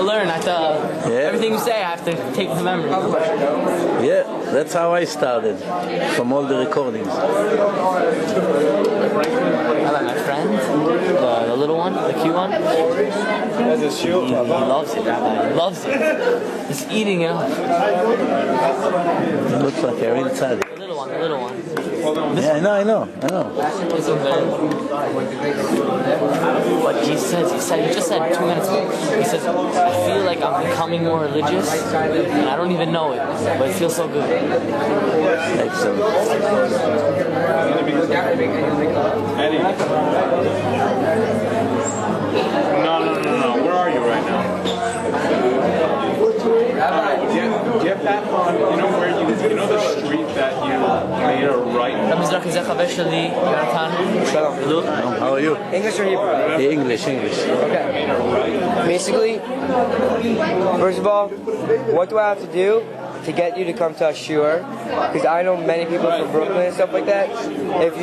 to learn. I have to, everything you say, I have to take to memory. Yeah, that's how I started, from all the recordings. I like my friend, the little one, the cute one. He loves it, Rabbi. He loves it. He's eating it up. Looks like a real tzaddik. The little one. Yeah, I know. What Jesus says, he just said 2 minutes ago. He says, I feel like I'm becoming more religious, and I don't even know it, but it feels so good. Excellent. No. Where are you right now? Do you have that on, you know where you know the street that you made a right? How are you? English or Hebrew? English. Okay. Basically, first of all, what do I have to do to get you to come to a shiur? Because I know many people from Brooklyn and stuff like that. If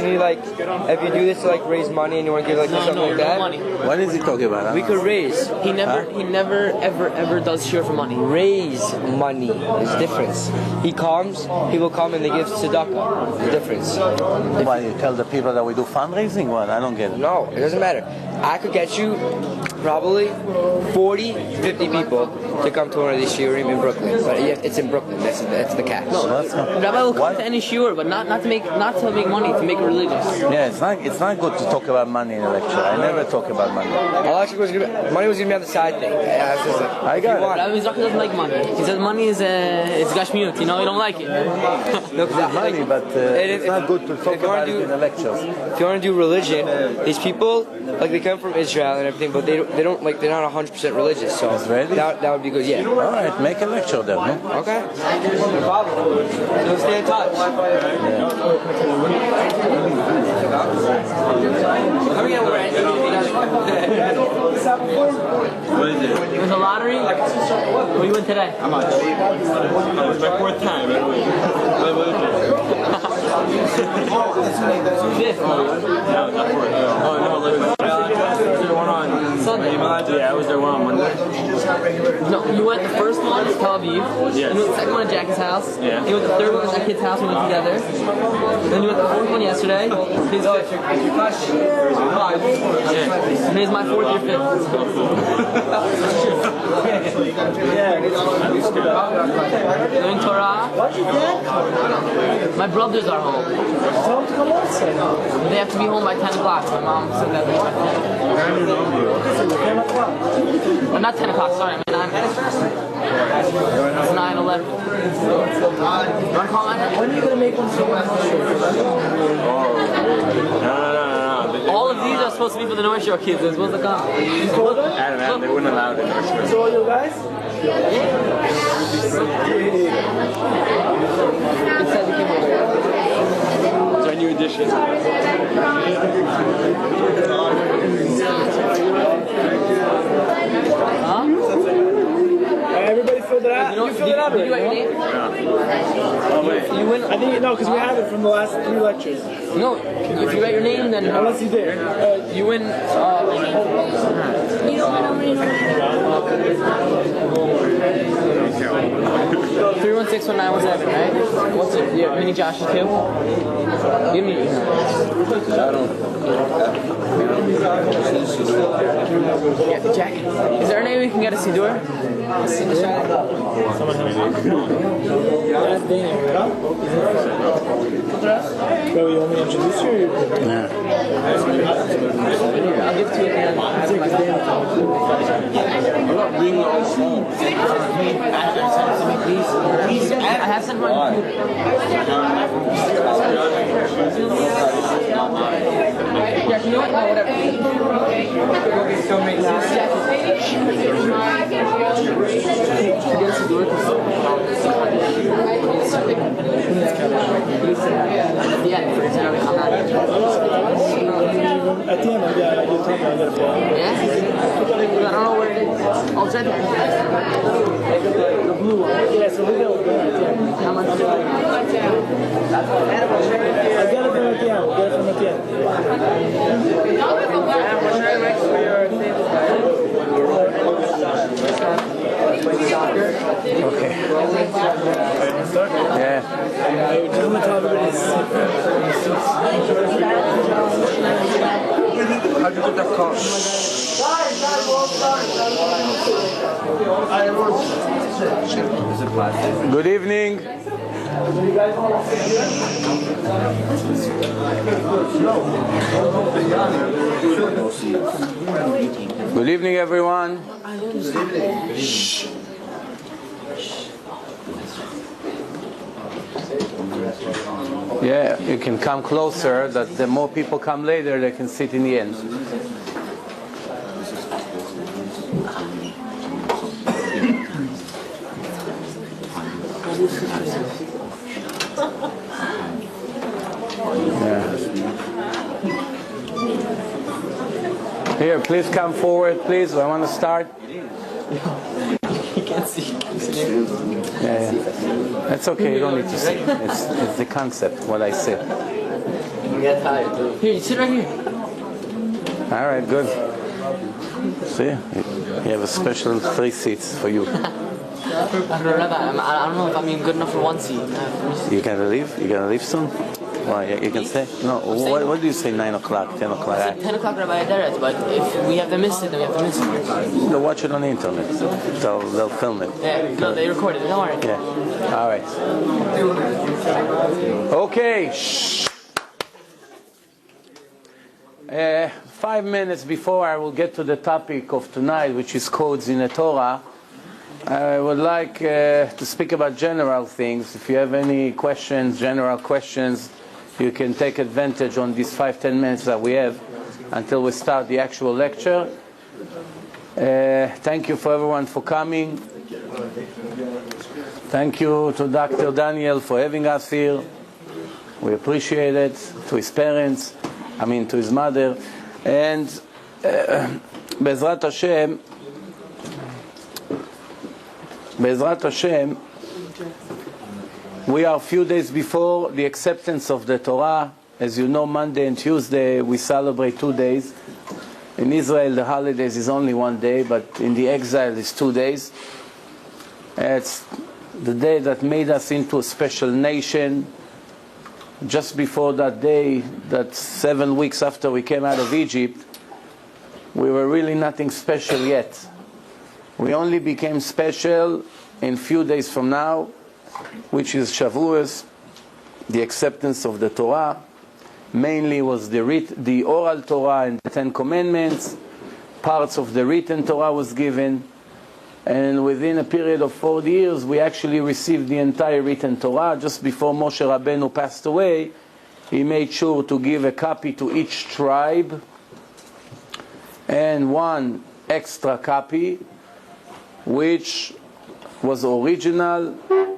you do this to raise money and you want to give something like that, money. What is he talking about? we could raise. He never ever does shiur for money. Raise money. There's a difference. He will come and they give tzedakah. The difference. Why, you tell the people that we do fundraising? What? I don't get it. No, it doesn't matter. I could get you probably 40, 50 people to come to one of these shiurim in Brooklyn. But it's in Brooklyn. That's the catch. Rabbi will come to any shiur, but not to make money, to make it religious. Yeah, it's not good to talk about money in a lecture. I never talk about money. Money was going to be on the side thing. I got it. Rabbi Mizrahi doesn't like money. He says money is gashmiut. You don't like it. No, money, but it's not good to talk about it in a lecture. If you want to do religion, these people they come from Israel and everything, but they're not 100% religious. So that would be good. Yeah. All right, make a lecture then. No? Okay. No problem. So stay in touch. What is it? It was a lottery. What do you win today? How much? It's my fourth time. Fifth. No, not fourth. Oh, no, 11. Was there one on Sunday? Yeah, was there one on Monday? No, you went the first one to Tel Aviv. Yes. You went the second one to Jackie's house. Yeah. You went the third one to that kid's house. We went together. Then you went the fourth one yesterday. His fifth. Five. Yeah. And here's my fourth, your fifth. Doing Torah. My brothers are home. Tell them to come also. They have to be home by 10 o'clock. My mom said that. Not 10 o'clock, sorry. I mean 9 o'clock. It's 9:11. You want to call mine? When are you going to make one so much? No. All of these are supposed to be for the North Shore kids. They're supposed to come. Adam, they wouldn't allow the North Shore. So all you guys? It's our new edition. Huh? Everybody filled it out. You filled it out Did you write your already. name? Oh, wait. You win. I think because we have it from the last 3 lectures. No, if you write your name, then Unless you did. you win. 3161917, right? What's it? You need Josh's too? Give me. Get the jacket. Is there any way we can get a Siddur? Bro, you want me to introduce you? I'll give it to you at the end. I have sent my computer. Yeah, you know what? No, whatever. At the end, yeah, you told me I got it. Yeah? I don't know where it is. I'll check it. The blue one. Yeah, so we go. How much? I'll get it from at the end. We'll get it from at the end. How'd you get that car? Good evening. Good evening, everyone. Yeah, you can come closer, that the more people come later, they can sit in the end. Yeah. Here, please come forward, please. I want to start. You can't see. Yeah. That's okay, you don't need to see. It's the concept, what I say. You get tired. Here, you sit right here. All right, good. See, you have a special 3 seats for you. I don't know if I'm even good enough for 1 seat. You gonna leave? You gonna leave soon? Why? You can stay? No. What do you say? 9 o'clock, 10 o'clock? I said 10 o'clock Rabbi Aderet, but if we have to miss it, then we have to miss it. They'll watch it on the internet. They'll film it. Yeah, no, they record it. Don't worry. Yeah. All right. Okay. 5 minutes before I will get to the topic of tonight, which is codes in the Torah, I would like to speak about general things. If you have any questions, general questions, you can take advantage on these 5-10 minutes that we have until we start the actual lecture. Thank you for everyone for coming. Thank you to Dr. Daniel for having us here. We appreciate it. To his parents, to his mother. And Bezrat Hashem, we are a few days before the acceptance of the Torah. As you know, Monday and Tuesday we celebrate 2 days. In Israel the holidays is only 1 day, but in the exile it's 2 days. It's the day that made us into a special nation. Just before that day, that 7 weeks after we came out of Egypt, we were really nothing special yet. We only became special in few days from now, which is Shavuos, the acceptance of the Torah. Mainly was the oral Torah and the 10 Commandments. Parts of the written Torah was given. And within a period of 40 years, we actually received the entire written Torah. Just before Moshe Rabbeinu passed away, he made sure to give a copy to each tribe and 1 extra copy, which was original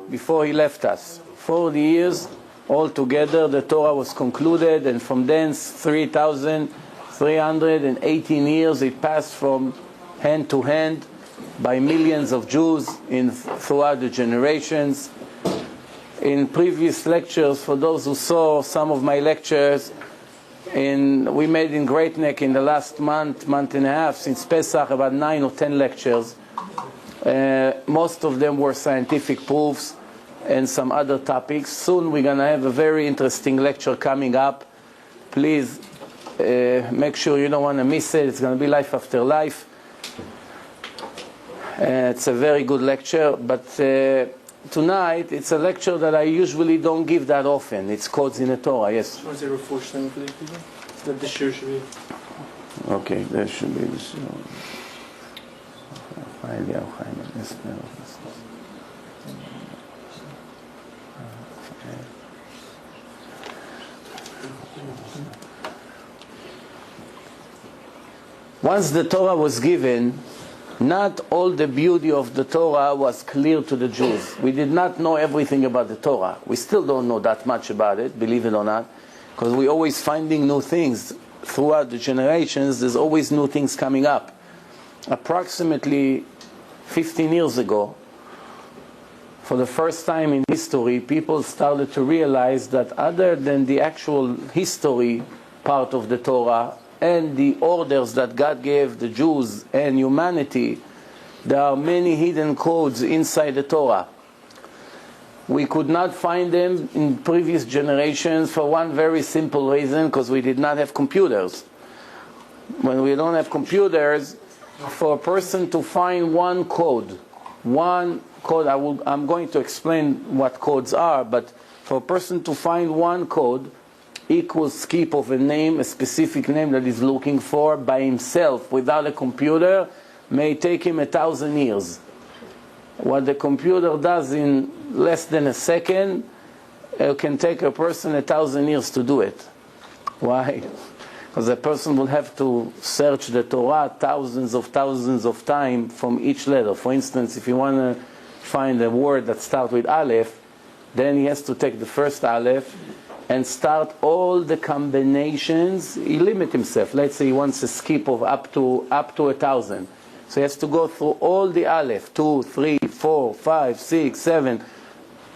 before he left us. 40 years altogether, the Torah was concluded, and from thence 3,318 years it passed from hand to hand by millions of Jews throughout the generations. In previous lectures, for those who saw some of my lectures, we made in Great Neck in the last month and a half, since Pesach, about 9 or 10 lectures. Most of them were scientific proofs and some other topics. Soon we're going to have a very interesting lecture coming up. Please make sure you don't want to miss it. It's going to be Life After Life. It's a very good lecture, but tonight it's a lecture that I usually don't give that often. It's codes in the Torah, yes. Okay, there should be this. Once the Torah was given, not all the beauty of the Torah was clear to the Jews. We did not know everything about the Torah. We still don't know that much about it, believe it or not, because we're always finding new things. Throughout the generations, there's always new things coming up. Approximately 15 years ago, for the first time in history, people started to realize that other than the actual history part of the Torah and the orders that God gave the Jews and humanity, there are many hidden codes inside the Torah. We could not find them in previous generations for one very simple reason, because we did not have computers. When we don't have computers, for a person to find one code, I'm going to explain what codes are, but for a person to find one code equals skip of a name, a specific name that he's looking for by himself without a computer, may take him 1,000 years. What the computer does in less than a second, it can take a person 1,000 years to do it. Why? Because a person will have to search the Torah thousands of times from each letter. For instance, if you want to find a word that starts with Aleph, then he has to take the first Aleph and start all the combinations. He limits himself. Let's say he wants a skip of up to 1,000. So he has to go through all the Aleph, 2, 3, 4, 5, 6, 7,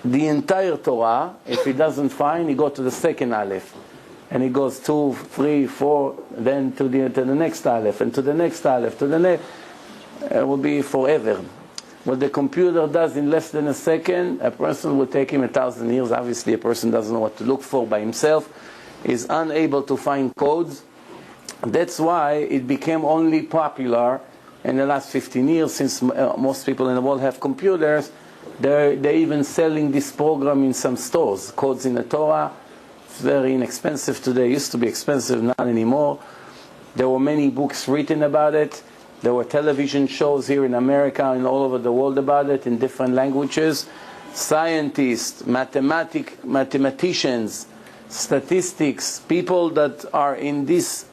the entire Torah. If he doesn't find, he goes to the second Aleph. And he goes 2, 3, 4, then to the next Aleph, and to the next Aleph, to the next. It will be forever. What the computer does in less than a second, a person will take him 1,000 years. Obviously, a person doesn't know what to look for by himself, is unable to find codes. That's why it became only popular in the last 15 years, since most people in the world have computers. They're even selling this program in some stores, Codes in the Torah. It's very inexpensive today. It used to be expensive, not anymore. There were many books written about it. There were television shows here in America and all over the world about it in different languages. Scientists, mathematicians, statistics, people that are in these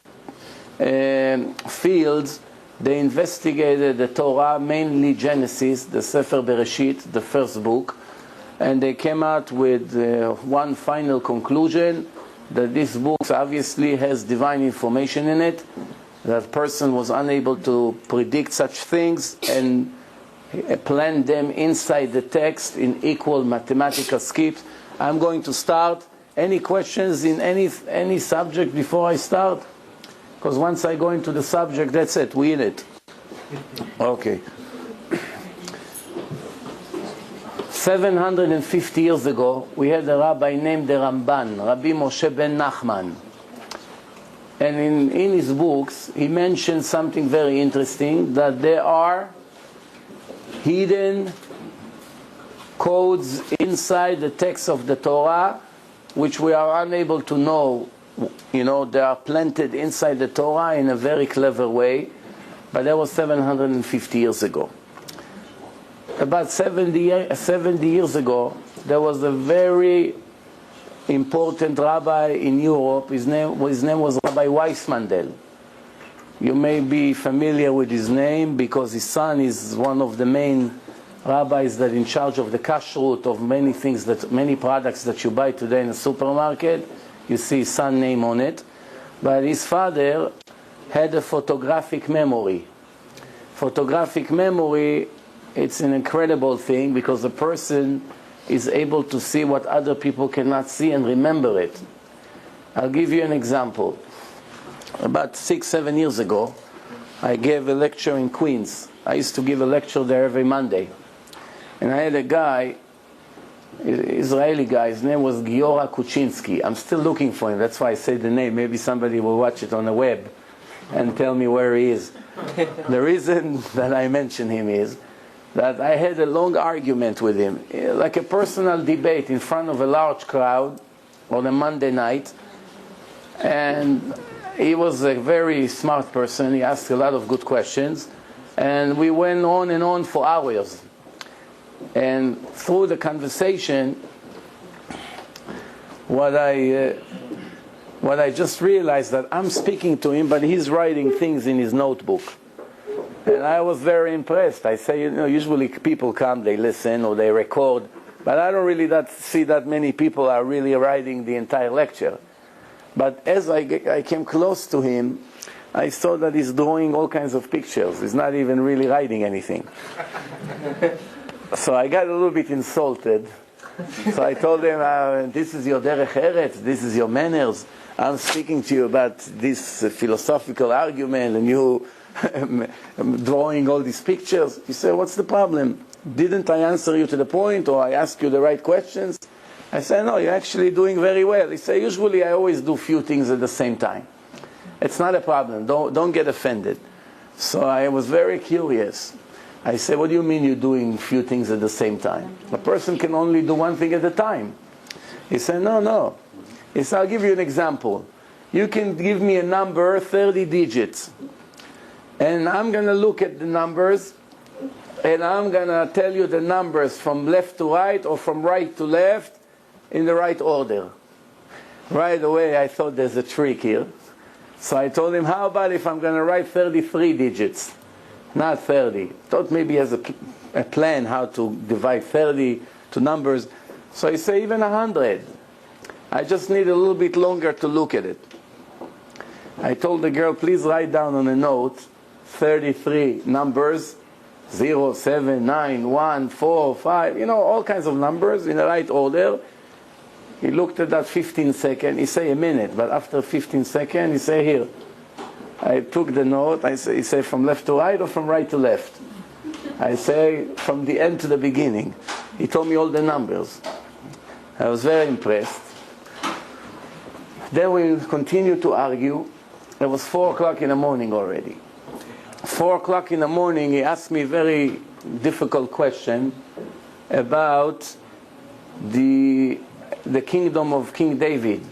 fields, they investigated the Torah, mainly Genesis, the Sefer Bereshit, the first book, and they came out with one final conclusion, that this book obviously has divine information in it. That person was unable to predict such things and plan them inside the text in equal mathematical skips. I'm going to start. Any questions in any subject before I start? Because once I go into the subject, that's it, we in it. Okay. 750 years ago, we had a rabbi named the Ramban, Rabbi Moshe ben Nachman. And in his books, he mentioned something very interesting, that there are hidden codes inside the text of the Torah, which we are unable to know. You know, they are planted inside the Torah in a very clever way, but that was 750 years ago. About 70 years ago, there was a very important rabbi in Europe. His name was Rabbi Weissmandel. You may be familiar with his name because his son is one of the main rabbis that in charge of the kashrut of many things, many products that you buy today in a supermarket. You see his son's name on it. But his father had a photographic memory. Photographic memory, it's an incredible thing because a person is able to see what other people cannot see and remember it. I'll give you an example. About 6-7 years ago, I gave a lecture in Queens. I used to give a lecture there every Monday. And I had a guy, Israeli guy, his name was Giora Kuczynski. I'm still looking for him, that's why I say the name. Maybe somebody will watch it on the web and tell me where he is. The reason that I mention him is that I had a long argument with him, like a personal debate in front of a large crowd on a Monday night. And he was a very smart person. He asked a lot of good questions. And we went on and on for hours. And through the conversation, what I just realized that I'm speaking to him, but he's writing things in his notebook. And I was very impressed. I say, usually people come, they listen or they record, but I don't really see that many people are really writing the entire lecture. But as I came close to him, I saw that he's drawing all kinds of pictures. He's not even really writing anything. So I got a little bit insulted. So I told him, this is your derech eretz, this is your manners. I'm speaking to you about this philosophical argument and you drawing all these pictures. He said, what's the problem? Didn't I answer you to the point, or I ask you the right questions? I say, no, you're actually doing very well. He say, usually I always do few things at the same time. It's not a problem. Don't get offended. So I was very curious. I said, what do you mean you're doing few things at the same time? A person can only do one thing at a time. He said, no. He said, I'll give you an example. You can give me a number, 30 digits. And I'm going to look at the numbers, and I'm going to tell you the numbers from left to right or from right to left in the right order. Right away, I thought there's a trick here. So I told him, how about if I'm going to write 33 digits, not 30. Thought maybe he has a plan how to divide 30 to numbers. So I say even 100. I just need a little bit longer to look at it. I told the girl, please write down on a note 33 numbers, 0, 7, 9, 1, 4, 5, all kinds of numbers in the right order. He looked at that 15 seconds. He say a minute, but after 15 seconds, he say here. I took the note. He say from left to right or from right to left? I say from the end to the beginning. He told me all the numbers. I was very impressed. Then we continued to argue. It was 4 o'clock in the morning already. 4 o'clock in the morning, he asked me a very difficult question about the kingdom of King David.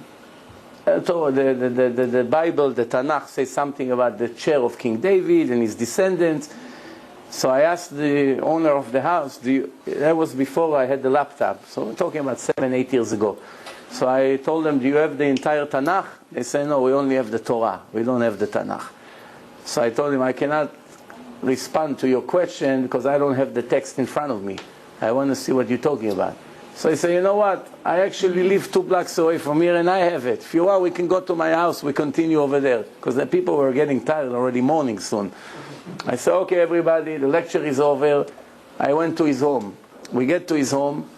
So the Bible, the Tanakh, says something about the chair of King David and his descendants. So I asked the owner of the house, that was before I had the laptop, so we're talking about 7, 8 years ago. So I told them, do you have the entire Tanakh? They said, no, we only have the Torah. We don't have the Tanakh. So I told him, I cannot respond to your question because I don't have the text in front of me. I want to see what you're talking about. So I said, you know what? I actually live 2 blocks away from here and I have it. If you want, we can go to my house. We continue over there. Because the people were getting tired already, morning soon. I said, okay, everybody, the lecture is over. I went to his home. We get to his home.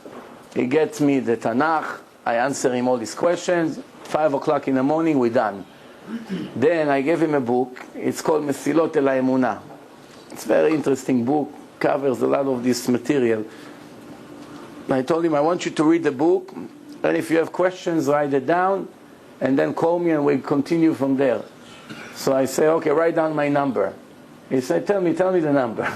He gets me the Tanakh. I answer him all his questions. 5 o'clock in the morning, we're done. Then I gave him a book. It's called Mesilot El HaEmunah. It's a very interesting book. Covers a lot of this material. I told him, I want you to read the book, and if you have questions, write it down, and then call me and we'll continue from there. So I say, okay, write down my number. He said, tell me the number.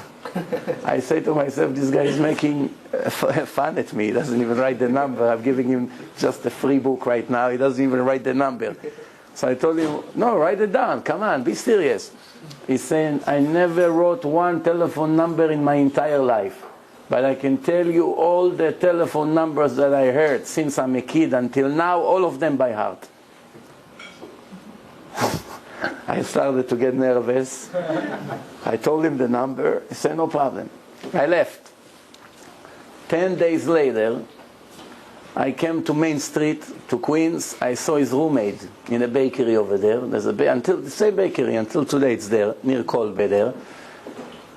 I say to myself, this guy is making fun at me. He doesn't even write the number. I'm giving him just a free book right now. He doesn't even write the number. So I told him, no, write it down. Come on, be serious. He's saying, I never wrote one telephone number in my entire life. But I can tell you all the telephone numbers that I heard since I'm a kid until now, all of them by heart. I started to get nervous. I told him the number. He said, no problem. I left. 10 days later, I came to Main Street, to Queens. I saw his roommate in a bakery over there. There's until the same bakery, until today it's there, near Colby there.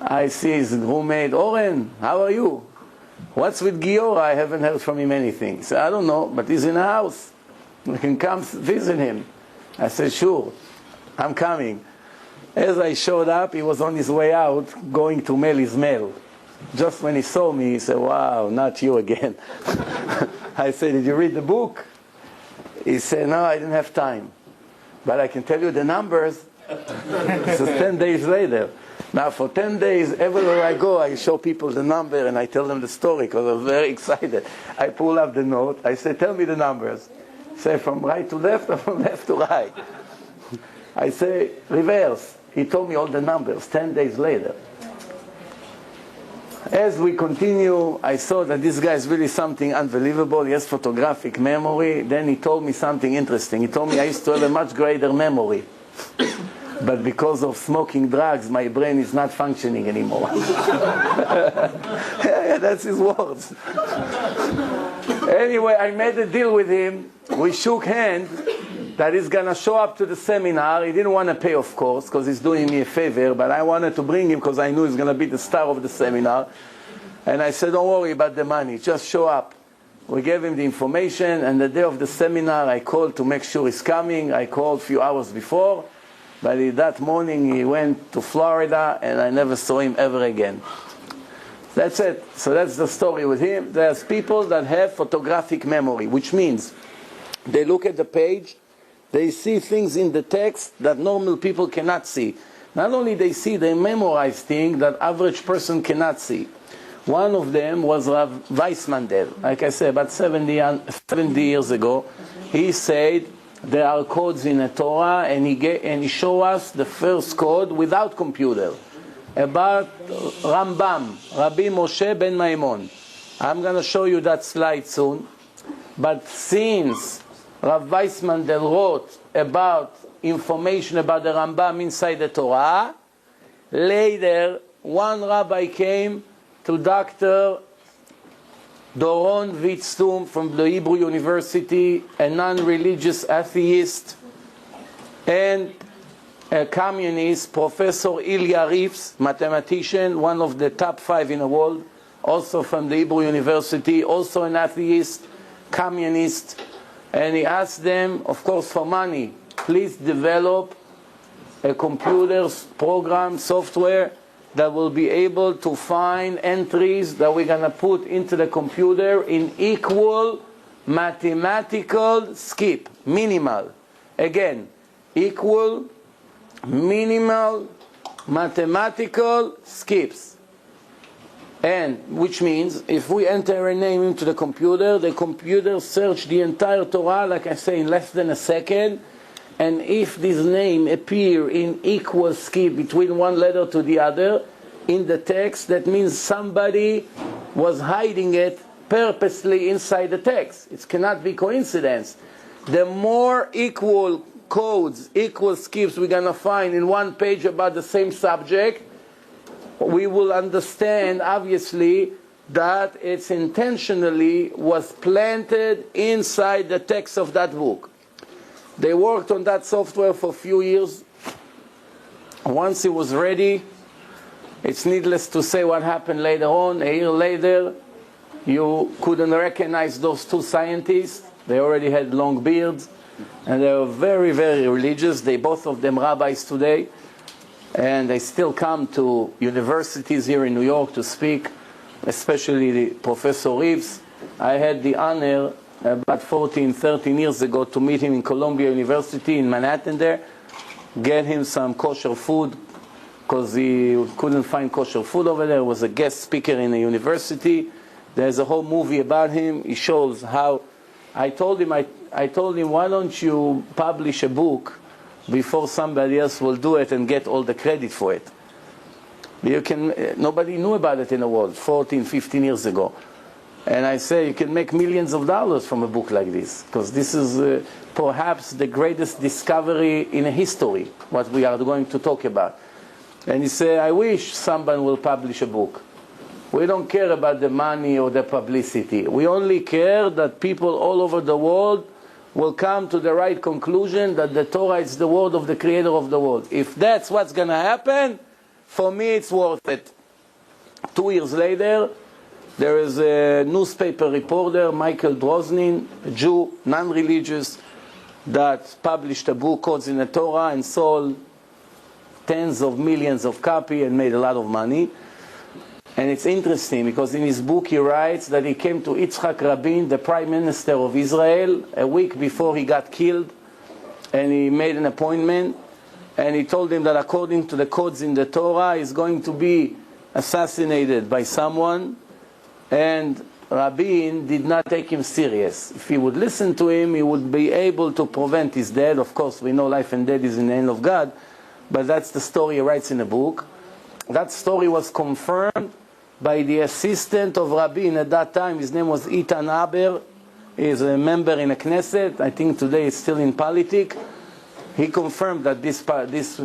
I see his roommate, Oren, how are you? What's with Giora? I haven't heard from him anything. He said, I don't know, but he's in the house. You can come visit him. I said, sure, I'm coming. As I showed up, he was on his way out, going to mail his mail. Just when he saw me, he said, wow, not you again. I said, did you read the book? He said, no, I didn't have time. But I can tell you the numbers. This is 10 days later. Now for 10 days, everywhere I go, I show people the number and I tell them the story because I'm very excited. I pull up the note. I say, tell me the numbers. Say from right to left or from left to right. I say, reverse. He told me all the numbers 10 days later. As we continue, I saw that this guy is really something unbelievable. He has photographic memory. Then he told me something interesting. He told me I used to have a much greater memory. But because of smoking drugs, my brain is not functioning anymore. Yeah, that's his words. Anyway, I made a deal with him. We shook hands that he's going to show up to the seminar. He didn't want to pay, of course, because he's doing me a favor. But I wanted to bring him because I knew he's going to be the star of the seminar. And I said, don't worry about the money. Just show up. We gave him the information. And the day of the seminar, I called to make sure he's coming. I called a few hours before. But that morning he went to Florida and I never saw him ever again. That's it. So that's the story with him. There's people that have photographic memory, which means they look at the page, they see things in the text that normal people cannot see. Not only they see, they memorize things that average person cannot see. One of them was Rav Weissmandel. Like I said, about 70 years ago, he said there are codes in the Torah, and he showed us the first code without computer about Rambam, Rabbi Moshe ben Maimon. I'm going to show you that slide soon. But since Rav Weissmandel wrote about information about the Rambam inside the Torah, later one rabbi came to Dr. Doron Witztum from the Hebrew University, a non-religious atheist, and a communist, Professor Ilya Reeves, mathematician, one of the top 5 in the world, also from the Hebrew University, also an atheist, communist, and he asked them, of course for money, please develop a computer program, software, that will be able to find entries that we're going to put into the computer in equal mathematical skip, minimal. Again, equal, minimal, mathematical skips. And which means if we enter a name into the computer search the entire Torah, like I say, in less than a second. And if this name appear in equal skip between one letter to the other in the text, that means somebody was hiding it purposely inside the text. It cannot be coincidence. The more equal codes, equal skips we're going to find in one page about the same subject, we will understand, obviously, that it's intentionally was planted inside the text of that book. They worked on that software for a few years. Once it was ready, it's needless to say what happened later on. A year later, you couldn't recognize those two scientists. They already had long beards, and they were very, very religious. Both of them rabbis today, and they still come to universities here in New York to speak, especially the Professor Reeves. I had the honor about 13 years ago to meet him in Columbia University in Manhattan there, get him some kosher food, because he couldn't find kosher food over there. He was a guest speaker in the university. There's a whole movie about him. He shows how, I told him, why don't you publish a book before somebody else will do it and get all the credit for it? Nobody knew about it in the world 14, 15 years ago. And I say you can make millions of dollars from a book like this, because this is perhaps the greatest discovery in history, what we are going to talk about. And he said, I wish someone will publish a book. We don't care about the money or the publicity. We only care that people all over the world will come to the right conclusion that the Torah is the word of the Creator of the world. If that's what's going to happen, for me it's worth it. 2 years later, there is a newspaper reporter, Michael Droznin, a Jew, non-religious, that published a book, Codes in the Torah, and sold tens of millions of copies and made a lot of money. And it's interesting because in his book he writes that he came to Yitzhak Rabin, the Prime Minister of Israel, a week before he got killed, and he made an appointment, and he told him that according to the codes in the Torah, he's going to be assassinated by someone. And Rabin did not take him serious. If he would listen to him, he would be able to prevent his death. Of course, we know life and death is in the hand of God, but that's the story he writes in the book. That story was confirmed by the assistant of Rabin at that time. His name was Itan Aber. He is a member in the Knesset. I think today he's still in politics. He confirmed that this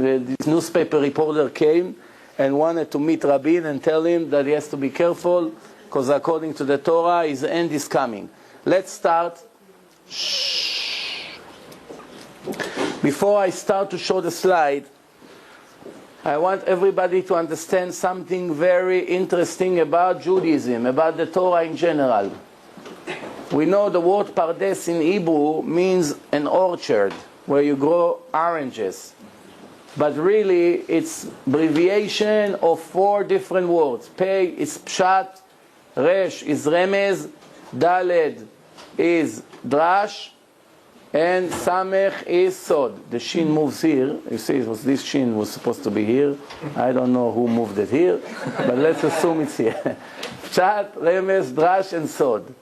newspaper reporter came and wanted to meet Rabin and tell him that he has to be careful, because according to the Torah, his end is coming. Let's start. Before I start to show the slide, I want everybody to understand something very interesting about Judaism, about the Torah in general. We know the word pardes in Hebrew means an orchard, where you grow oranges. but really it's abbreviation of 4 different words. Pei is pshat, resh is remez, daled is drash, and samech is sod. The shin moves here. You see, this shin was supposed to be here. I don't know who moved it here, but let's assume it's here. Pshat, remez, drash, and sod.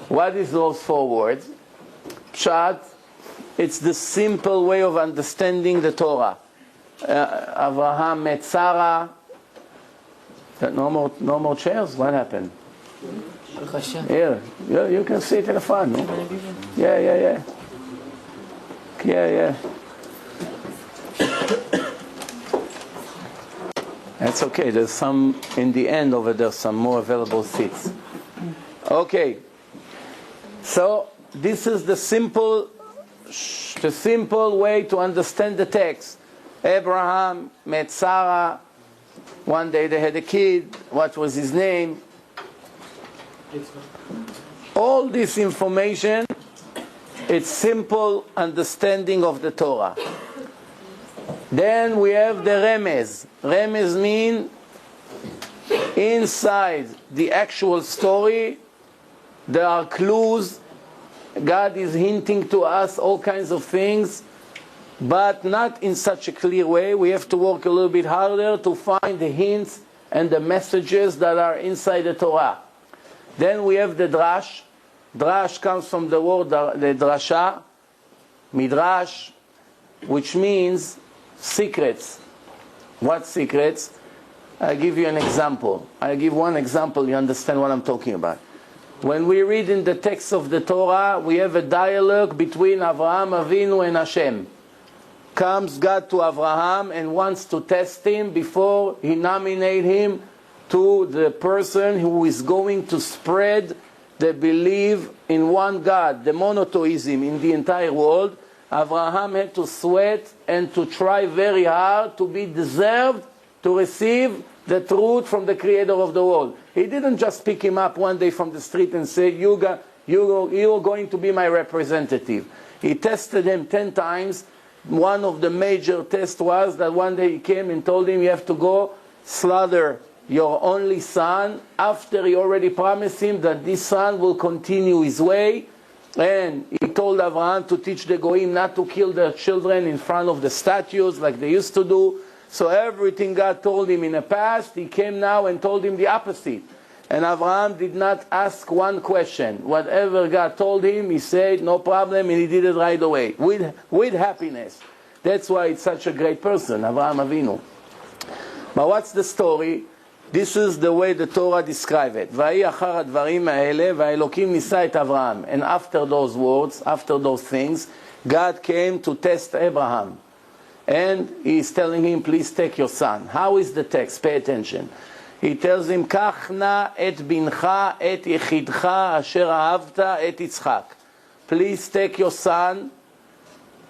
What is those 4 words? Pshat, it's the simple way of understanding the Torah. Abraham met Sarah. No more chairs? What happened? Here, you can sit in the front. No? Yeah. That's okay. There's some in the end over there. Some more available seats. Okay. So this is the simple way to understand the text. Abraham met Sarah. One day they had a kid. What was his name? All this information, it's simple understanding of the Torah. Then we have the remez. Remez means inside the actual story, there are clues. God is hinting to us all kinds of things, but not in such a clear way. We have to work a little bit harder to find the hints and the messages that are inside the Torah. Then we have the drash. Drash comes from the word the drasha, midrash, which means secrets. What secrets? I'll give you an example. I'll give one example, you understand what I'm talking about. When we read in the text of the Torah, we have a dialogue between Avraham Avinu and Hashem. Comes God to Avraham and wants to test him before he nominates him to the person who is going to spread the belief in one God, the monotheism in the entire world. Avraham had to sweat and to try very hard to be deserved to receive the truth from the creator of the world. He didn't just pick him up one day from the street and say, you're going to be my representative. He tested him 10 times. One of the major tests was that one day he came and told him, you have to go slaughter your only son, after he already promised him that this son will continue his way. And he told Avraham to teach the Goyim not to kill their children in front of the statues like they used to do. So everything God told him in the past, he came now and told him the opposite. And Avraham did not ask one question. Whatever God told him, he said, no problem, and he did it right away, with happiness. That's why it's such a great person, Avraham Avinu. But what's the story? This is the way the Torah describes it. ויהי אחר הדברים האלה, והאלוקים ניסה את אברהם. And after those words, after those things, God came to test Abraham. And he is telling him, please take your son. How is the text? Pay attention. He tells him, קח נא את בנך, את יחידך, אשר אהבת, את יצחק. Please take your son,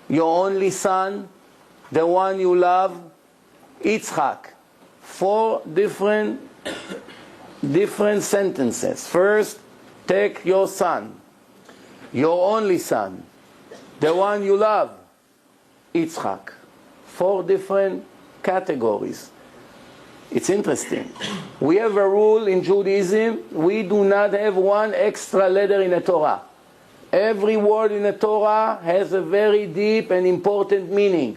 your only son, the one you love, Yitzchak. 4 different sentences. First, take your son, your only son, the one you love, Yitzchak. 4 different categories. It's interesting. We have a rule in Judaism, we do not have one extra letter in the Torah. Every word in the Torah has a very deep and important meaning.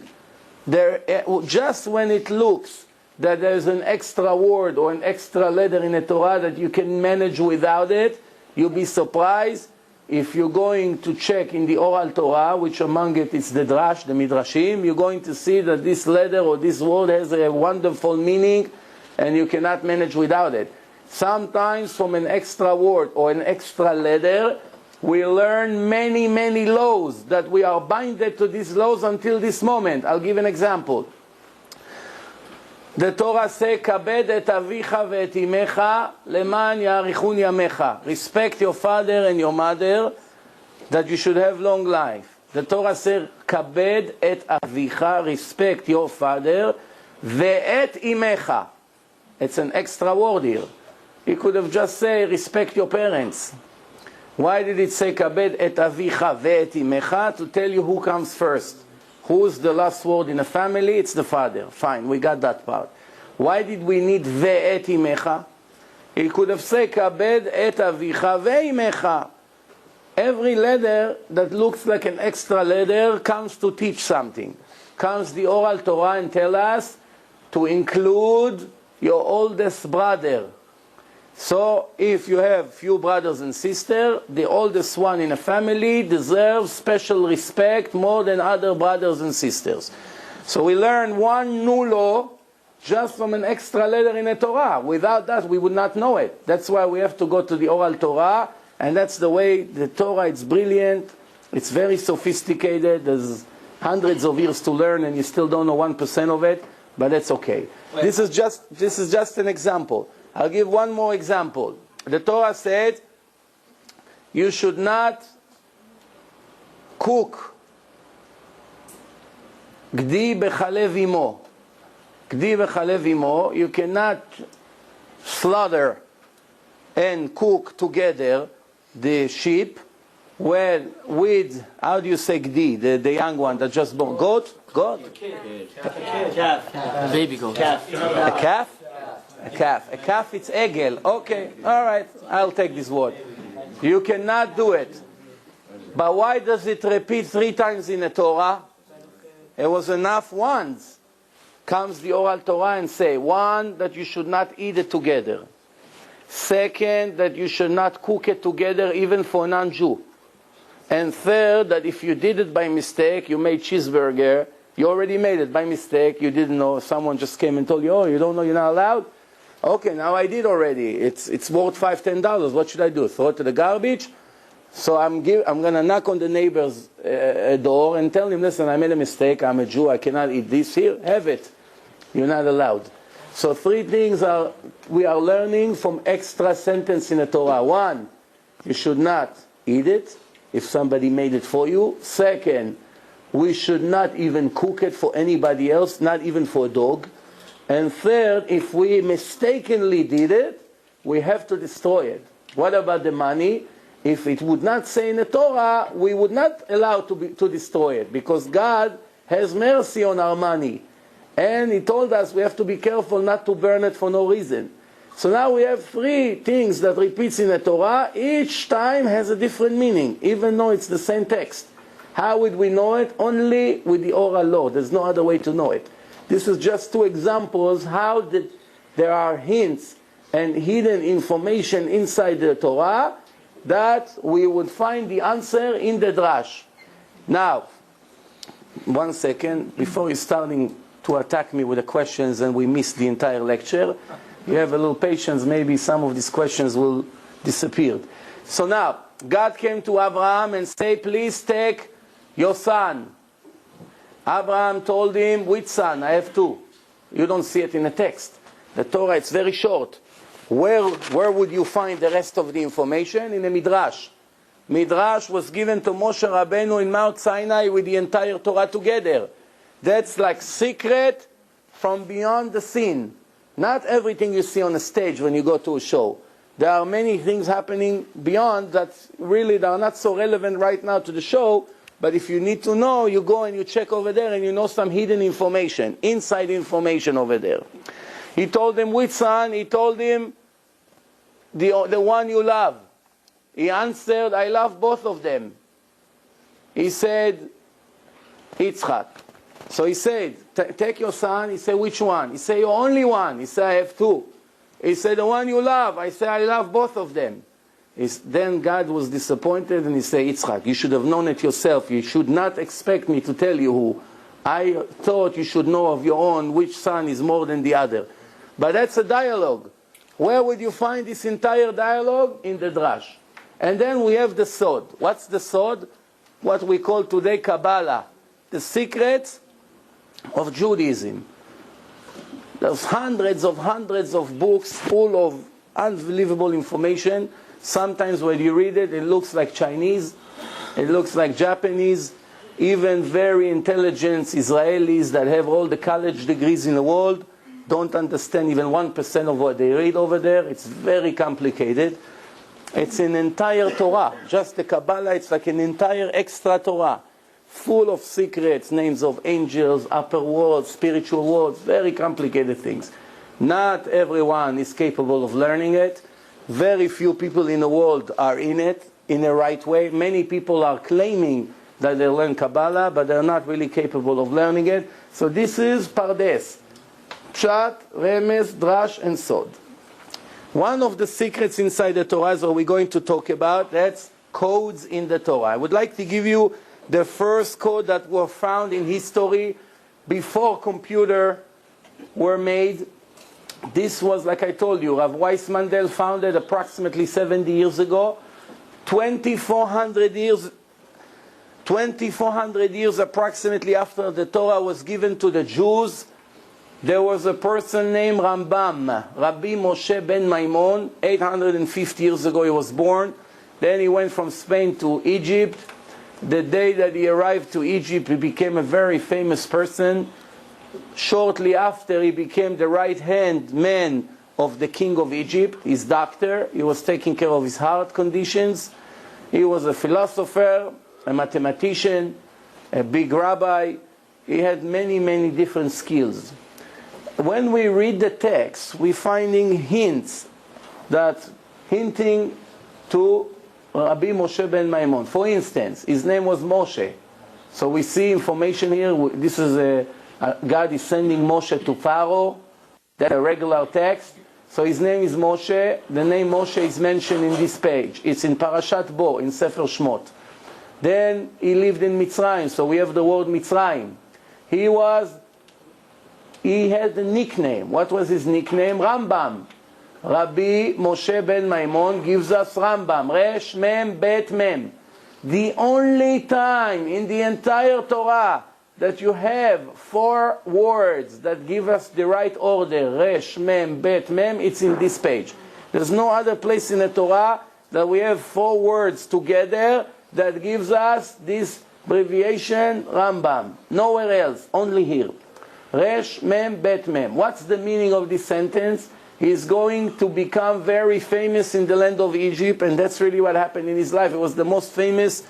Just when it looks that there's an extra word or an extra letter in the Torah that you can manage without it, you'll be surprised if you're going to check in the oral Torah, which among it is the drash, the midrashim, you're going to see that this letter or this word has a wonderful meaning and you cannot manage without it. Sometimes from an extra word or an extra letter, we learn many, many laws that we are binded to these laws until this moment. I'll give an example. The Torah says, "Kabed et avicha ve'et imecha, leman ya'arichun yamecha." Respect your father and your mother, that you should have long life. The Torah says, "Kabed et avicha," respect your father, ve'et imecha. It's an extra word here. He could have just said, respect your parents. Why did it say, "Kabed et avicha ve'et imecha"? To tell you who comes first. Who's the last word in a family? It's the father. Fine, we got that part. Why did we need ve'et imecha? He could have said kabed et avicha ve'imecha. Every letter that looks like an extra letter comes to teach something. Comes the oral Torah and tell us to include your oldest brother. So if you have few brothers and sisters, the oldest one in a family deserves special respect more than other brothers and sisters. So we learn one new law just from an extra letter in a Torah. Without that, we would not know it. That's why we have to go to the oral Torah, and that's the way the Torah, it's brilliant, it's very sophisticated, there's hundreds of years to learn and you still don't know 1% of it, but that's okay. This is just an example. I'll give one more example. The Torah said you should not cook gdi bechalev imo. Gdi bechalev imo, you cannot slaughter and cook together the sheep with, how do you say gdi, the young one that just born? Goat? Calf. Baby goat. Calf. A calf? A calf. A calf, it's egel. Okay, all right, I'll take this word. You cannot do it. But why does it repeat 3 times in the Torah? It was enough once. Comes the oral Torah and say, 1, that you should not eat it together. 2nd, that you should not cook it together even for a non-Jew. And 3rd, that if you did it by mistake, you made cheeseburger, you already made it by mistake, you didn't know, someone just came and told you, oh, you don't know, you're not allowed? Okay, now I did already. It's worth $5, $10. What should I do? Throw it to the garbage? So I'm going to knock on the neighbor's door and tell him, listen, I made a mistake, I'm a Jew, I cannot eat this. Here, have it. You're not allowed. So 3 things we are learning from extra sentence in the Torah. 1, you should not eat it if somebody made it for you. 2nd, we should not even cook it for anybody else, not even for a dog. And 3rd, if we mistakenly did it, we have to destroy it. What about the money? If it would not say in the Torah, we would not allow to destroy it, because God has mercy on our money. And He told us we have to be careful not to burn it for no reason. So now we have 3 things that repeats in the Torah. Each time has a different meaning, even though it's the same text. How would we know it? Only with the oral law. There's no other way to know it. This is just 2 examples how there are hints and hidden information inside the Torah that we would find the answer in the Drash. Now, 1 second, before you're starting to attack me with the questions and we miss the entire lecture, you have a little patience, maybe some of these questions will disappear. So now, God came to Abraham and said, please take your son. Abraham told him, which son? I have 2. You don't see it in the text. The Torah, it's very short. Where would you find the rest of the information? In the Midrash. Midrash was given to Moshe Rabbeinu in Mount Sinai with the entire Torah together. That's like secret from beyond the scene. Not everything you see on a stage when you go to a show. There are many things happening beyond that really are not so relevant right now to the show, but if you need to know, you go and you check over there and you know some hidden information, inside information over there. He told him which son? He told him the one you love. He answered, I love both of them. He said, Yitzchak. So he said, take your son. He said, which one? He said, your only one. He said, I have 2. He said, the one you love. I said, I love both of them. Then God was disappointed and He said, Yitzchak, you should have known it yourself. You should not expect me to tell you who. I thought you should know of your own which son is more than the other. But that's a dialogue. Where would you find this entire dialogue? In the Drash. And then we have the Sod. What's the Sod? What we call today Kabbalah. The secrets of Judaism. There's hundreds of books full of unbelievable information. Sometimes when you read it, it looks like Chinese, it looks like Japanese, even very intelligent Israelis that have all the college degrees in the world don't understand even 1% of what they read over there. It's very complicated. It's an entire Torah. Just the Kabbalah, it's like an entire extra Torah. full of secrets, names of angels, upper worlds, spiritual worlds, very complicated things. Not everyone is capable of learning it. Very few people in the world are in it in the right way. Many people are claiming that they learn Kabbalah, but they're not really capable of learning it. So this is Pardes. Pshat, Remez, Drash, and Sod. One of the secrets inside the Torah that we're going to talk about, that's codes in the Torah. I would like to give you the first code that were found in history before computers were made. This was, like I told you, Rav Weiss Mandel founded approximately 70 years ago. 2,400 years approximately after the Torah was given to the Jews, there was a person named Rambam, Rabbi Moshe ben Maimon. 850 years ago he was born. Then he went from Spain to Egypt. The day that he arrived to Egypt, he became a very famous person. Shortly after, he became the right-hand man of the king of Egypt, his doctor. He was taking care of his heart conditions. He was a philosopher, a mathematician, a big rabbi. He had many, many different skills. When we read the text, we're finding hints that hinting to Rabbi Moshe ben Maimon. For instance, his name was Moshe. So we see information here. This is God is sending Moshe to Pharaoh. That's a regular text. So his name is Moshe. The name Moshe is mentioned in this page. It's in Parashat Bo, in Sefer Shmot. Then he lived in Mitzrayim, so we have the word Mitzrayim. He had a nickname. What was his nickname? Rambam. Rabbi Moshe ben Maimon gives us Rambam. Resh Mem Bet Mem. The only time in the entire Torah that you have 4 words that give us the right order, Resh, Mem, Bet, Mem, it's in this page. There's no other place in the Torah that we have 4 words together that gives us this abbreviation, Rambam. Nowhere else, only here. Resh, Mem, Bet, Mem. What's the meaning of this sentence? He's going to become very famous in the land of Egypt, and that's really what happened in his life. He was the most famous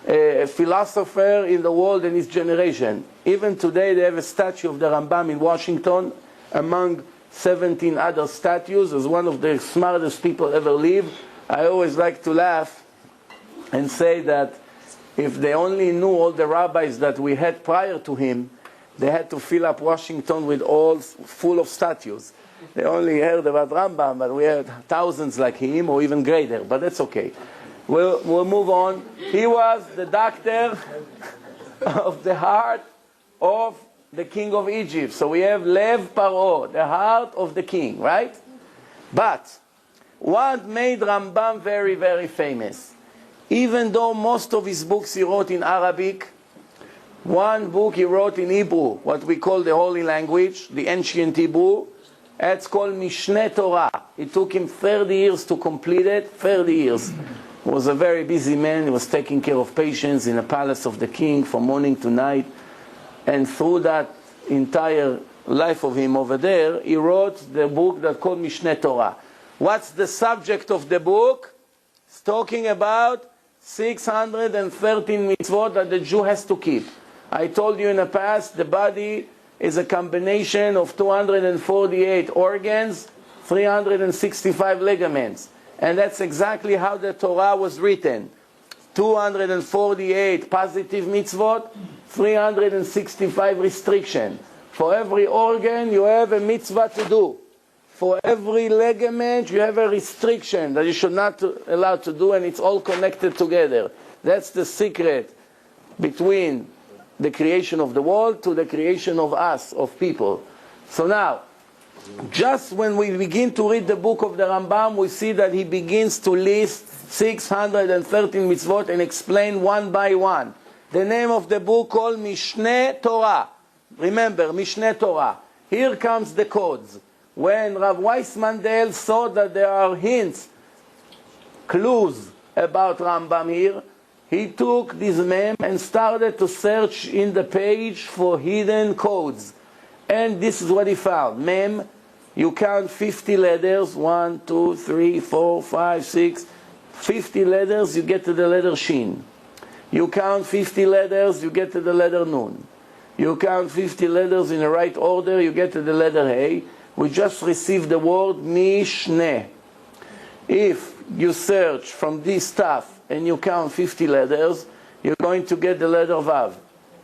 philosopher in the world in his generation. Even today they have a statue of the Rambam in Washington among 17 other statues as one of the smartest people ever lived. I always like to laugh and say that if they only knew all the rabbis that we had prior to him, they had to fill up Washington with all full of statues. They only heard about Rambam, but we had thousands like him or even greater, but that's okay. We'll move on. He was the doctor of the heart of the king of Egypt. So we have Lev Paro, the heart of the king, right? But what made Rambam very, very famous? Even though most of his books he wrote in Arabic, one book he wrote in Hebrew, what we call the holy language, the ancient Hebrew. It's called Mishneh Torah. It took him 30 years to complete it, 30 years. He was a very busy man. He was taking care of patients in the palace of the king from morning to night. And through that entire life of him over there, he wrote the book that's called Mishneh Torah. What's the subject of the book? It's talking about 613 mitzvot that the Jew has to keep. I told you in the past, the body is a combination of 248 organs, 365 ligaments. And that's exactly how the Torah was written. 248 positive mitzvot, 365 restriction. For every organ, you have a mitzvah to do. For every ligament, you have a restriction that you should not allow to do, and it's all connected together. That's the secret between the creation of the world to the creation of us, of people. So now, just when we begin to read the book of the Rambam, we see that he begins to list 613 mitzvot and explain one by one. The name of the book called Mishneh Torah. Remember, Mishneh Torah. Here comes the codes. When Rav Weiss Mandel saw that there are hints, clues about Rambam here, he took this mem and started to search in the page for hidden codes. And this is what he found. Mem, you count 50 letters, 1, 2, 3, 4, 5, 6, 50 letters, you get to the letter Shin. You count 50 letters, you get to the letter Nun. You count 50 letters in the right order, you get to the letter Hey. We just received the word Mishneh. If you search from this stuff and you count 50 letters, you're going to get the letter Vav.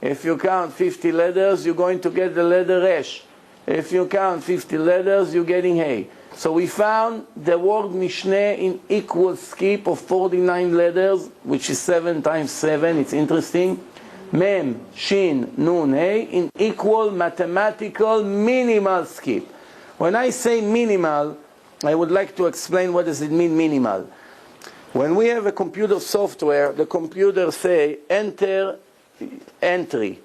If you count 50 letters, you're going to get the letter Resh. If you count 50 letters, you're getting Hey. So we found the word Mishneh in equal skip of 49 letters, which is 7 times 7. It's interesting. Mem, Shin, Nun, Hey, in equal mathematical minimal skip. When I say minimal, I would like to explain what does it mean minimal. When we have a computer software, the computer say enter entry,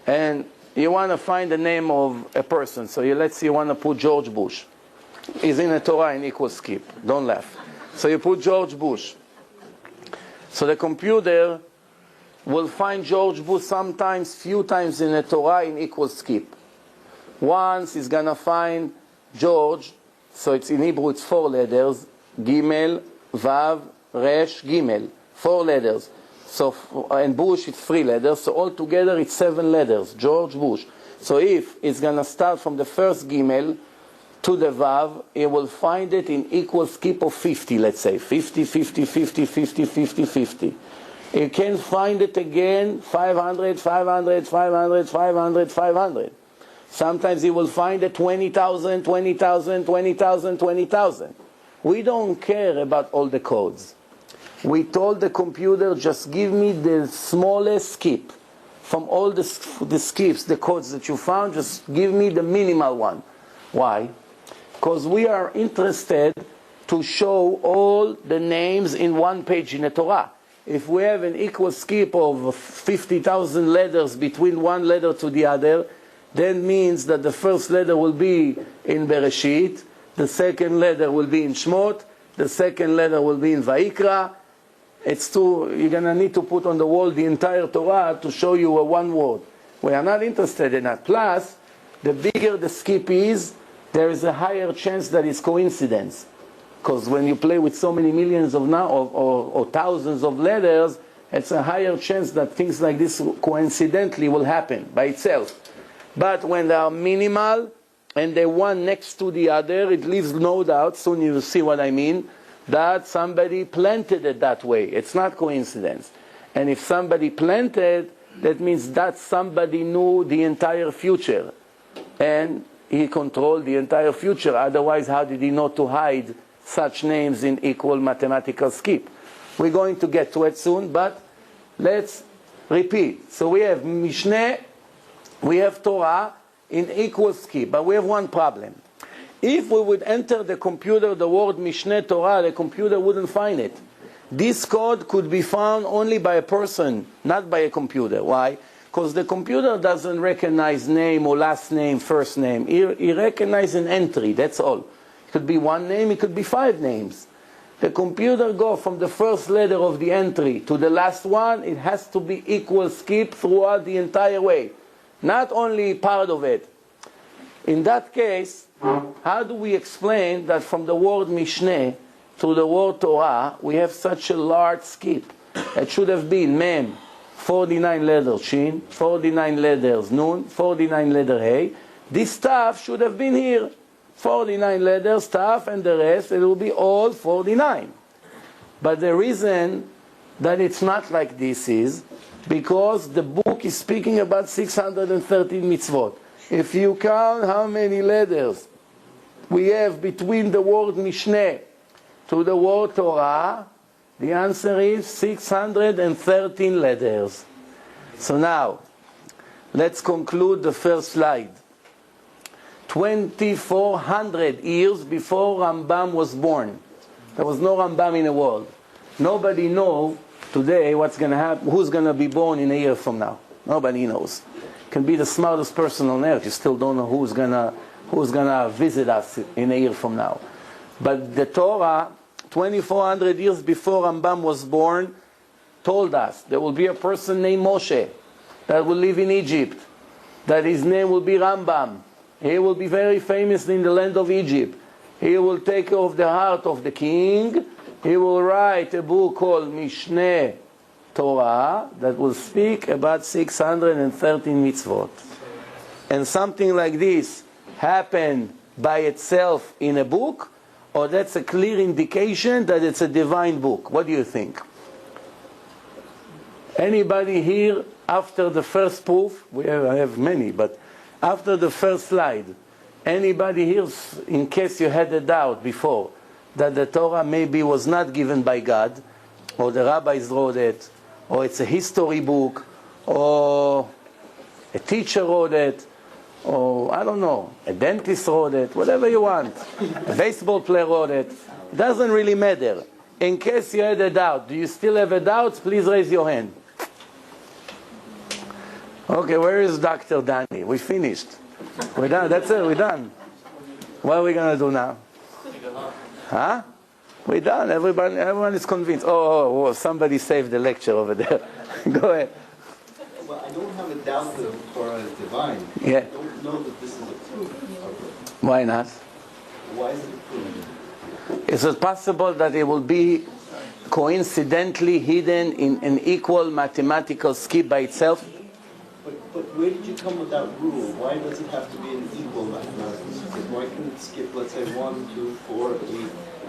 and you want to find the name of a person. So let's say you want to put George Bush. He's in a Torah in equal skip. Don't laugh. So you put George Bush. So the computer will find George Bush sometimes, few times in a Torah in equal skip. Once he's going to find George, so it's in Hebrew it's 4 letters, Gimel, Vav, Resh, Gimel, 4 letters. So, and Bush it's 3 letters, so altogether it's 7 letters, George Bush. So if it's going to start from the first Gimel to the Vav, it will find it in equal skip of 50, let's say, 50, 50, 50, 50, 50, 50. You can find it again, 500, 500, 500, 500, 500. Sometimes you will find it 20,000, 20,000, 20,000, 20,000. We don't care about all the codes. We told the computer, just give me the smallest skip. From all the skips, the codes that you found, just give me the minimal one. Why? Because we are interested to show all the names in one page in the Torah. If we have an equal skip of 50,000 letters between one letter to the other, that means that the first letter will be in Bereshit, the second letter will be in Shmot, the second letter will be in Vayikra. You're going to need to put on the wall the entire Torah to show you a one word. We are not interested in that. Plus, the bigger the skip is, there is a higher chance that it's coincidence. Because when you play with so many millions of or thousands of letters, it's a higher chance that things like this coincidentally will happen by itself. But when they are minimal and they're one next to the other, it leaves no doubt, soon you will see what I mean, that somebody planted it that way. It's not coincidence. And if somebody planted, that means that somebody knew the entire future. And he controlled the entire future. Otherwise, how did he know to hide such names in equal mathematical skip? We're going to get to it soon, but let's repeat. So we have Mishneh, we have Torah in equal skip, but we have one problem. If we would enter the computer the word Mishneh Torah, the computer wouldn't find it. This code could be found only by a person, not by a computer. Why? Because the computer doesn't recognize name or last name, first name. He recognizes an entry, that's all. It could be one name, it could be 5 names. The computer goes from the first letter of the entry to the last one. It has to be equal skip throughout the entire way. Not only part of it. In that case, how do we explain that from the word Mishneh to the word Torah, we have such a large skip? It should have been Mem, 49 letters Shin, 49 letters Nun, 49 letters Hey. This stuff should have been here. 49 letters, stuff, and the rest, it will be all 49. But the reason that it's not like this is because the book is speaking about 613 mitzvot. If you count how many letters we have between the word Mishneh to the word Torah, the answer is 613 letters. So now, let's conclude the first slide. 2,400 years before Rambam was born. There was no Rambam in the world. Nobody knows today what's going to happen, who's going to be born in a year from now. Nobody knows. You can be the smartest person on earth, you still don't know who's going to visit us in a year from now. But the Torah, 2,400 years before Rambam was born, told us there will be a person named Moshe that will live in Egypt, that his name will be Rambam. He will be very famous in the land of Egypt. He will take off the heart of the king. He will write a book called Mishneh Torah that will speak about 613 mitzvot. And something like this happened by itself in a book, or that's a clear indication that it's a divine book? What do you think? Anybody here, after the first proof, I have many, but after the first slide, anybody here, in case you had a doubt before, that the Torah maybe was not given by God, or the rabbis wrote it, or it's a history book, or a teacher wrote it, or I don't know, a dentist wrote it, whatever you want, a baseball player wrote it, doesn't really matter. In case you had a doubt, do you still have a doubt? Please raise your hand. Okay, where is Dr. Danny? We finished. We're done, that's it, we're done. What are we going to do now? Huh? We're done, everyone is convinced. Oh, somebody saved the lecture over there. Go ahead. Well, I don't have a doubt that the Torah is divine. Yeah. I don't know that this is a proof of it. Why not? Why is it a proof? Is it possible that it will be coincidentally hidden in an equal mathematical scheme by itself? But where did you come with that rule? Why does it have to be an equal mathematical skip? Why couldn't it skip, let's say, 1, 2, 4, 8,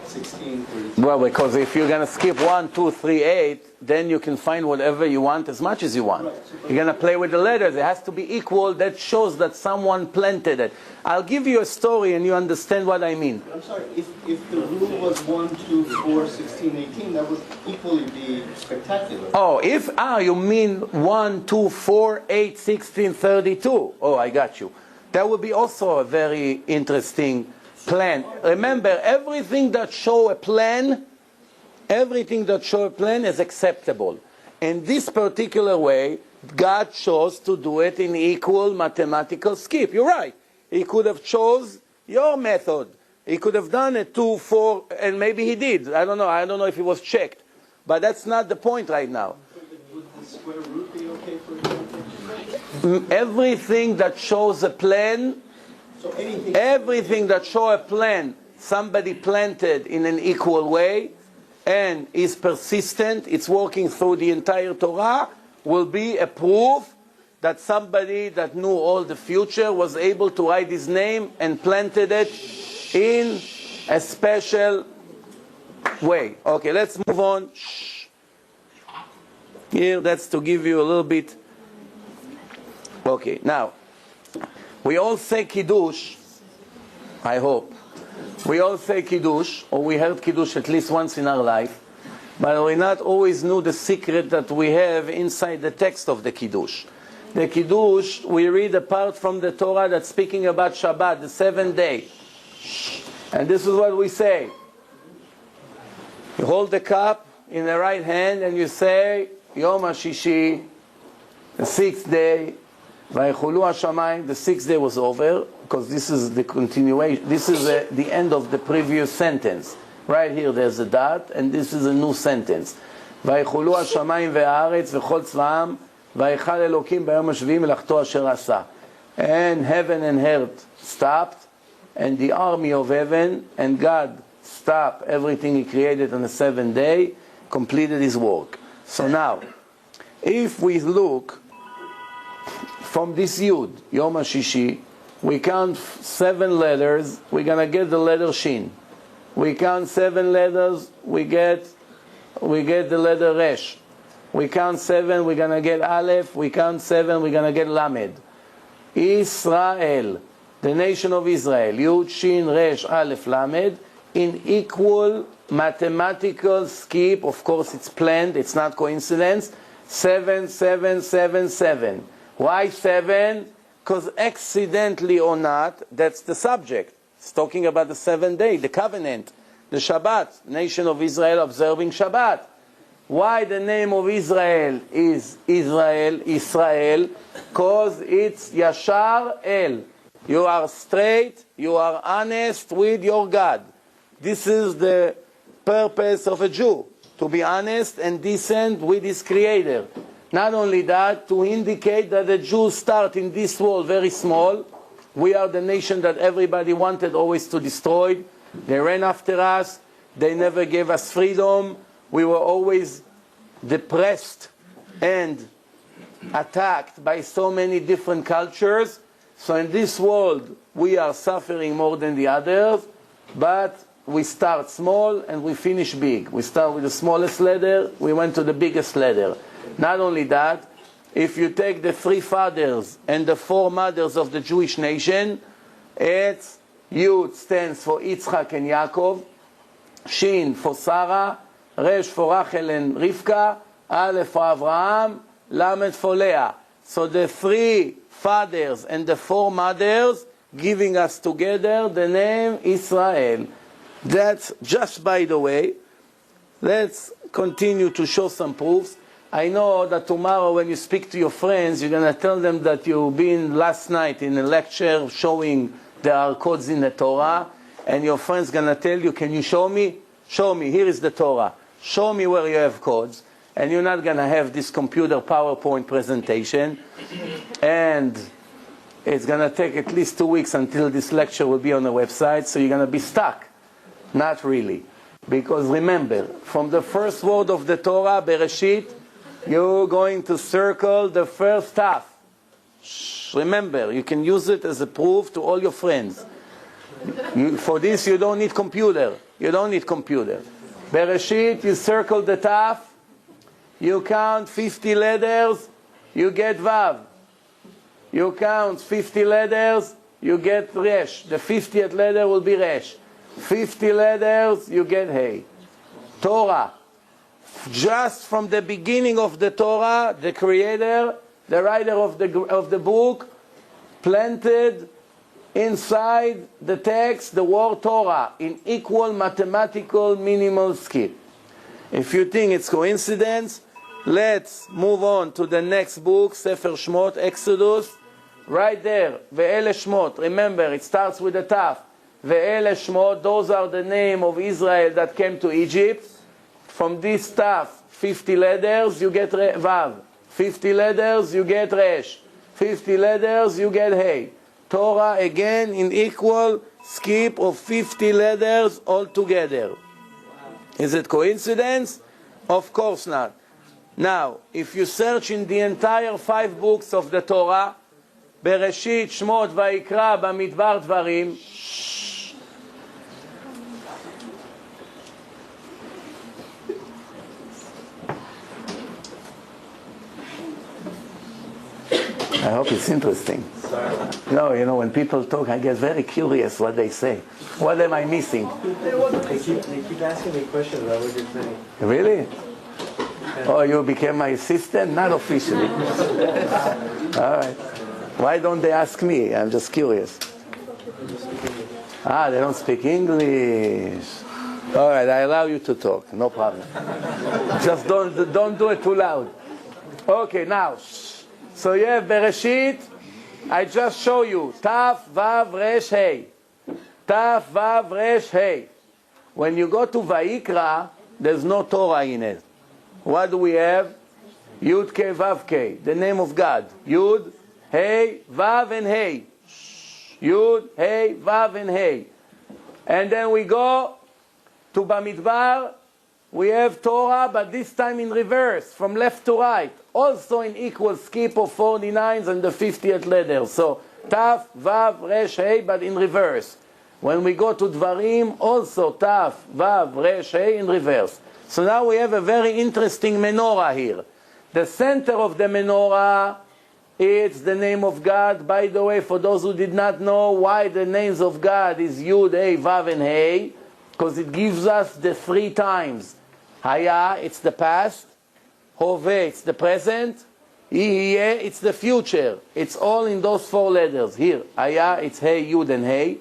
16, 32? Well, because if you're going to skip 1, 2, 3, 8, then you can find whatever you want as much as you want. Right. You're going to play with the letters. It has to be equal. That shows that someone planted it. I'll give you a story and you understand what I mean. I'm sorry, if the rule was 1, 2, 4, 16, 18, that would equally be spectacular. Oh, you mean 1, 2, 4, 8, 16, 32. Oh, I got you. That would be also a very interesting plan. Remember, everything that show a plan is acceptable. In this particular way, God chose to do it in equal mathematical skip. You're right. He could have chose your method. He could have done it 2, 4, and maybe he did. I don't know. I don't know if he was checked. But that's not the point right now. Would the square root be okay for you? Everything that shows a plan, So everything that shows a plan, somebody planted in an equal way, and is persistent, it's working through the entire Torah, will be a proof that somebody that knew all the future was able to write his name and planted it in a special way. Okay, let's move on. Shh. Here, that's to give you a little bit. Okay, now, we all say Kiddush, I hope. We all say Kiddush, or we heard Kiddush at least once in our life, but we not always knew the secret that we have inside the text of the Kiddush. The Kiddush, we read a part from the Torah that's speaking about Shabbat, the 7th day. And this is what we say. You hold the cup in the right hand and you say, Yom HaShishi, the 6th day, Vaychulu HaShamayim, the 6th day was over, because this is the continuation, this is the end of the previous sentence. Right here there's a dot, and this is a new sentence. Vaychulu HaShamayim ve'aretz v'chol tzva'am, Vayichal Elokim b'yom hashvi'i melachto asher asa. And heaven and earth stopped, and the army of heaven and God stopped everything He created on the 7th day, completed His work. So now, if we look from this Yud, Yom HaShishi, we count 7 letters, we're going to get the letter Shin. We count 7 letters, we get the letter Resh. We count 7, we're going to get Aleph. We count 7, we're going to get Lamed. Israel, the nation of Israel, Yud, Shin, Resh, Aleph, Lamed, in equal mathematical skip. Of course, it's planned, it's not coincidence. 7, 7, 7, 7. Why 7? Because accidentally or not, that's the subject. It's talking about the 7th day, the covenant, the Shabbat, nation of Israel observing Shabbat. Why the name of Israel is Israel? Because it's Yashar El. You are straight, you are honest with your God. This is the purpose of a Jew, to be honest and decent with his Creator. Not only that, to indicate that the Jews start in this world very small. We are the nation that everybody wanted always to destroy. They ran after us. They never gave us freedom. We were always depressed and attacked by so many different cultures. So in this world, we are suffering more than the others, but we start small and we finish big. We start with the smallest ladder, we went to the biggest ladder. Not only that, if you take the 3 fathers and the 4 mothers of the Jewish nation, it's Yud stands for Yitzchak and Yaakov, Shin for Sarah, Resh for Rachel and Rivka, Aleph for Avraham, Lamed for Leah. So the 3 fathers and the 4 mothers giving us together the name Israel. That's just by the way. Let's continue to show some proofs. I know that tomorrow when you speak to your friends, you're going to tell them that you've been last night in a lecture showing there are codes in the Torah, and your friend's going to tell you, can you show me? Show me, here is the Torah. Show me where you have codes. And you're not going to have this computer PowerPoint presentation. And it's going to take at least 2 weeks until this lecture will be on the website, so you're going to be stuck. Not really. Because remember, from the first word of the Torah, Bereshit, you're going to circle the first half. Remember, you can use it as a proof to all your friends. For this, you don't need computer. You don't need computer. Bereshit, you circle the Taf, you count 50 letters, you get Vav. You count 50 letters, you get Resh. The 50th letter will be Resh. 50 letters, you get Hey. Torah. Just from the beginning of the Torah, the creator, the writer of the book, planted inside the text the word Torah in equal mathematical minimal skip. If you think it's coincidence, let's move on to the next book, Sefer Shmot, Exodus. Right there, Ve'ele Shmot. Remember, it starts with the Taf. Ve'ele Shmot, those are the name of Israel that came to Egypt. From this Taf, 50 letters, you get Vav. 50 letters, you get Resh. 50 letters, you get Hey. Torah, again, in equal skip of 50 letters altogether. Is it coincidence? Of course not. Now, if you search in the entire 5 books of the Torah, Bereshit, Shmot, Vayikra, Bamidbar, Dvarim, I hope it's interesting. No, you know, when people talk, I get very curious what they say. What am I missing? They keep asking me questions about what you're saying. Really? Oh, you became my assistant? Not officially. All right. Why don't they ask me? I'm just curious. They don't speak English. All right, I allow you to talk. No problem. Just don't do it too loud. Okay, now. So you have Bereshit. I just show you. Taf, Vav, Resh, Hey. Taf, Vav, Resh, Hey. When you go to Vayikra, there's no Torah in it. What do we have? Yud, Ke, Vav, Ke. The name of God. Yud, Hey, Vav, and Hey. Yud, Hey, Vav, and Hey. And then we go to Bamidbar. We have Torah, but this time in reverse, from left to right. Also in equal skip of 49s and the 50th letter. So, Taf, Vav, Resh, Hey, but in reverse. When we go to Dvarim, also Taf, Vav, Resh, Hey, in reverse. So now we have a very interesting menorah here. The center of the menorah, it's the name of God. By the way, for those who did not know why the names of God is Yud, Hey, Vav, and Hey, because it gives us the 3 times. Haya, it's the past. Hove, it's the present. Yihye, it's the future. It's all in those 4 letters. Here, Haya, it's Hey, Yud, and Hey.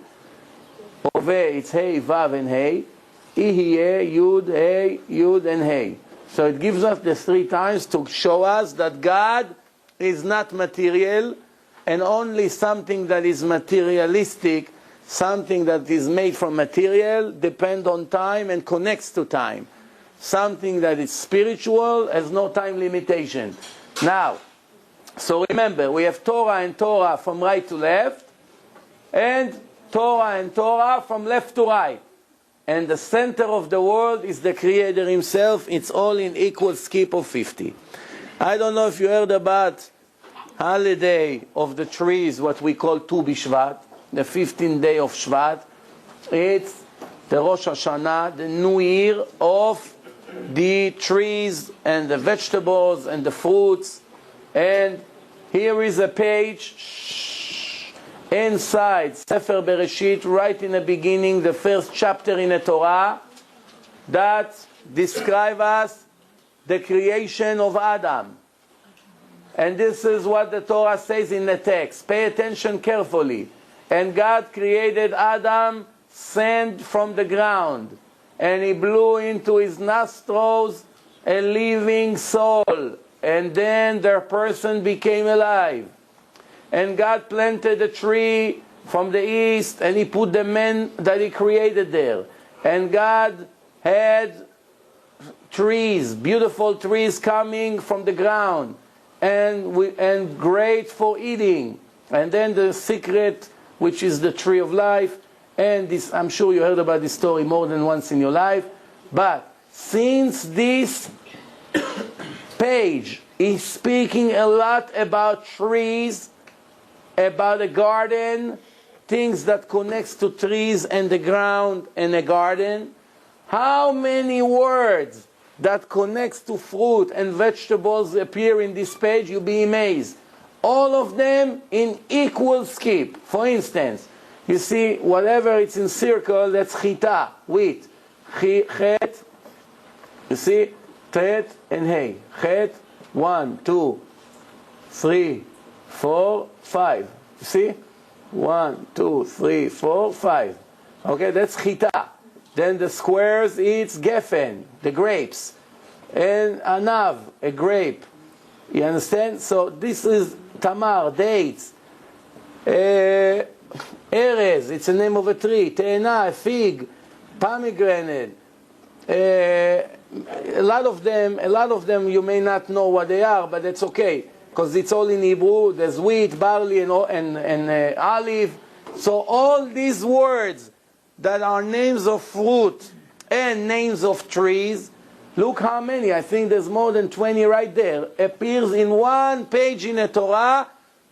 Hove, it's Hey, Vav, and Hey. Yihye, Yud, Hey, Yud, and Hey. So it gives us the 3 times to show us that God is not material, and only something that is materialistic, something that is made from material, depends on time and connects to time. Something that is spiritual has no time limitation. Now, so remember, we have Torah and Torah from right to left, and Torah and Torah from left to right. and the center of the world is the Creator Himself. It's all in equal skip of 50. I don't know if you heard about holiday of the trees, what we call Tu B'Shvat, the 15th day of Shvat. It's the Rosh Hashanah, the new year of the trees and the vegetables and the fruits. And here is a page inside Sefer Bereshit, right in the beginning, the first chapter in the Torah, that describes us the creation of Adam. And this is what the Torah says in the text. Pay attention carefully. And God created Adam, sand from the ground, and He blew into his nostrils a living soul, and then the person became alive. And God planted a tree from the east, and He put the man that He created there. And God had trees, beautiful trees coming from the ground, and great for eating. And then the secret, which is the tree of life. And this, I'm sure you heard about this story more than once in your life. But since this page is speaking a lot about trees, about a garden, things that connects to trees and the ground and a garden, how many words that connects to fruit and vegetables appear in this page? You'll be amazed. All of them in equal skip. For instance, you see, whatever it's in circle, that's chita, wheat. Chet, you see, tet and hey. Chet, 1, 2, 3, 4, 5. You see? 1, 2, 3, 4, 5. Okay, that's chita. Then the squares, it's geffen, the grapes. And anav, a grape. You understand? So this is tamar, dates. Erez, it's the name of a tree. Te'ena, a fig. Pomegranate. A lot of them you may not know what they are, but that's okay, because it's all in Hebrew. There's wheat, barley, and olive. So all these words that are names of fruit and names of trees, look how many, I think there's more than 20 right there, appears in one page in the Torah,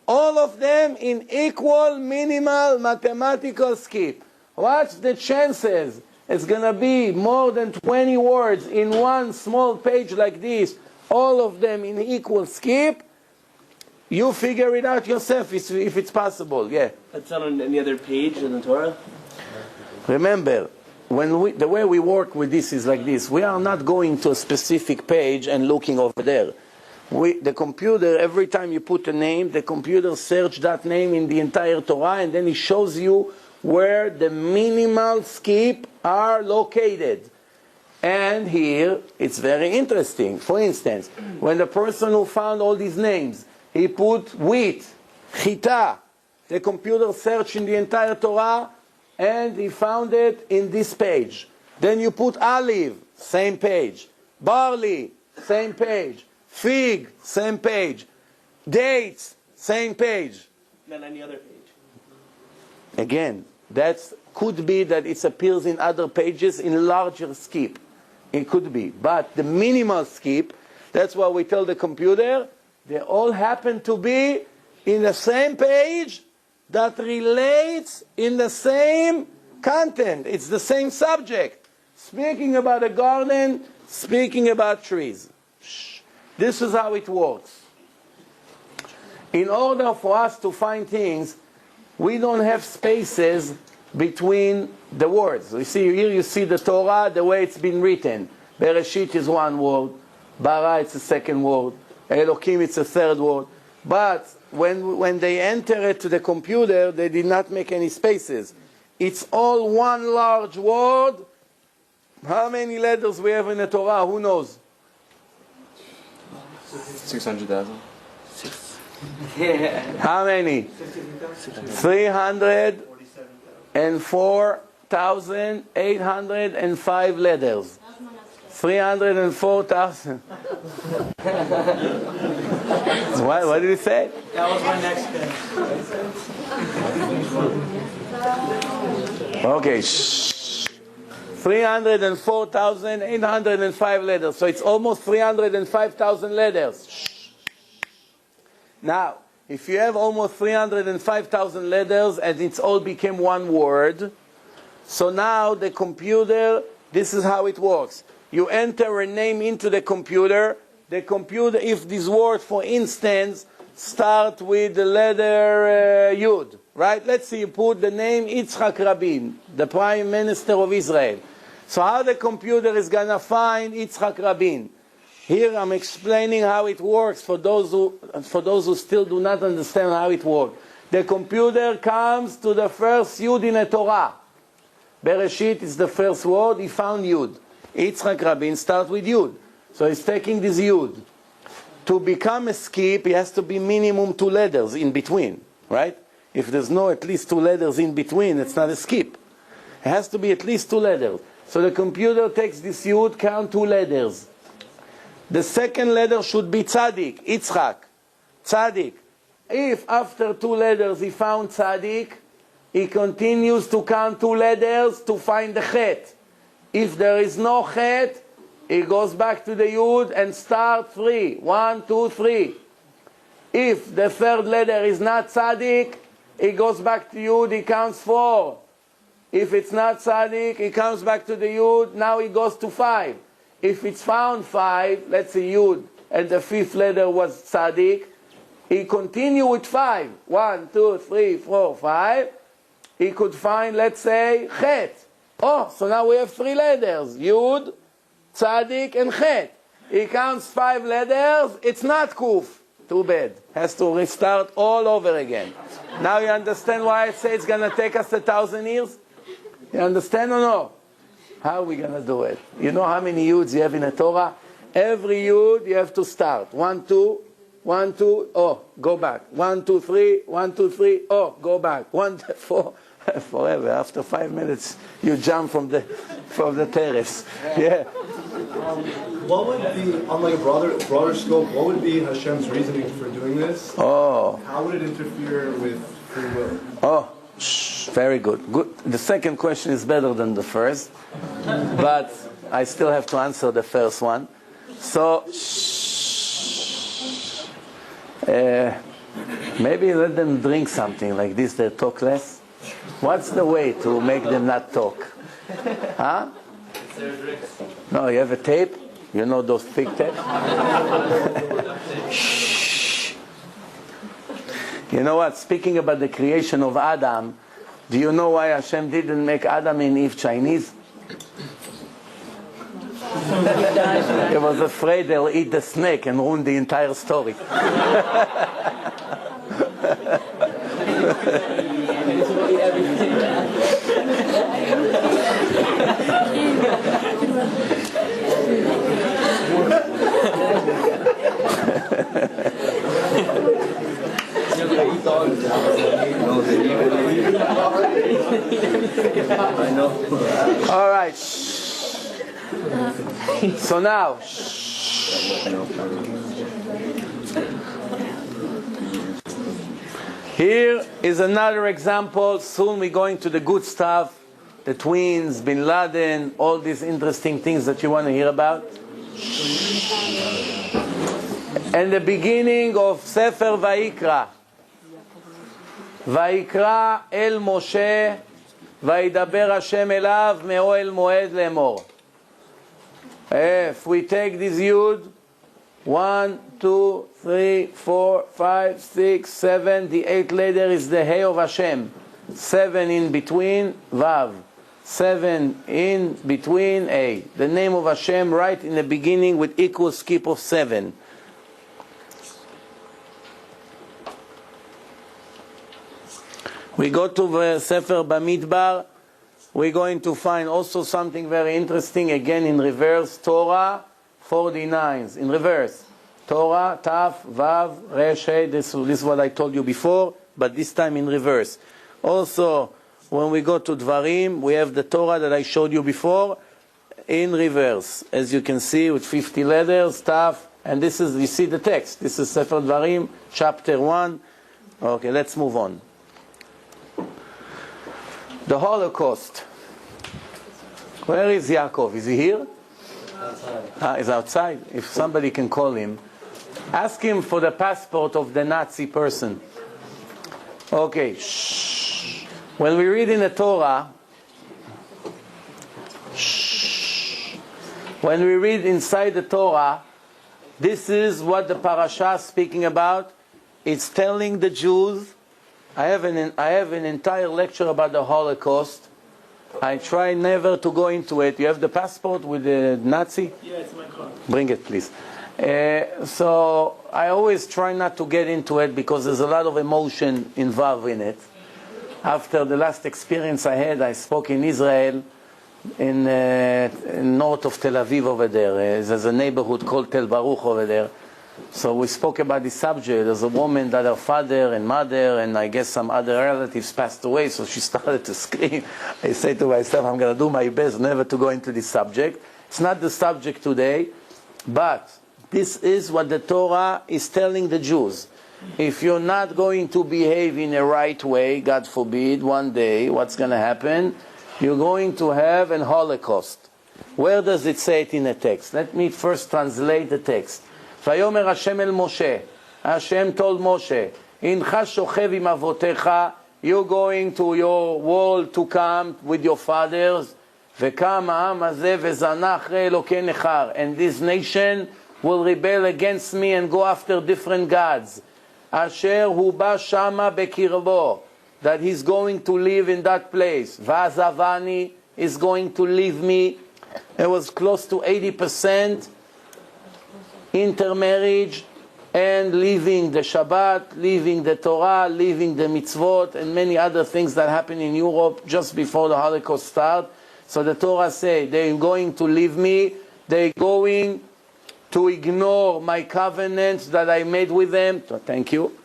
all of them in equal, minimal, mathematical skip. What's the chances it's going to be more than 20 words in one small page like this, all of them in equal skip? You figure it out yourself if it's possible, yeah. That's not on any other page in the Torah? Remember, the way we work with this is like this. We are not going to a specific page and looking over there. The computer, every time you put a name, the computer searches that name in the entire Torah, and then it shows you where the minimal skip are located. And here, it's very interesting. For instance, when the person who found all these names, he put wheat, chita, the computer searched in the entire Torah, and he found it in this page. Then you put olive, same page. Barley, same page. Fig, same page. Dates, same page. Not any other page. Again, that could be that it appears in other pages in larger skip. It could be. But the minimal skip, that's why we tell the computer, they all happen to be in the same page that relates in the same content. It's the same subject. Speaking about a garden, speaking about trees. This is how it works. In order for us to find things, we don't have spaces between the words. You see, here you see the Torah, the way it's been written. Bereshit is one word. Bara, it's a second word. Elokim, it's a third word. But when they enter it to the computer, they did not make any spaces. It's all one large word. How many letters we have in the Torah? Who knows? 600,000. How many? 304,805 letters. 304,000. What did he say? That was my next guess. Okay. 304,805 letters. So it's almost 305,000 letters. Now, if you have almost 305,000 letters and it's all became one word, so now the computer, this is how it works. You enter a name into the computer, if this word, for instance, start with the letter Yud, right? Let's see, you put the name Yitzhak Rabin, the Prime Minister of Israel. So how the computer is going to find Yitzhak Rabin? Here I'm explaining how it works for those who still do not understand how it works. The computer comes to the first Yud in a Torah. Bereshit is the first word, he found Yud. Yitzhak Rabin starts with Yud. So he's taking this Yud. To become a skip, he has to be minimum 2 letters in between, right? If there's no at least 2 letters in between, it's not a skip. It has to be at least 2 letters. So the computer takes this Yud, count 2 letters. The second letter should be Tzadik, Yitzhak. Tzadik. If after 2 letters he found Tzadik, he continues to count 2 letters to find the Chet. If there is no Chet, he goes back to the Yud and starts 3. 1, 2, 3. If the third letter is not Tzadik, he goes back to Yud, he counts 4. If it's not Tzadik, he comes back to the Yud, now he goes to 5. If it's found 5, let's say Yud, and the 5th letter was Tzadik, he continue with 5. 1, 2, 3, 4, 5. He could find, let's say, Chet. Oh, so now we have 3 letters. Yud, Tzadik, and Chet. He counts 5 letters. It's not Kuf. Too bad. Has to restart all over again. Now you understand why I say it's going to take us 1,000 years? You understand or no? How are we going to do it? You know how many Yuds you have in a Torah? Every Yud you have to start. 1, 2, 1, 2, oh, go back. 1, 2, 3, 1, 2, 3, oh, go back. 1, 2, 4, forever. After 5 minutes, you jump from the terrace. Yeah. What would be, on like a broader scope, what would be Hashem's reasoning for doing this? Oh. How would it interfere with free will? Oh, very good. Good. The second question is better than the first, but I still have to answer the first one. So, maybe let them drink something like this, they talk less. What's the way to make them not talk? Huh? No, you have a tape? You know those thick tapes? You know what? Speaking about the creation of Adam, do you know why Hashem didn't make Adam and Eve Chinese? He was afraid they'll eat the snake and ruin the entire story. All right. So now, here is another example. Soon we're going to the good stuff, the twins, Bin Laden, all these interesting things that you want to hear about. And the beginning of Sefer Vayikra. Vayikra el Moshe, Vayidaber Hashem elav me'oel moed lemor. If we take this Yud, 1, 2, 3, 4, 5, 6, 7, the 8th letter is the Hey of Hashem. 7 in between, Vav. 7 in between, A. The name of Hashem right in the beginning with equal skip of 7. We go to Sefer Bamidbar. We're going to find also something very interesting, again in reverse, Torah 49, in reverse. Torah, Taf, Vav, Resh, Hey, this is what I told you before, but this time in reverse. Also, when we go to Dvarim, we have the Torah that I showed you before, in reverse. As you can see, with 50 letters, Taf, and this is, you see the text. This is Sefer Dvarim, chapter 1. Okay, let's move on. The Holocaust. Where is Yaakov? Is he here? He's outside. If somebody can call him. Ask him for the passport of the Nazi person. Okay. Shh. When we read in the Torah, when we read inside the Torah, this is what the parasha is speaking about. It's telling the Jews. I have an entire lecture about the Holocaust. I try never to go into it. You have the passport with the Nazi? Yeah, it's my car. Bring it, please. So I always try not to get into it because there's a lot of emotion involved in it. After the last experience I had, I spoke in Israel, in north of Tel Aviv over there. There's a neighborhood called Tel Baruch over there. So we spoke about this subject. There's a woman that her father and mother and I guess some other relatives passed away, so she started to scream. I said to myself, I'm going to do my best never to go into this subject. It's not the subject today, but this is what the Torah is telling the Jews. If you're not going to behave in a right way, God forbid, one day, what's going to happen? You're going to have an Holocaust. Where does it say it in the text? Let me first translate the text. ויאמר השם אל משה, Hashem told Moshe, הנך שוכב עם אבותיך, you're going to your world to come with your fathers, וקם העם הזה וזנה אחרי אלוקי נכר, and this nation will rebel against me and go after different gods, אשר הוא בא שמה בקרבו, that he's going to live in that place, ועזבני is going to leave me. It was close to 80% intermarriage and leaving the Shabbat, leaving the Torah, leaving the mitzvot, and many other things that happened in Europe just before the Holocaust started. So the Torah says they're going to leave me, they're going to ignore my covenants that I made with them. Thank you.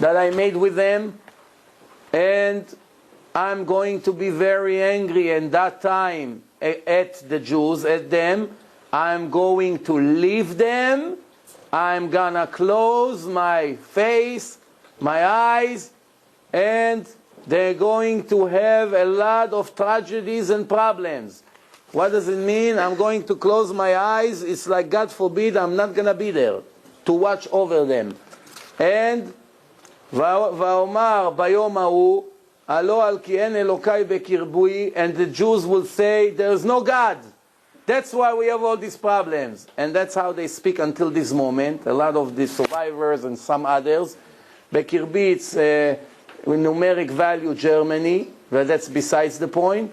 That I made with them, and I'm going to be very angry. And that time at the Jews, at them, I'm going to leave them. I'm gonna close my face, my eyes, and they're going to have a lot of tragedies and problems. What does it mean? I'm going to close my eyes. It's like, God forbid, I'm not gonna be there to watch over them. And ואומר ביום ההוא, הלא על כי אין אלוקי בקרבי, and the Jews will say, there's no God. That's why we have all these problems. And that's how they speak until this moment. A lot of the survivors and some others. Bekirbi, it's numeric value Germany, but that's besides the point.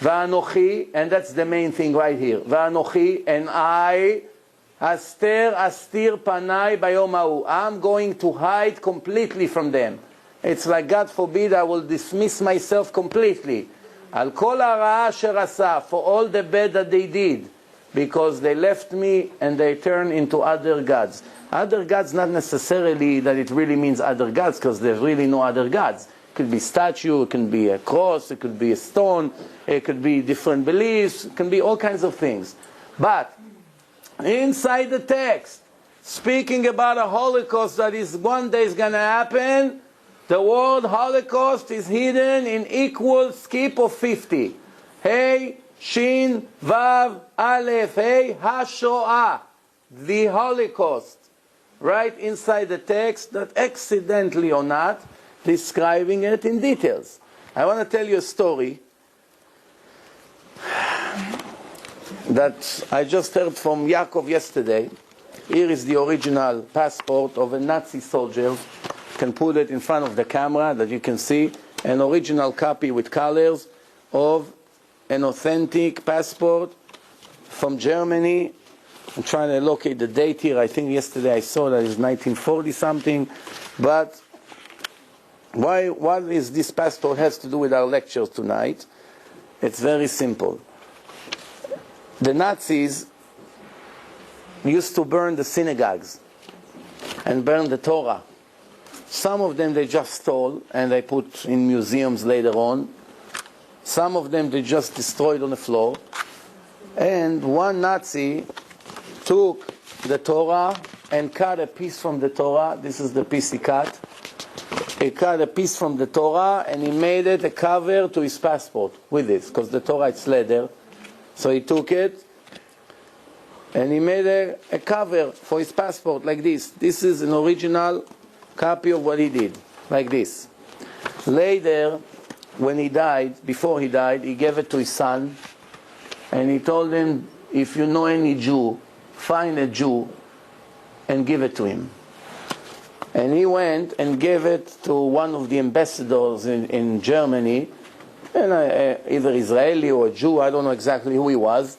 Va'anochi, and that's the main thing right here. Va'anochi, and I, astir panai bayom ha'u. I'm going to hide completely from them. It's like, God forbid, I will dismiss myself completely. Al kol ha'ra'a asher asa, for all the bad that they did, because they left me and they turned into other gods. Other gods, not necessarily that it really means other gods, because there's really no other gods. It could be statue, it can be a cross, it could be a stone, it could be different beliefs, it can be all kinds of things. But inside the text, speaking about a Holocaust that is one day is going to happen, the word Holocaust is hidden in equal skip of 50. Hey, Shin, Vav, Aleph, Hey, HaShoah. The Holocaust. Right inside the text, that accidentally or not, describing it in details. I want to tell you a story that I just heard from Yaakov yesterday. Here is the original passport of a Nazi soldier. Can put it in front of the camera that you can see an original copy with colors of an authentic passport from Germany. I'm trying to locate the date here. I think yesterday I saw that it's 1940 something. But what is this passport has to do with our lectures tonight? It's very simple. The Nazis used to burn the synagogues and burn the Torah. Some of them they just stole and they put in museums later on. Some of them they just destroyed on the floor. And one Nazi took the Torah and cut a piece from the Torah. This is the piece he cut. He cut a piece from the Torah and he made it a cover to his passport with this, because the Torah it's leather. So he took it and he made a cover for his passport like this. This is an original copy of what he did, like this. Later, when he died, before he died, he gave it to his son, and he told him, if you know any Jew, find a Jew and give it to him. And he went and gave it to one of the ambassadors in Germany, and either Israeli or Jew, I don't know exactly who he was,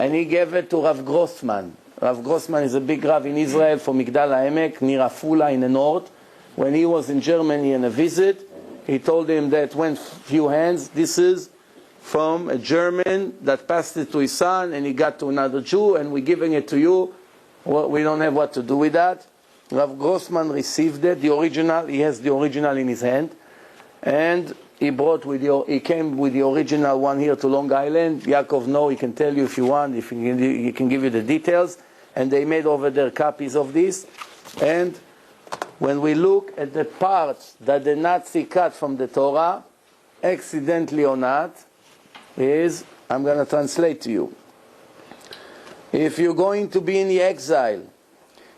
and he gave it to Rav Grossman. Rav Grossman is a big Rav in Israel from Migdal HaEmek, near Afula in the north. When he was in Germany on a visit, he told him that went few hands, this is from a German that passed it to his son, and he got to another Jew, and we're giving it to you. Well, we don't have what to do with that. Rav Grossman received it, the original. He has the original in his hand, and he came with the original one here to Long Island. Yaakov, no, he can tell you if you want, if he can give you the details. And they made over there copies of this. And when we look at the parts that the Nazi cut from the Torah, accidentally or not, I'm going to translate to you. If you're going to be in the exile,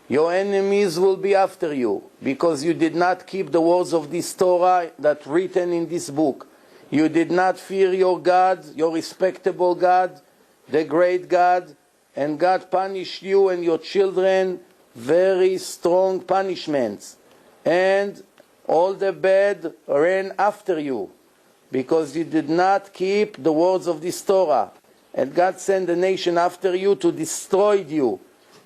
your enemies will be after you, because you did not keep the words of this Torah that written in this book. You did not fear your God, your respectable God, the great God, and God punished you and your children very strong punishments. And all the bad ran after you, because you did not keep the words of this Torah. And God sent the nation after you to destroy you.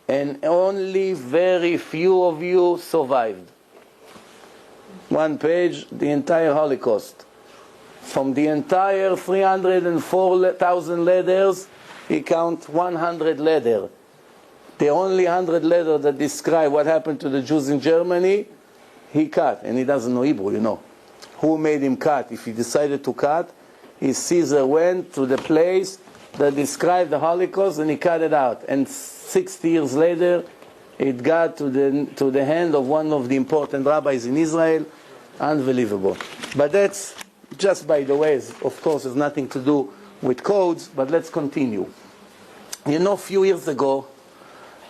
And only very few of you survived. One page, the entire Holocaust. From the entire 304,000 letters, he count 100 letters. The only 100 letters that describe what happened to the Jews in Germany, he cut. And he doesn't know Hebrew, you know. Who made him cut? If he decided to cut, his Caesar went to the place that described the Holocaust and he cut it out. And 60 years later, it got to the hand of one of the important rabbis in Israel. Unbelievable. But that's just by the way. Of course, has nothing to do with codes, but let's continue. You know, a few years ago,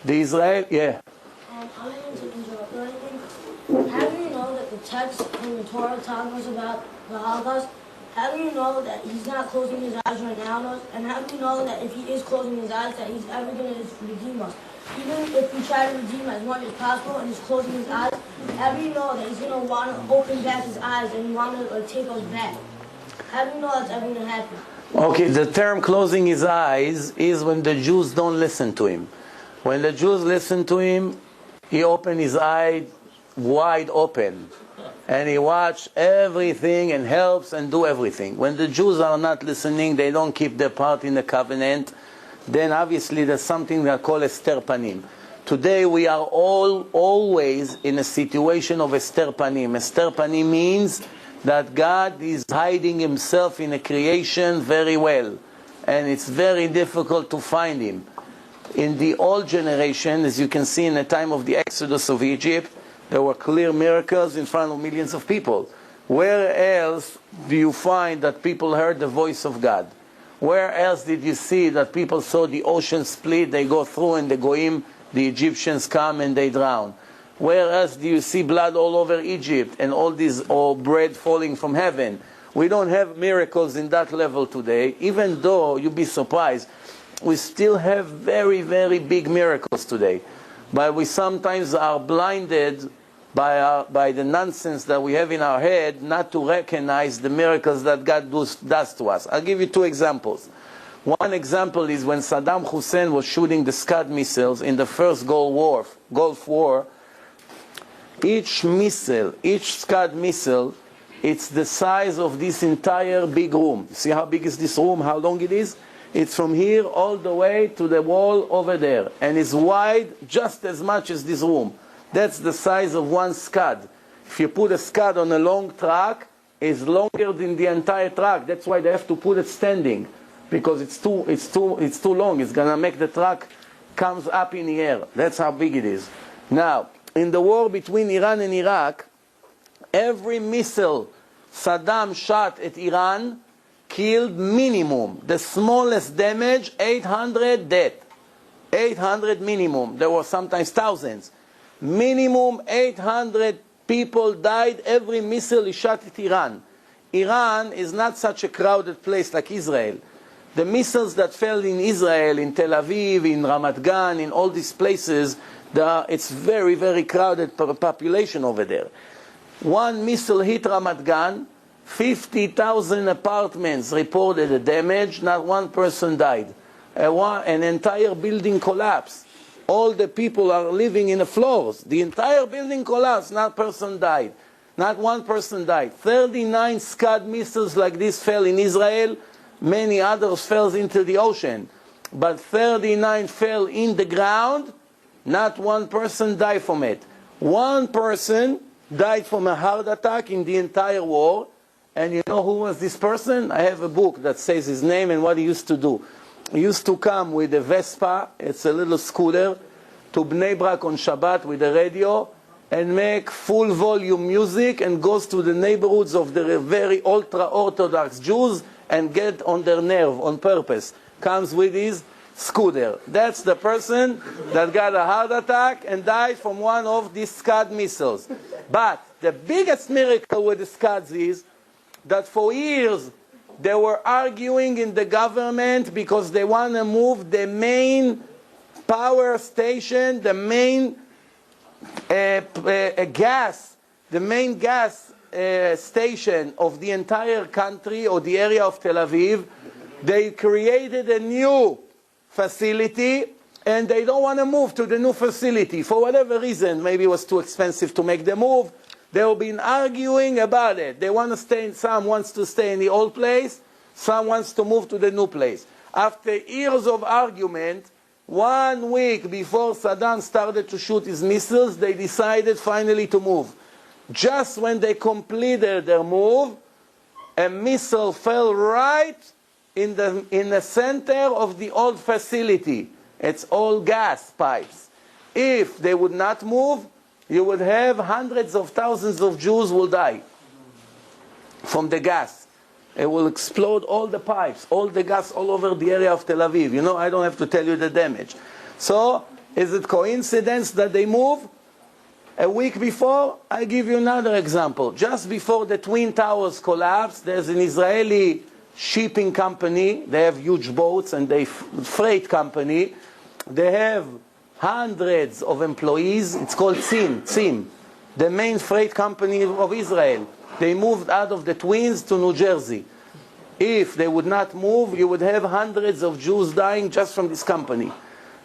the Israel... Yeah. I didn't mean to interrupt or anything. How do you know that the text in the Torah tells us about the Holocaust? How do you know that he's not closing his eyes right now? And how do you know that if he is closing his eyes, that he's ever going to redeem us? Even if we try to redeem as much as possible and he's closing his eyes, how do you know that he's going to want to open back his eyes and want to take us back? How do you know that's ever going to happen? Okay, the term closing his eyes is when the Jews don't listen to him. When the Jews listen to him, he opened his eye wide open. And he watch everything and helps and do everything. When the Jews are not listening, they don't keep their part in the covenant, then obviously there's something that called Ester Panim. Today we are always in a situation of Ester Panim. Ester Panim means that God is hiding himself in a creation very well. And it's very difficult to find him. In the old generation, as you can see in the time of the Exodus of Egypt, there were clear miracles in front of millions of people. Where else do you find that people heard the voice of God? Where else did you see that people saw the ocean split, they go through, and the Goyim, the Egyptians, come and they drown? Where else do you see blood all over Egypt and all this, or bread falling from heaven? We don't have miracles in that level today, even though you'd be surprised. We still have very, very big miracles today. But we sometimes are blinded by the nonsense that we have in our head not to recognize the miracles that God does to us. I'll give you two examples. One example is when Saddam Hussein was shooting the Scud missiles in the first Gulf War. Each missile, each Scud missile, it's the size of this entire big room. See how big is this room, how long it is? It's from here all the way to the wall over there. And it's wide just as much as this room. That's the size of one Scud. If you put a Scud on a long track, it's longer than the entire track. That's why they have to put it standing. Because it's too long. It's going to make the track comes up in the air. That's how big it is. Now, in the war between Iran and Iraq, every missile Saddam shot at Iran, killed minimum. The smallest damage, 800 dead. 800 minimum. There were sometimes thousands. Minimum 800 people died every missile is shot at Iran. Iran is not such a crowded place like Israel. The missiles that fell in Israel, in Tel Aviv, in Ramat Gan, in all these places, it's very, very crowded population over there. One missile hit Ramat Gan, 50,000 apartments reported the damage, not one person died. An entire building collapsed. All the people are living in the floors. The entire building collapsed, not a person died. Not one person died. 39 Scud missiles like this fell in Israel. Many others fell into the ocean. But 39 fell in the ground. Not one person died from it. One person died from a heart attack in the entire war. And you know who was this person? I have a book that says his name and what he used to do. He used to come with a Vespa, it's a little scooter, to Bnei Brak on Shabbat with a radio and make full volume music and goes to the neighborhoods of the very ultra-Orthodox Jews and get on their nerve on purpose. Comes with his scooter. That's the person that got a heart attack and died from one of these Scud missiles. But the biggest miracle with the Scuds is that for years they were arguing in the government because they want to move the main power station, the main gas station of the entire country or the area of Tel Aviv. They created a new facility and they don't want to move to the new facility for whatever reason. Maybe it was too expensive to make the move. They've been arguing about it. They want to stay. Some wants to stay in the old place. Some wants to move to the new place. After years of argument, 1 week before Saddam started to shoot his missiles, they decided finally to move. Just when they completed their move, a missile fell right in the center of the old facility. It's all gas pipes. If they would not move, you would have hundreds of thousands of Jews will die from the gas. It will explode all the pipes, all the gas all over the area of Tel Aviv. You know, I don't have to tell you the damage. So, is it coincidence that they move? A week before, I give you another example. Just before the Twin Towers collapsed, there's an Israeli shipping company. They have huge boats and they freight company. They have hundreds of employees. It's called Tzim, the main freight company of Israel. They moved out of the Twins to New Jersey. If they would not move, you would have hundreds of Jews dying just from this company.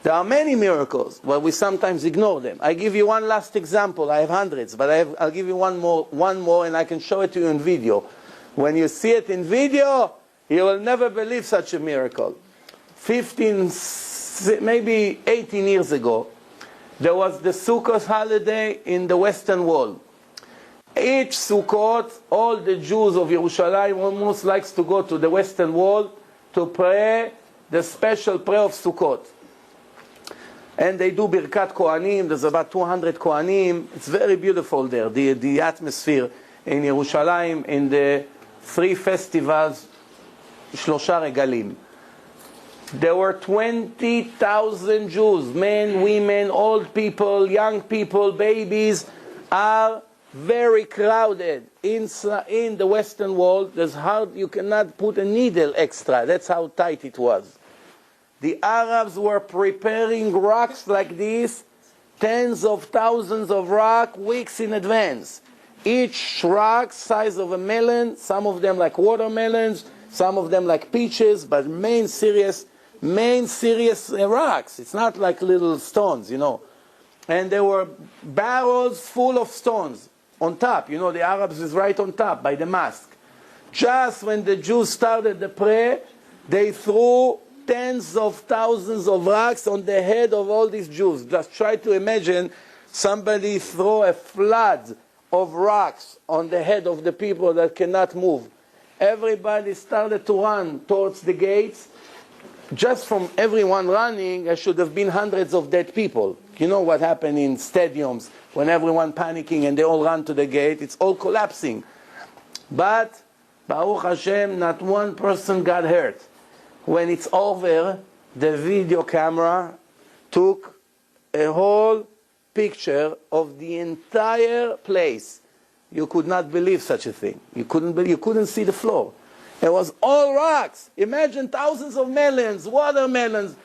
There are many miracles, but we sometimes ignore them. I give you one last example. I have hundreds, but I'll give you one more, and I can show it to you in video. When you see it in video, you will never believe such a miracle. 15, maybe 18 years ago, there was the Sukkot holiday in the Western Wall. Each Sukkot, all the Jews of Yerushalayim almost likes to go to the Western Wall to pray the special prayer of Sukkot. And they do Birkat Kohanim. There's about 200 Kohanim. It's very beautiful there, the atmosphere in Yerushalayim, in the 3 festivals, Shlosha Regalim. There were 20,000 Jews, men, women, old people, young people, babies, are very crowded in the Western Wall. You cannot put a needle extra. That's how tight it was. The Arabs were preparing rocks like this, tens of thousands of rocks, weeks in advance. Each rock size of a melon, some of them like watermelons, some of them like peaches, but main serious rocks. It's not like little stones, you know. And there were barrels full of stones on top. You know, the Arabs is right on top by the mosque. Just when the Jews started the prayer, they threw tens of thousands of rocks on the head of all these Jews. Just try to imagine somebody throw a flood of rocks on the head of the people that cannot move. Everybody started to run towards the gates. Just from everyone running, there should have been hundreds of dead people. You know what happened in stadiums when everyone panicking and they all run to the gate? It's all collapsing. But Baruch Hashem, not one person got hurt. When it's over, the video camera took a whole picture of the entire place. You could not believe such a thing. You couldn't see the floor. It was all rocks. Imagine thousands of melons, watermelons,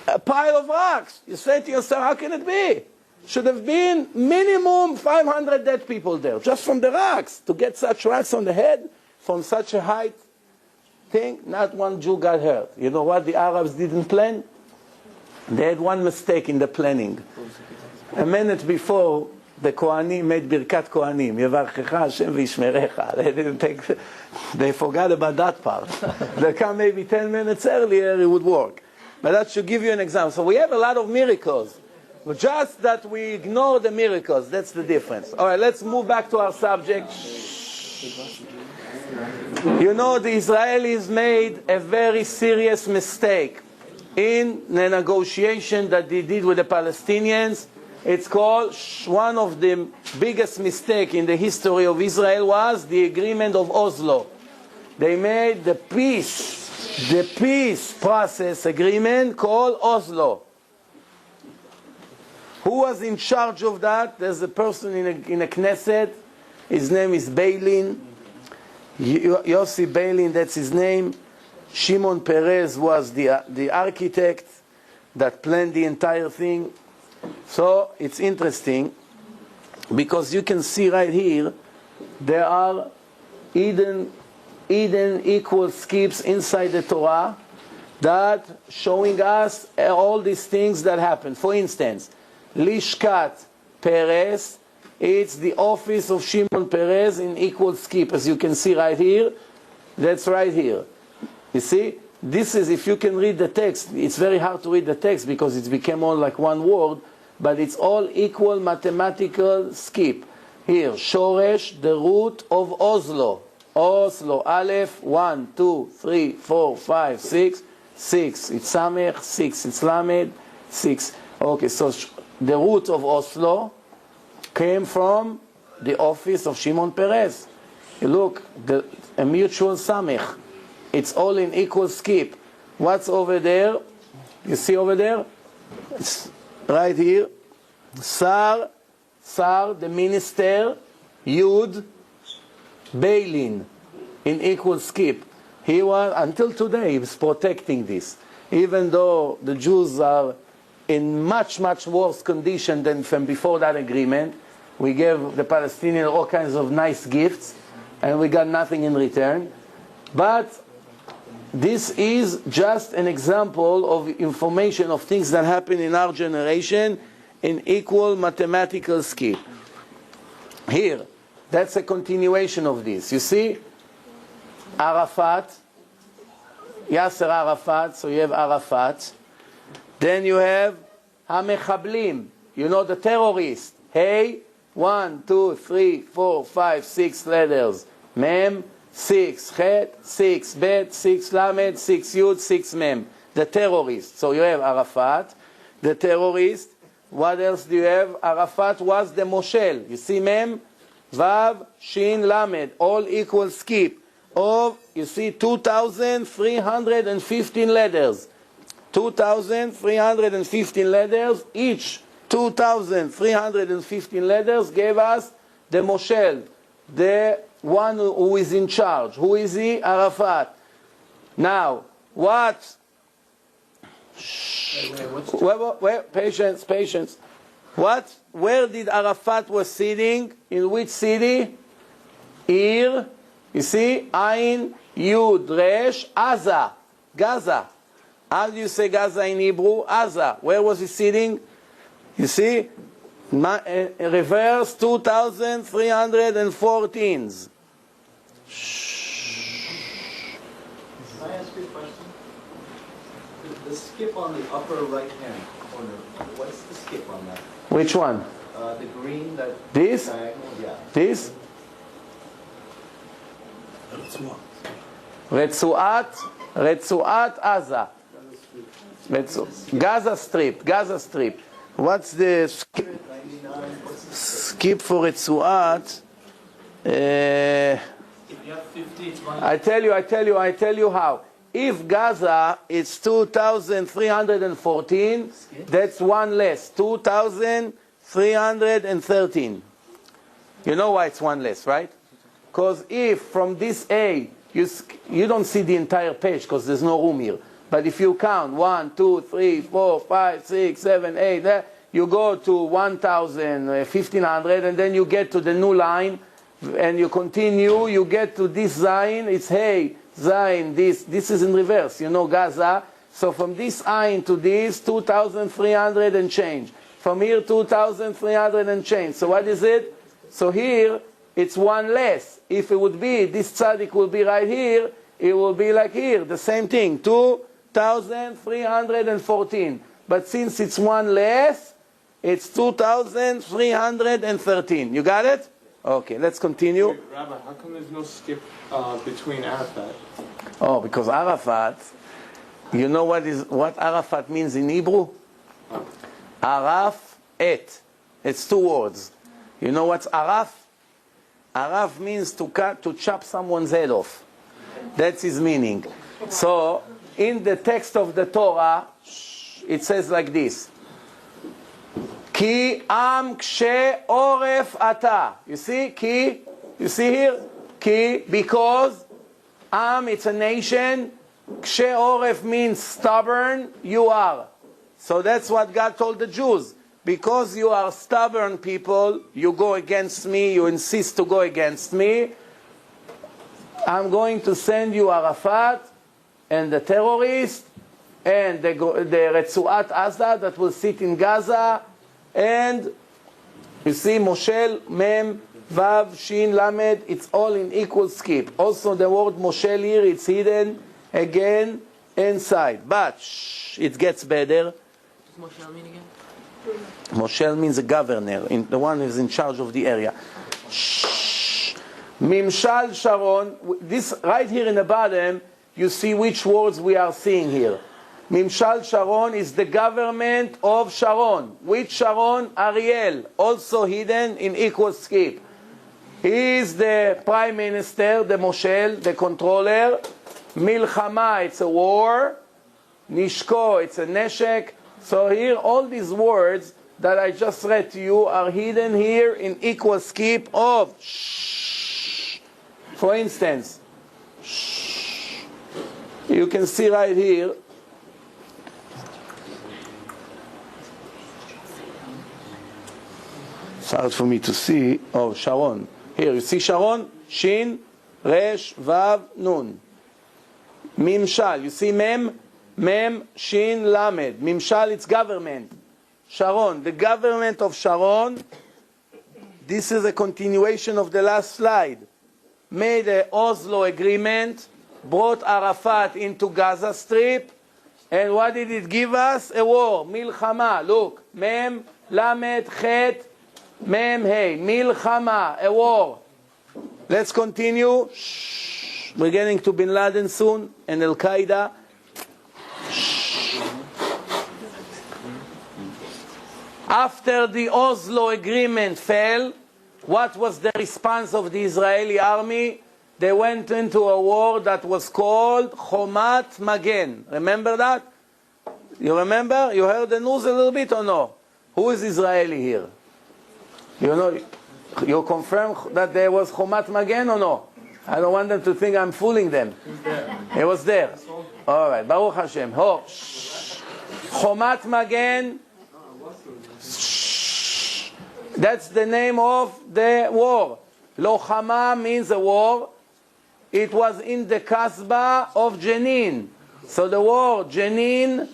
a pile of rocks. You say to yourself, how can it be? Should have been minimum 500 dead people there, just from the rocks. To get such rocks on the head from such a height thing, not one Jew got hurt. You know what the Arabs didn't plan? They had one mistake in the planning. A minute before, the Kohanim made Birkat Kohanim, Yevarchecha Hashem v'yishmerecha. They didn't take, they forgot about that part. They come maybe 10 minutes earlier, it would work. But that should give you an example. So we have a lot of miracles. But just that we ignore the miracles, that's the difference. All right, let's move back to our subject. You know, the Israelis made a very serious mistake in the negotiation that they did with the Palestinians. It's called, one of the biggest mistakes in the history of Israel was the agreement of Oslo. They made the peace process agreement called Oslo. Who was in charge of that? There's a person in a Knesset. His name is Beilin. Yossi Beilin, that's his name. Shimon Peres was the architect that planned the entire thing. So it's interesting because you can see right here there are Eden equal skips inside the Torah that showing us all these things that happen. For instance, Lishkat Peres, it's the office of Shimon Peres in equal skip, as you can see right here. That's right here. You see, this is, if you can read the text, it's very hard to read the text because it's become all like one word, but it's all equal mathematical skip. Here, Shoresh, the root of Oslo. Oslo, Aleph, 1, 2, 3, 4, 5, 6, 6. It's Samech, 6. It's Lamed, 6. Okay, so the root of Oslo came from the office of Shimon Peres. You look, a mutual Samech. It's all in equal skip. What's over there? You see over there? It's right here. Sar, the minister, Yud, Beilin, in equal skip. He was, until today, he was protecting this. Even though the Jews are in much, much worse condition than from before that agreement. We gave the Palestinians all kinds of nice gifts, and we got nothing in return. But this is just an example of information of things that happen in our generation in equal mathematical skip. Here, that's a continuation of this. You see, Arafat, Yasser Arafat, so you have Arafat. Then you have HaMechablim, you know, the terrorist. Hey, 1, 2, 3, 4, 5, 6 letters. Mem, 6. Chet, 6. Bet, 6. Lamed, 6. Yud, 6 Mem. The terrorist. So you have Arafat, the terrorist. What else do you have? Arafat was the Moshel. You see Mem, Vav, Shin, Lamed. All equal skip of, you see, 2,315 letters. 2,315 letters, each 2,315 letters gave us the Moshel, the one who is in charge. Who is he? Arafat. Now, what? Wait, patience. What? Where did Arafat was sitting? In which city? Ir. You see? Ain, Yud, Resh, Gaza. How do you say Gaza in Hebrew? Aza. Where was he sitting? You see? Reverse 2,314. Can I ask you a question? The skip on the upper right-hand corner, what's the skip on that? Which one? The green, that this? diagonal, yeah. This? Retzuat Aza. Gaza Strip. What's the skip for Retzuat? If you have 50, it's one. I tell you how. If Gaza is 2,314, that's one less. 2,313. You know why it's one less, right? Because if from this A, you don't see the entire page because there's no room here. But if you count 1, 2, 3, 4, 5, 6, 7, 8, you go to 1,000, 1,500, and then you get to the new line, and you continue, you get to this Zayin, it's Hey, Zayin, this is in reverse, you know, Gaza. So from this Ayin to this, 2,300 and change. From here, 2,300 and change. So what is it? So here, it's one less. If it would be, this tzaddik will be right here, it will be like here, the same thing, 2,314. But since it's one less, it's 2,313. You got it? Okay, let's continue. Wait, Rabbi, how come there's no skip between Arafat? Oh, because Arafat, you know what Arafat means in Hebrew? Araf et. It's two words. You know what's Araf? Araf means to chop someone's head off. That's his meaning. So, in the text of the Torah, it says like this. Ki am kshe oref ata. You see? Ki. You see here? Ki. Because am, it's a nation. Kshe oref means stubborn. You are. So that's what God told the Jews. Because you are stubborn people, you go against me, you insist to go against me, I'm going to send you Arafat and the terrorists and the Retzuat Aza that will sit in Gaza, and you see Moshel, Mem, Vav, Shin, Lamed, it's all in equal skip. Also the word Moshel here, it's hidden again inside. But it gets better. What does Moshel mean again? Moshel means a governor, the one who is in charge of the area. Shh. Mimshal Sharon, this right here in the bottom, you see which words we are seeing here. Mimshal Sharon is the government of Sharon. Which Sharon? Ariel, also hidden in equal skip. He is the prime minister, the Moshel, the controller. Milchama, it's a war. Nishko, it's a neshek. So here, all these words that I just read to you are hidden here in equal skip of shh. For instance, shh. You can see right here. It's hard for me to see. Oh, Sharon. Here, you see Sharon? Shin, Resh, Vav, Nun. Mimshal. You see Mem? Mem, Shin, Lamed. Mimshal, it's government. Sharon, the government of Sharon, this is a continuation of the last slide. Made the Oslo agreement, brought Arafat into Gaza Strip, and what did it give us? A war, Milchama. Look, Mem, Lamed, Chet, Mem, Hey, Milchama, a war. Let's continue. Shh. We're getting to Bin Laden soon, and Al-Qaeda. After the Oslo agreement fell, what was the response of the Israeli army? They went into a war that was called Chomat Magen. Remember that? You remember? You heard the news a little bit or no? Who is Israeli here? You know, you confirm that there was Chomat Magen or no? I don't want them to think I'm fooling them. It was there. All right, Baruch Hashem. Chomat Magen. That's the name of the war. Lochama means a war. It was in the Kasbah of Jenin. So the war, Jenin,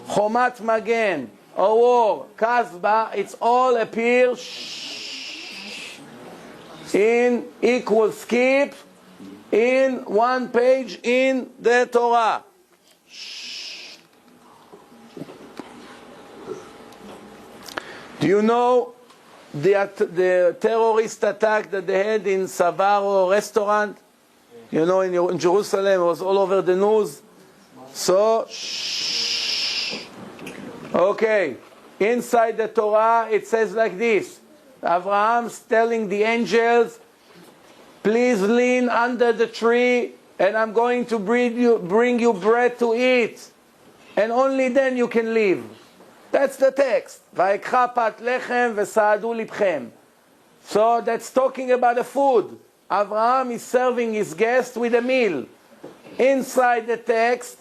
Chomat Magen, a war, Kasbah, it's all appear in equal skip in one page in the Torah. Do you know the terrorist attack that they had in Savaro restaurant? You know, in Jerusalem, it was all over the news. So, okay, inside the Torah, it says like this. Abraham's telling the angels, please lean under the tree, and I'm going to bring you bread to eat. And only then you can leave. That's the text. ויקחה פת לחם וסעדו לבכם. So that's talking about the food. Abraham is serving his guest with a meal. Inside the text,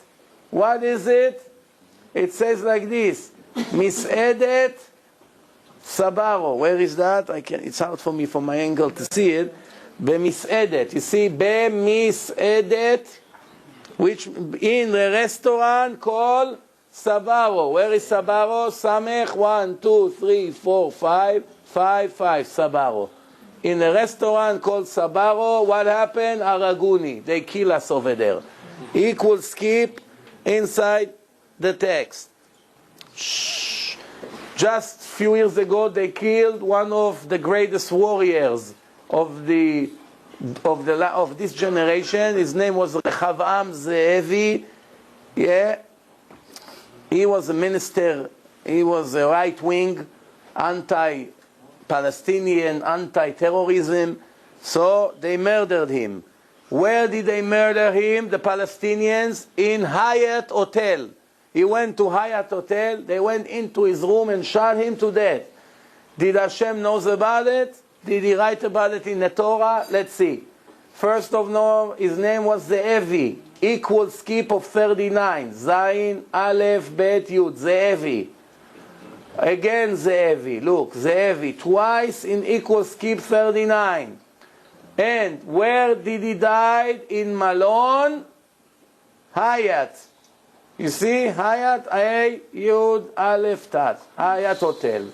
what is it? It says like this. מסעדת סברו. Where is that? It's hard for me from my angle to see it. במסעדת. You see, במסעדת, which in the restaurant called Sabaro. Where is Sabaro? Samech 1, 2, 3, 4, 5, 5, 5. Sabaro. In a restaurant called Sabaro, what happened? Araguni. They kill us over there. Equal skip inside the text. Shh. Just a few years ago, they killed one of the greatest warriors of this generation. His name was Rehavam Ze'evi. Yeah, he was a minister. He was a right-wing, anti-Palestinian, anti-terrorism. So they murdered him. Where did they murder him? The Palestinians in Hyatt Hotel. He went to Hyatt Hotel. They went into his room and shot him to death. Did Hashem knows about it? Did he write about it in the Torah? Let's see. First of all, his name was Ze'evi. Equal skip of 39. Zayin, Aleph, Bet, Yud. Ze'evi. Again Ze'evi. Look, Ze'evi. Twice in equal skip 39. And where did he die? In Malon, Hyatt. You see? Hyatt, A, Yud, Aleph, Tat. Hyatt Hotel.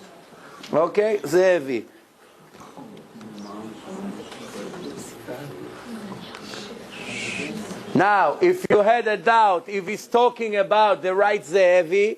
Okay? Ze'evi. Now, if you had a doubt if he's talking about the right Ze'evi,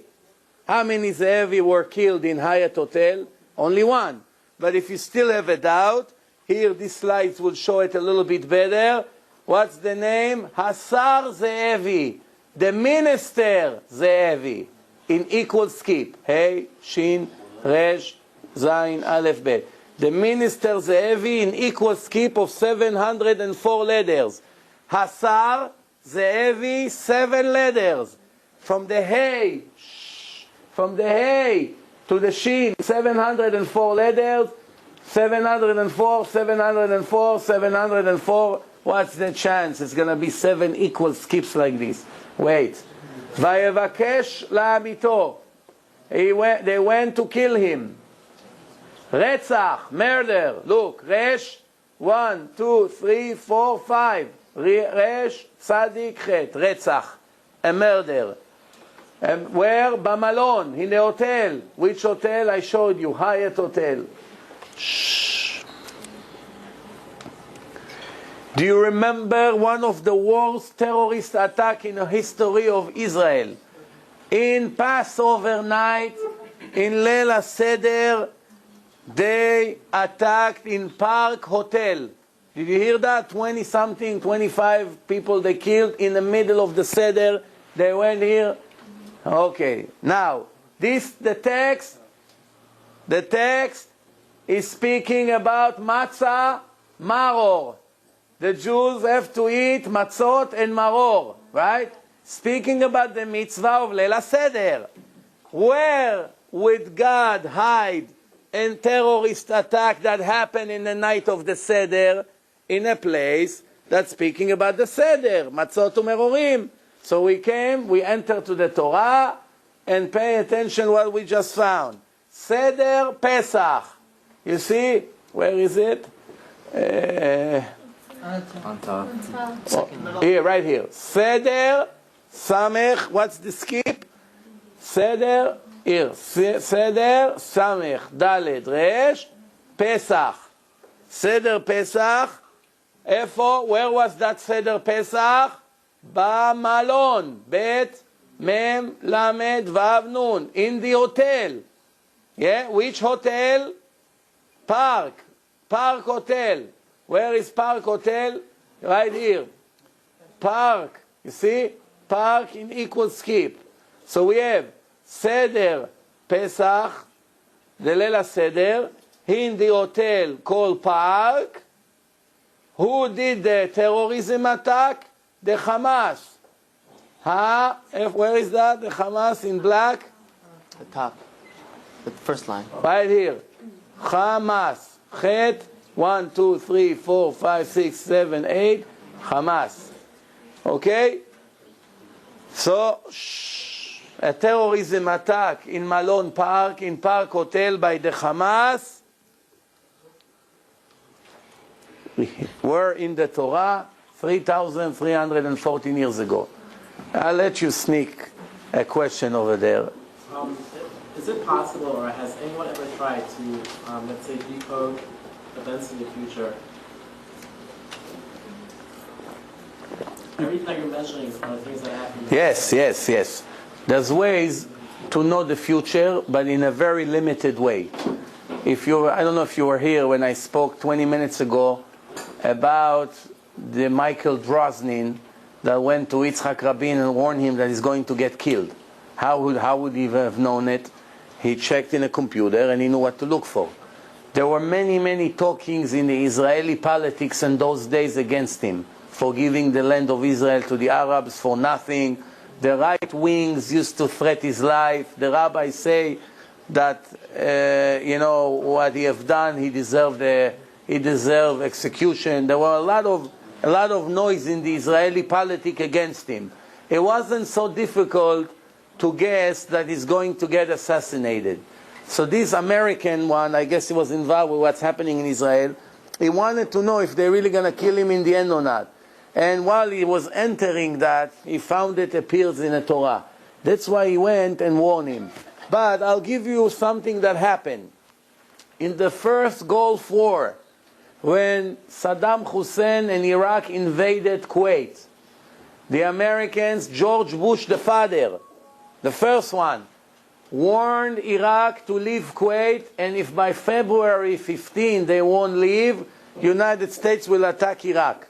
how many Ze'evi were killed in Hyatt Hotel? Only one. But if you still have a doubt, here these slides will show it a little bit better. What's the name? Hasar Ze'evi. The minister Ze'evi. In equal skip. Hey, Shin, Resh, Zayin, Aleph, Bet. The minister Ze'evi in equal skip of 704 letters. Hasar Ze'evi, 7 letters. From the Hey, from the Hey to the Shin, 704 letters. 704, 704, 704. What's the chance? It's going to be 7 equal skips like this. Wait. Vayevakesh la'amito. They went to kill him. Retzach, murder. Look, Resh, 1, 2, 3, 4, 5. Resh, Tzadik, Chet, Retzach, a murder. Where? Bamalon, in the hotel. Which hotel? I showed you, Hyatt Hotel. Shh. Do you remember one of the worst terrorist attacks in the history of Israel? In Passover night, in Leil HaSeder, they attacked in Park Hotel. Did you hear that? 20-something, 25 people they killed in the middle of the Seder. They went here. Okay. Now, the text is speaking about matzah, maror. The Jews have to eat matzot and maror, right? Speaking about the mitzvah of Leil HaSeder. Where would God hide a terrorist attack that happened in the night of the Seder? In a place that's speaking about the Seder, matzot u'merorim. So we enter to the Torah and pay attention what we just found. Seder Pesach. You see, where is it? On top. Here, right here. Seder, Samech, what's the skip? Seder, here. Seder, Samech, Daled, Resh, Pesach. Seder Pesach. Where was that Seder Pesach? Bamalon. Bet, Mem, Lamed, Vav, Nun. In the hotel. Yeah, which hotel? Park Hotel. Where is Park Hotel? Right here. Park. You see? Park in equal skip. So we have Seder Pesach, the Leil HaSeder, in the hotel called Park. Who did the terrorism attack? The Hamas. Where is that? The Hamas in black? The top. The first line. Right here. Hamas. Chet. 1, 2, 3, 4, 5, 6, 7, 8. Hamas. Okay? So, a terrorism attack in Malone Park, in Park Hotel by the Hamas, were in the Torah 3,314 years ago. I'll let you sneak a question over there. Is it possible, or has anyone ever tried to, let's say, decode events in the future? Everything that you're measuring are things that happen. Yes. There's ways to know the future, but in a very limited way. I don't know if you were here when I spoke 20 minutes ago about the Michael Drosnin that went to Yitzhak Rabin and warned him that he's going to get killed. How would he have known it? He checked in a computer and he knew what to look for. There were many talkings in the Israeli politics in those days against him, for giving the land of Israel to the Arabs for nothing. The right wings used to threaten his life. The rabbis say that what he have done, he deserved execution. There were a lot of noise in the Israeli politics against him. It wasn't so difficult to guess that he's going to get assassinated. So this American one, I guess he was involved with what's happening in Israel. He wanted to know if they're really going to kill him in the end or not. And while he was entering that, he found it appears in the Torah. That's why he went and warned him. But I'll give you something that happened. In the first Gulf War, when Saddam Hussein and Iraq invaded Kuwait, the Americans, George Bush the father, the first one, warned Iraq to leave Kuwait, and if by February 15 they won't leave, United States will attack Iraq.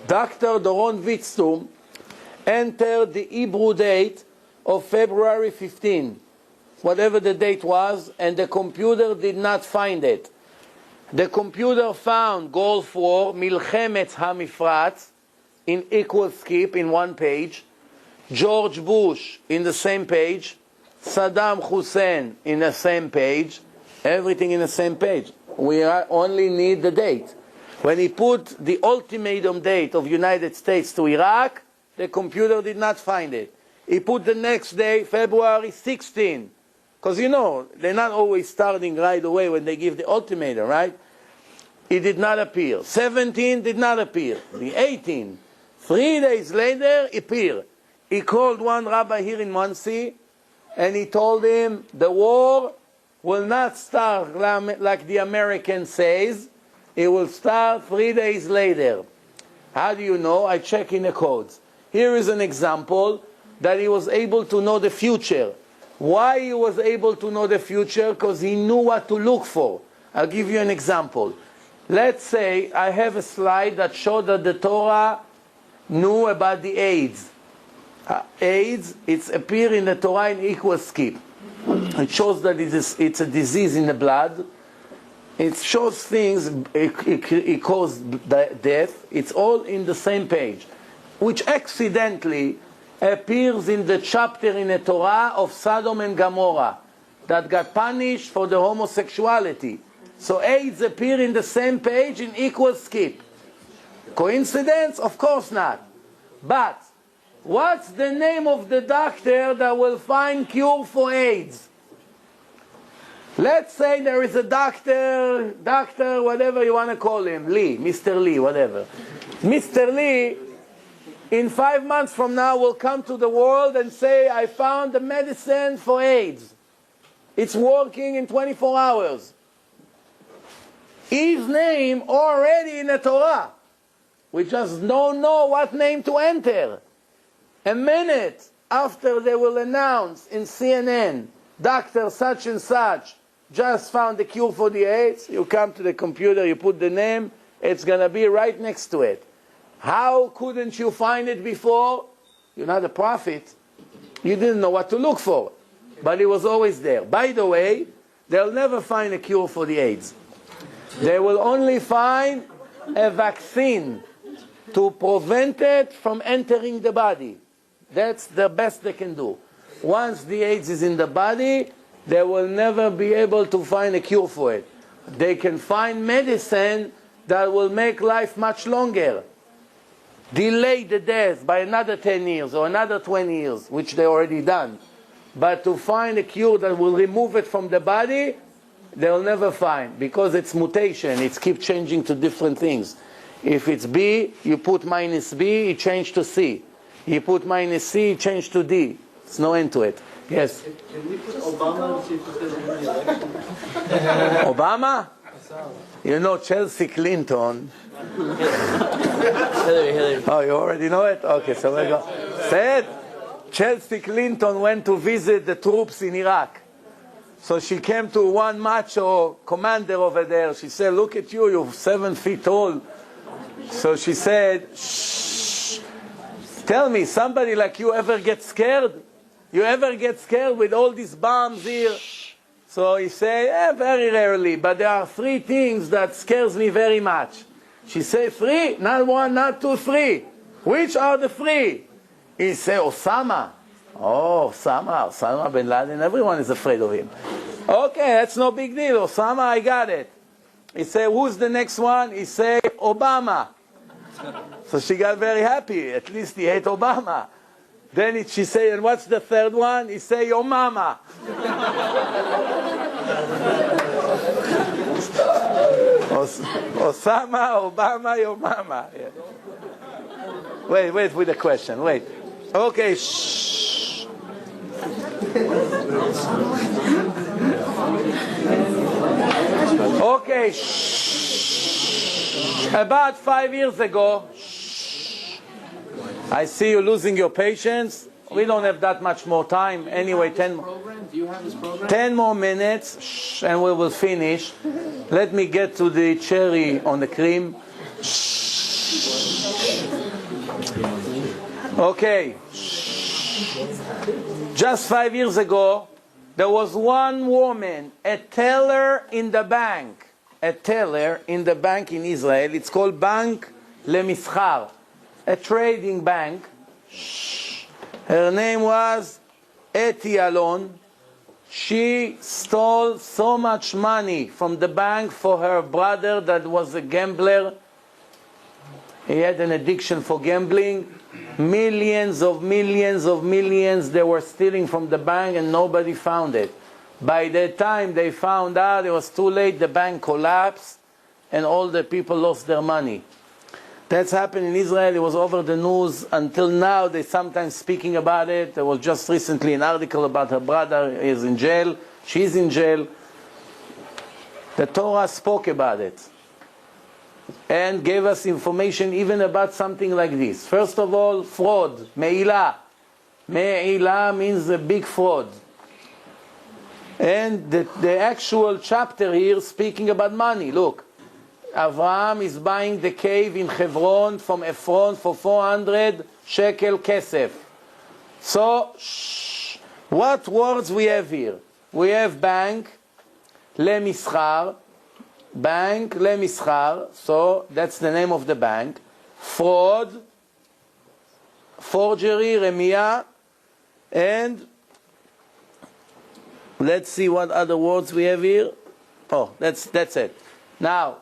Dr. Doron Witztum entered the Hebrew date of February 15, whatever the date was, and the computer did not find it. The computer found Gulf War, Milchemet HaMifratz, in equal skip in one page, George Bush in the same page, Saddam Hussein in the same page, everything in the same page. We only need the date. When he put the ultimatum date of United States to Iraq, the computer did not find it. He put the next day, February 16, because they're not always starting right away when they give the ultimatum, right? It did not appear. 17 did not appear. The 18, 3 days later, appeared. He called one rabbi here in Monsey, and he told him the war will not start like the American says. It will start 3 days later. How do you know? I check in the codes. Here is an example that he was able to know the future. Why he was able to know the future? Because he knew what to look for. I'll give you an example. Let's say I have a slide that showed that the Torah knew about the AIDS. AIDS, it's appeared in the Torah in equal skip. It shows that it's a disease in the blood. It shows things, it causes death. It's all in the same page, which accidentally appears in the chapter in the Torah of Sodom and Gomorrah that got punished for the homosexuality. So AIDS appear in the same page in equal skip. Coincidence? Of course not. But what's the name of the doctor that will find cure for AIDS? Let's say there is a doctor, whatever you want to call him, Lee, Mr. Lee, whatever. Mr. Lee, in 5 months from now, will come to the world and say, I found the medicine for AIDS. It's working in 24 hours. His name already in the Torah. We just don't know what name to enter. A minute after they will announce in CNN, Dr. such and such just found the cure for the AIDS, you come to the computer, you put the name, it's going to be right next to it. How couldn't you find it before? You're not a prophet. You didn't know what to look for. But it was always there. By the way, they'll never find a cure for the AIDS. They will only find a vaccine to prevent it from entering the body. That's the best they can do. Once the AIDS is in the body, they will never be able to find a cure for it. They can find medicine that will make life much longer. Delay the death by another 10 years or another 20 years, which they already done. But to find a cure that will remove it from the body, they'll never find, because it's mutation. It keeps changing to different things. If it's B, you put minus B, it changed to C. You put minus C, it changed to D. There's no end to it. Yes? Can we put Obama and see if he's going to win the election? Obama? You know Chelsea Clinton. Hillary. Oh, you already know it? Okay, so we go. Said Chelsea Clinton went to visit the troops in Iraq. So she came to one macho commander over there. She said, look at you, you're 7 feet tall. So she said, shh, tell me, somebody like you ever get scared? You ever get scared with all these bombs here? So he said, very rarely, but there are 3 things that scares me very much. She said, 3? Not 1, not 2, 3. Which are the 3? He said, Osama. Oh, Osama bin Laden, everyone is afraid of him. Okay, that's no big deal. Osama, I got it. He said, who's the next one? He said, Obama. So she got very happy. At least he ate Obama. Then she said, and what's the 3rd one? He said, your mama. Osama, Obama, your mama. Yeah. Wait with the question. Wait. Okay, shh. Okay, shh. About 5 years ago, shh. I see you losing your patience. We don't have that much more time. Anyway, 10 more minutes, shh, and we will finish. Let me get to the cherry on the cream. Okay. Just 5 years ago, there was one woman, a teller in the bank. A teller in the bank in Israel. It's called Bank Lemischar, a trading bank. Her name was Eti Alon. She stole so much money from the bank for her brother that was a gambler. He had an addiction for gambling. Millions they were stealing from the bank, and nobody found it. By the time they found out, it was too late. The bank collapsed and all the people lost their money. That's happened in Israel. It was over the news. Until now, they're sometimes speaking about it. There was just recently an article about her brother is in jail. She's in jail. The Torah spoke about it and gave us information even about something like this. First of all, fraud, me'ilah. Me'ilah means a big fraud. And the actual chapter here speaking about money. Look, Avraham is buying the cave in Hebron from Ephron for 400 shekel kesef. So, what words we have here? We have bank, lemischar, bank, lemischar, so that's the name of the bank. Fraud, forgery, remia, and let's see what other words we have here. Oh, that's it. Now,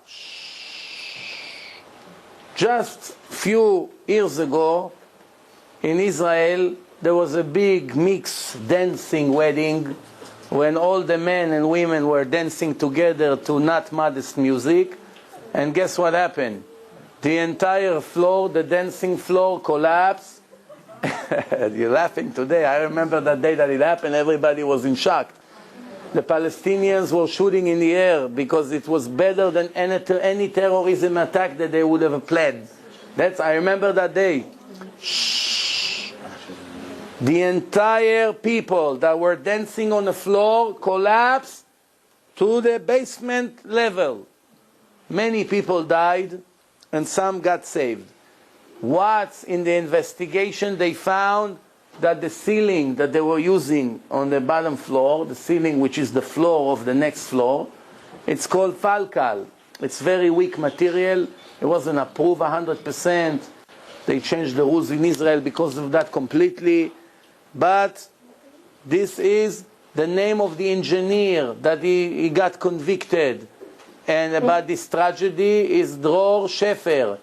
just few years ago in Israel, there was a big mixed dancing wedding when all the men and women were dancing together to not modest music. And guess what happened? The entire floor, the dancing floor, collapsed. You're laughing today. I remember that day that it happened. Everybody was in shock. The Palestinians were shooting in the air because it was better than any terrorism attack that they would have planned. I remember that day. The entire people that were dancing on the floor collapsed to the basement level. Many people died and some got saved. What's in the investigation? They found that the ceiling that they were using on the bottom floor, the ceiling which is the floor of the next floor, it's called falcal. It's very weak material, It wasn't approved 100%. They changed the rules in Israel because of that completely. But this is the name of the engineer that he got convicted. And about this tragedy is Dror Sheffer.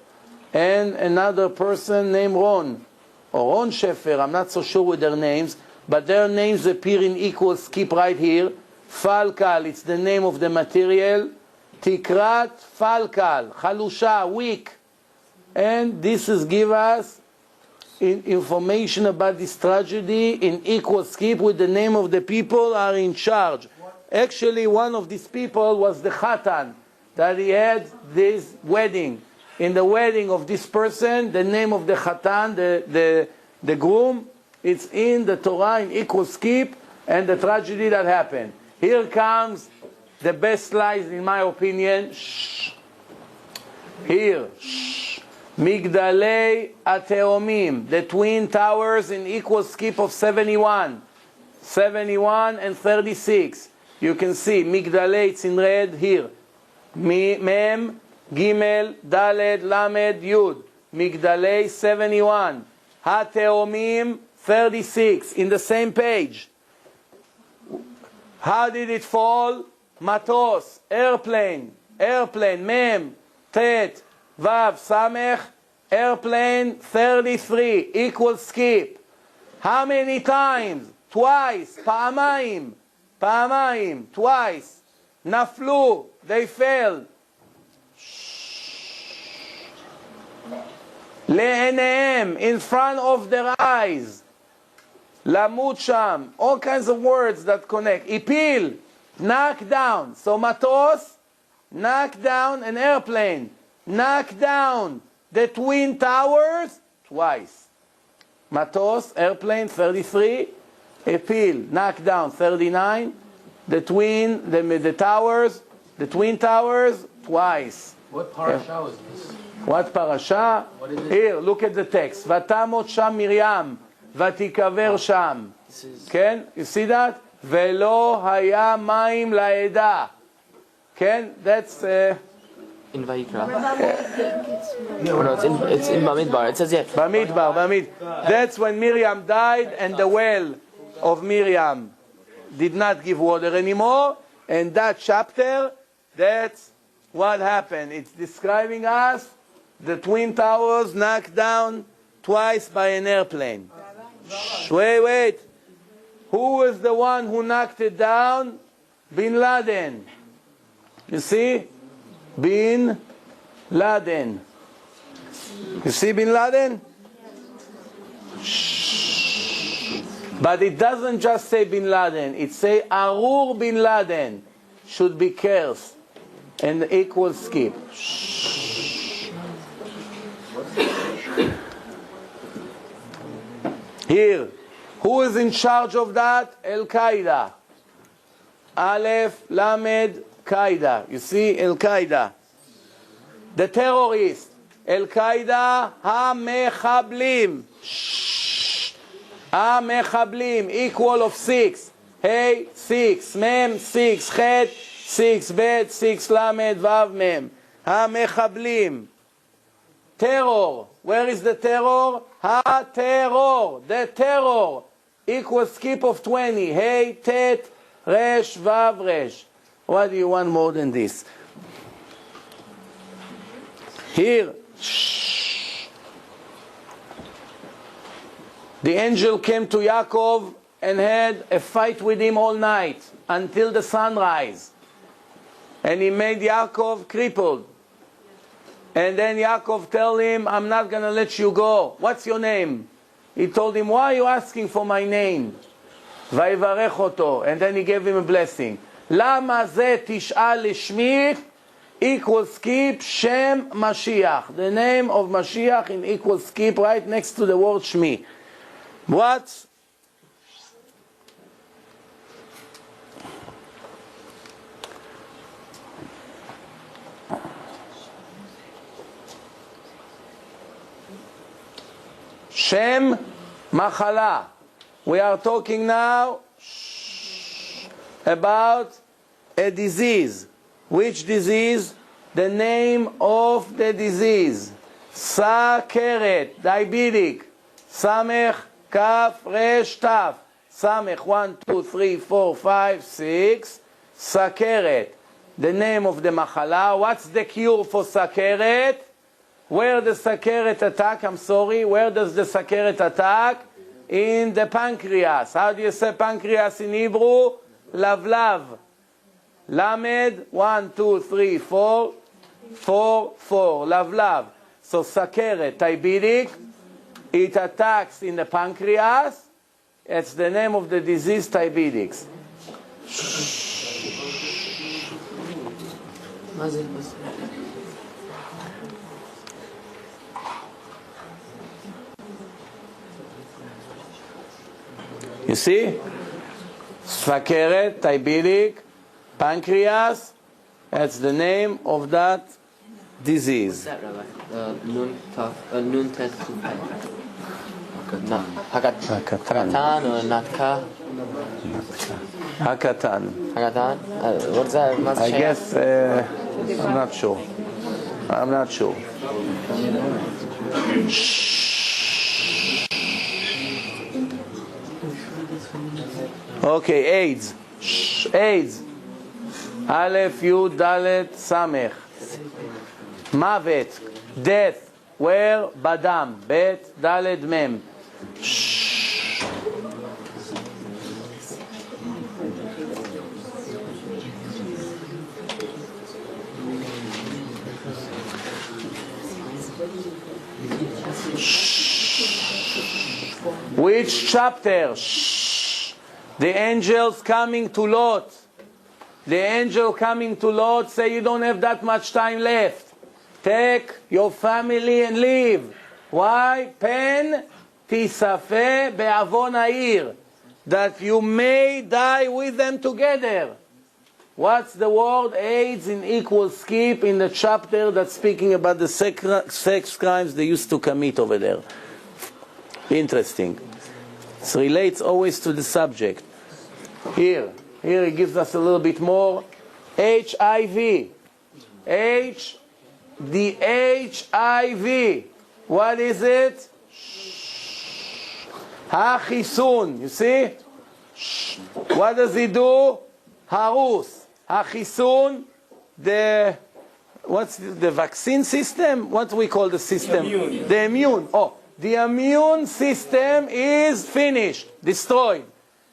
And another person named Ron. Or Ron Sheffer, I'm not so sure with their names. But their names appear in equal skip right here. Falkal, it's the name of the material. Tikrat Falkal, Chalusha, weak. And this is give us information about this tragedy in equal skip with the name of the people are in charge. Actually, one of these people was the Khatan, that he had this wedding. In the wedding of this person, the name of the Khatan, the groom, it's in the Torah in equal skip, and the tragedy that happened. Here comes the best slice, in my opinion. Shh. Here. Shh. Migdalei Ateomim, the twin towers in equal skip of 71. 71 and 36. You can see Migdalei, it's in red here. Mem, Gimel, Daled, Lamed, Yud. Migdalei 71. Hateomim 36, in the same page. How did it fall? Matos, airplane, Mem, Tet, Vav, Samech, airplane 33, equal skip. How many times? Twice, Pa'amayim, twice. Naflu, they fell. Le'enehem, in front of their eyes. Lamut sham, all kinds of words that connect. Ipil, knock down. So matos, knock down an airplane. Knock down the twin towers twice. Matos, airplane 33. Ipil, knock down 39. The twin towers twice. What parasha was this? What parasha? What is it? Here, look at the text. Vatamot sham Miriam, vatikaver sham. Ken, you see that? Velo haya maim laeda. Ken, that's... In Vayikra. No, it's in Bamidbar. It says here. Bamidbar. That's when Miriam died and the well of Miriam did not give water anymore. And that chapter, that's what happened. It's describing us the twin towers knocked down twice by an airplane. Wait. Who was the one who knocked it down? Bin Laden. You see? Bin Laden. You see Bin Laden? Shh. But it doesn't just say Bin Laden. It say Arur Bin Laden should be cursed. And equal skip. Shh. Here. Who is in charge of that? Al-Qaeda. Aleph, Lamed, Qaeda. You see, Al-Qaeda. The terrorist. Al-Qaeda, Ha-Mechablim. Ha-Mechablim, equal of 6. Hey, 6. Mem, 6. Chet, 6. Bet, 6. Lamed, Vav, Mem. Ha-Mechablim. Terror. Where is the terror? Ha-Terror. The terror. Equal skip of 20. Hey, Tet, Resh, Vav, Resh. What do you want more than this? Here. Shh. The angel came to Yaakov and had a fight with him all night until the sunrise. And he made Yaakov crippled. And then Yaakov told him, I'm not going to let you go. What's your name? He told him, why are you asking for my name? Vayivarech oto. And then he gave him a blessing. Lama ze tish'al lishmi equal skip Shem Mashiach. The name of Mashiach in equal skip right next to the word Shmi. What? Shem Machala. We are talking now about a disease. Which disease? the name of the disease. Sakeret, diabetic. Samech, kaf, resh, taf. Samech, 1, 2, 3, 4, 5, 6. Sakeret, the name of the machala. What's the cure for sakeret? Where does sakeret attack? I'm sorry. Where does the sakeret attack? In the pancreas. How do you say pancreas in Hebrew? Lavlav. Lamed, 1, 2, 3, 4. 4, 4. Lavlav. So sakeret, diabetic. It attacks in the pancreas. It's the name of the disease, diabetics. You see? Sakeret, diabetic, pancreas. That's the name of that disease. What's that, Rabbi? Nun tet Hakatan or Natka? Hakatan. Hakatan? What's that? I guess, I'm not sure. I'm not sure. Okay, AIDS. AIDS. Aleph, Yud, Dalet, Samech. Mavet. Death. Where? Badam. Bet, Dalet, Mem. Which chapter? The angels coming to Lot. The angel coming to Lot say, you don't have that much time left. Take your family and leave. Why? Pen tisafe be'avon ha'ir. That you may die with them together. What's the word? AIDS in equal skip in the chapter that's speaking about the sex crimes they used to commit over there. Interesting. It relates always to the subject. Here he gives us a little bit more. HIV. The HIV. What is it? Hachisun. You see? What does he do? Harus. Hachisun. What's the vaccine system? What do we call the system? The immune. Oh, the immune system is finished, destroyed.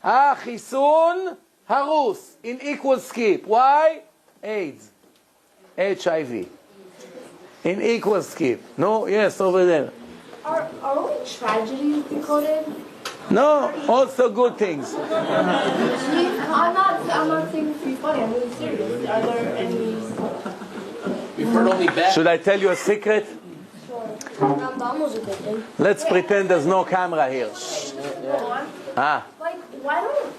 Hachisun. Harus. In equal skip. Why? AIDS. HIV. In equal skip. No? Yes, over there. Are only tragedies decoded? No, also good things. I'm not saying this to be funny, I'm really serious. Are there any... We've heard only bad. Should I tell you a secret? Rambam was a good thing. Let's pretend there's no camera here. Ah. Like, why don't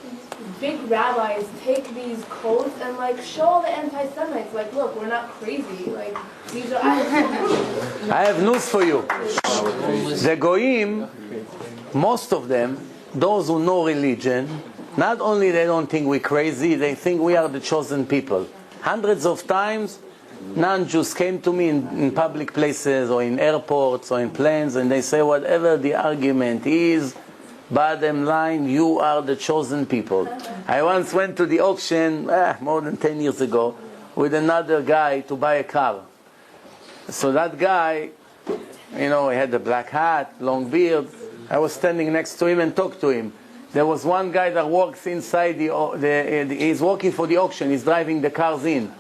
big rabbis take these codes and like show all the anti-Semites, like, look, we're not crazy. Like, these are... I have news for you. The Goyim, most of them, those who know religion, not only they don't think we're crazy, they think we are the chosen people. Hundreds of times, non-Jews came to me in public places or in airports or in planes, and they say, whatever the argument is, bottom line, you are the chosen people. I once went to the auction, more than 10 years ago, with another guy to buy a car. So that guy, you know, he had a black hat, long beard. I was standing next to him and talked to him. There was one guy that works inside he's working for the auction, he's driving the cars in.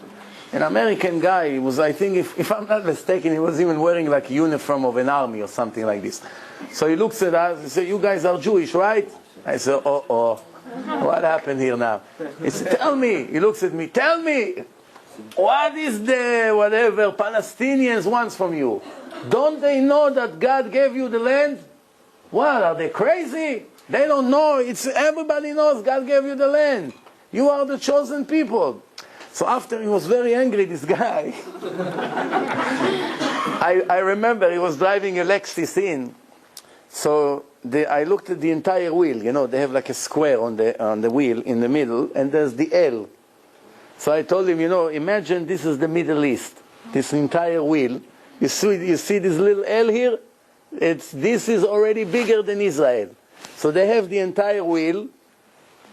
An American guy, he was, I think, if I'm not mistaken, he was even wearing like a uniform of an army or something like this. So he looks at us, he said, you guys are Jewish, right? I said, what happened here now? He said, tell me. He looks at me, tell me, what is the whatever Palestinians want from you? Don't they know that God gave you the land? What, are they crazy? They don't know. Everybody knows God gave you the land. You are the chosen people. So after he was very angry, this guy, I remember he was driving a Lexus in. So I looked at the entire wheel. You know, they have like a square on the wheel in the middle, and there's the L. So I told him, you know, imagine this is the Middle East. this entire wheel. You see this little L here? This is already bigger than Israel. So they have the entire wheel,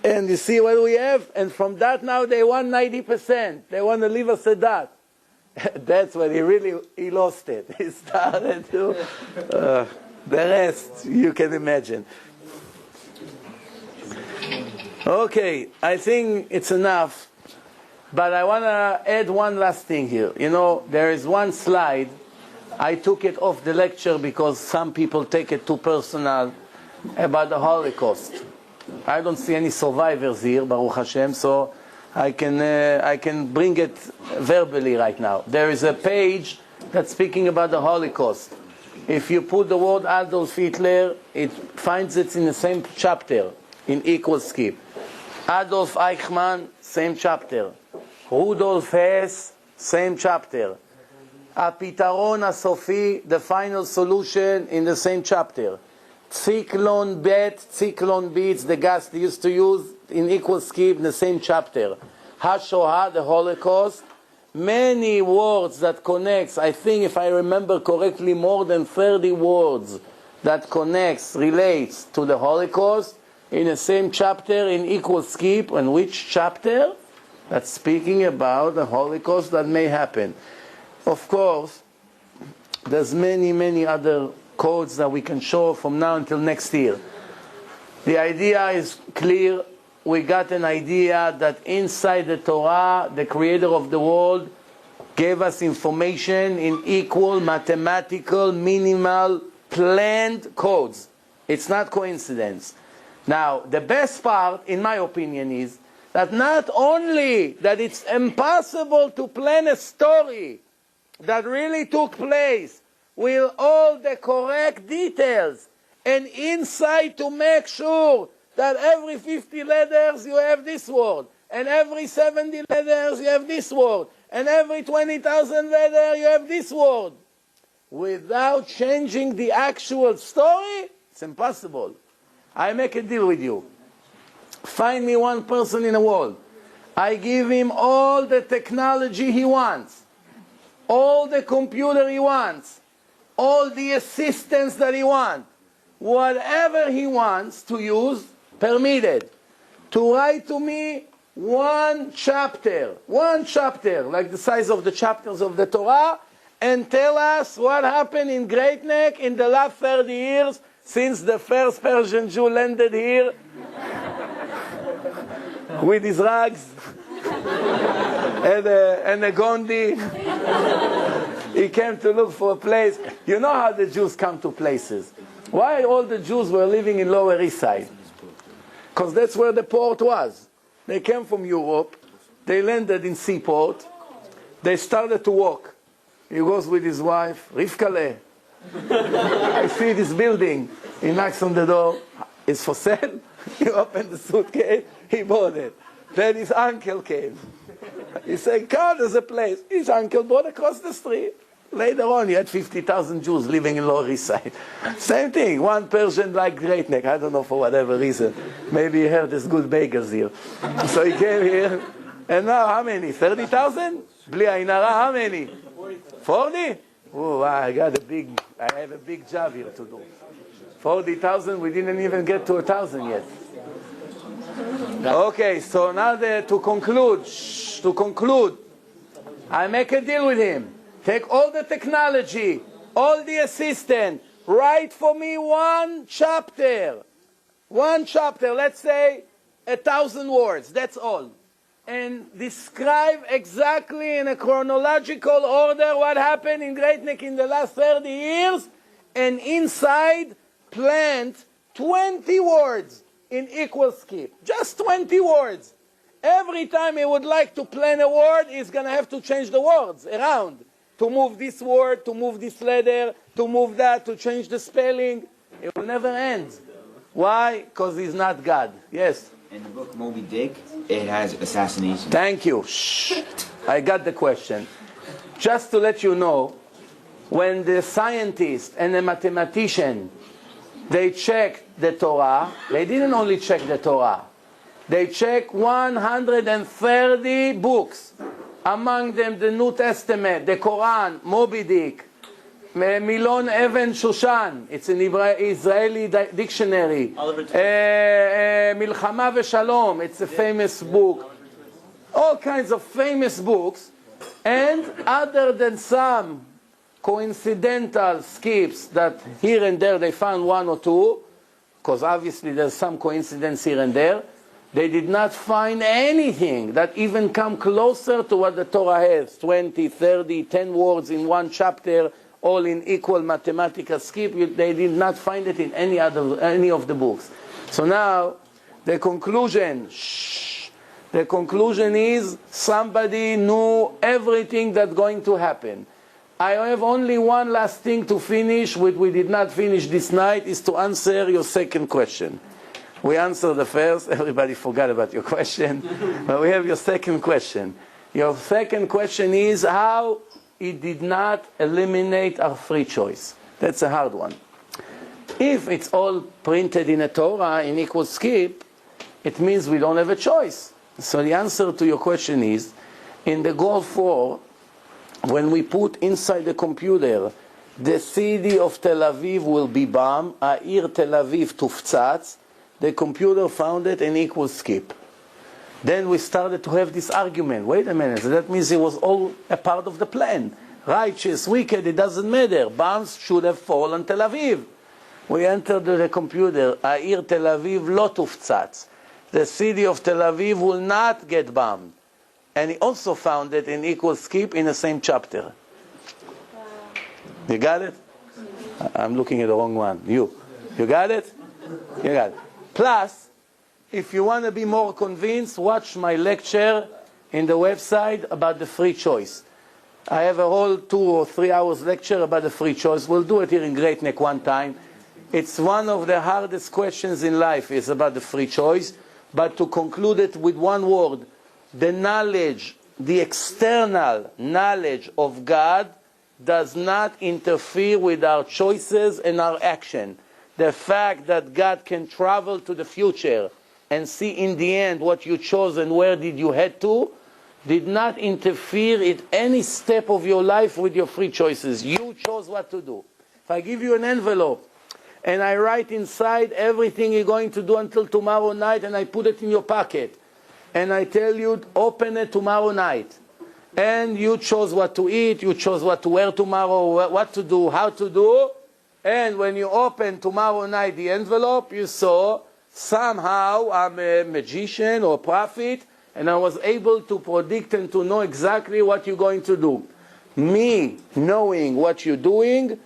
and you see what we have? And from that now they want 90%. They want to leave us at that. That's when he lost it. He started to, the rest you can imagine. Okay, I think it's enough, but I want to add one last thing here. You know, there is one slide. I took it off the lecture because some people take it too personal about the Holocaust. I don't see any survivors here, Baruch Hashem, so I can bring it verbally right now. There is a page that's speaking about the Holocaust. If you put the word Adolf Hitler, it finds it in the same chapter, in equal skip. Adolf Eichmann, same chapter. Rudolf Hess, same chapter. הפתרון הסופי, the final solution, in the same chapter. Zyklon Bet, Zyklon B, it's the gas they used to use in equal skip in the same chapter. HaShoah, the Holocaust. Many words that connects, I think if I remember correctly, more than 30 words that connects, relates to the Holocaust in the same chapter in equal skip. And which chapter? That's speaking about the Holocaust that may happen. Of course, there's many other codes that we can show from now until next year. The idea is clear. We got an idea that inside the Torah, the creator of the world gave us information in equal, mathematical, minimal, planned codes. It's not coincidence. Now, the best part, in my opinion, is that not only that it's impossible to plan a story that really took place with all the correct details and insight to make sure that every 50 letters you have this word, and every 70 letters you have this word, and every 20,000 letters you have this word. Without changing the actual story, it's impossible. I make a deal with you. Find me one person in the world. I give him all the technology he wants, all the computer he wants, all the assistance that he wants, whatever he wants to use, permitted, to write to me one chapter, like the size of the chapters of the Torah, and tell us what happened in Great Neck in the last 30 years since the first Persian Jew landed here with his rags and a Gondi. He came to look for a place. You know how the Jews come to places. Why all the Jews were living in Lower East Side? Because that's where the port was. They came from Europe. They landed in Seaport. They started to walk. He goes with his wife, Rivkale. I see this building. He knocks on the door. It's for sale. He opened the suitcase. He bought it. Then his uncle came. He said, "God, there's a place." His uncle bought across the street. Later on, you had 50,000 Jews living in Lower East Side. Same thing. One Persian like Great Neck. I don't know for whatever reason. Maybe he heard there's good bagels here. So he came here. And now how many? 30,000? Bli Ain Hara, how many? 40? Oh, I have a big job here to do. 40,000, we didn't even get to 1,000 yet. Okay, so now to conclude, I make a deal with him. Take all the technology, all the assistant, write for me one chapter, let's say 1,000 words, that's all. And describe exactly in a chronological order what happened in Great Neck in the last 30 years, and inside plant 20 words in equal skip. Just 20 words. Every time he would like to plan a word, he's going to have to change the words around. To move this word, to move this letter, to move that, to change the spelling. It will never end. Why? Because he's not God. Yes? In the book Moby Dick, it has assassination. Thank you. Shh. I got the question. Just to let you know, when the scientist and the mathematician, they checked the Torah, they didn't only check the Torah. They checked 130 books. Among them the New Testament, the Quran, Moby Dick, Milon Even Shushan, it's an Israeli dictionary, Milchama Veshalom, it's a famous book, all kinds of famous books, and other than some coincidental skips that here and there they found one or two, because obviously there's some coincidence here and there, they did not find anything that even come closer to what the Torah has, 20, 30, 10 words in one chapter, all in equal mathematical skip. They did not find it in any of the books. So now, the conclusion is somebody knew everything that's going to happen. I have only one last thing to finish, which we did not finish this night, is to answer your second question. We answered the first, everybody forgot about your question, but we have your second question. Your second question is how it did not eliminate our free choice. That's a hard one. If it's all printed in a Torah in equal skip, it means we don't have a choice. So the answer to your question is, in the goal 4, when we put inside the computer, the city of Tel Aviv will be bombed, העיר Tel Aviv תופצץ, the computer found it in equal skip. Then we started to have this argument. Wait a minute, so that means it was all a part of the plan. Righteous, wicked, it doesn't matter. Bombs should have fallen on Tel Aviv. We entered the computer, העיר Tel Aviv לא תופצץ. The city of Tel Aviv will not get bombed. And he also found it in equal skip in the same chapter. You got it? I'm looking at the wrong one. You got it? You got it. Plus, if you want to be more convinced, watch my lecture in the website about the free choice. I have a whole 2 or 3 hours lecture about the free choice. We'll do it here in Great Neck one time. It's one of the hardest questions in life, is about the free choice. But to conclude it with one word, the knowledge, the external knowledge of God does not interfere with our choices and our action. The fact that God can travel to the future and see in the end what you chose and where did you head to, did not interfere in any step of your life with your free choices. You chose what to do. If I give you an envelope and I write inside everything you're going to do until tomorrow night and I put it in your pocket and I tell you, open it tomorrow night, and you chose what to eat, you chose what to wear tomorrow, what to do, how to do, and when you open tomorrow night the envelope, you saw somehow I'm a magician or prophet, and I was able to predict and to know exactly what you're going to do. Me knowing what you're doing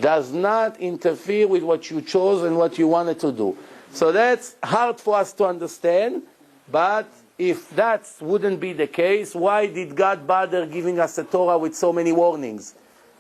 does not interfere with what you chose and what you wanted to do. So that's hard for us to understand, but if that wouldn't be the case, why did God bother giving us a Torah with so many warnings?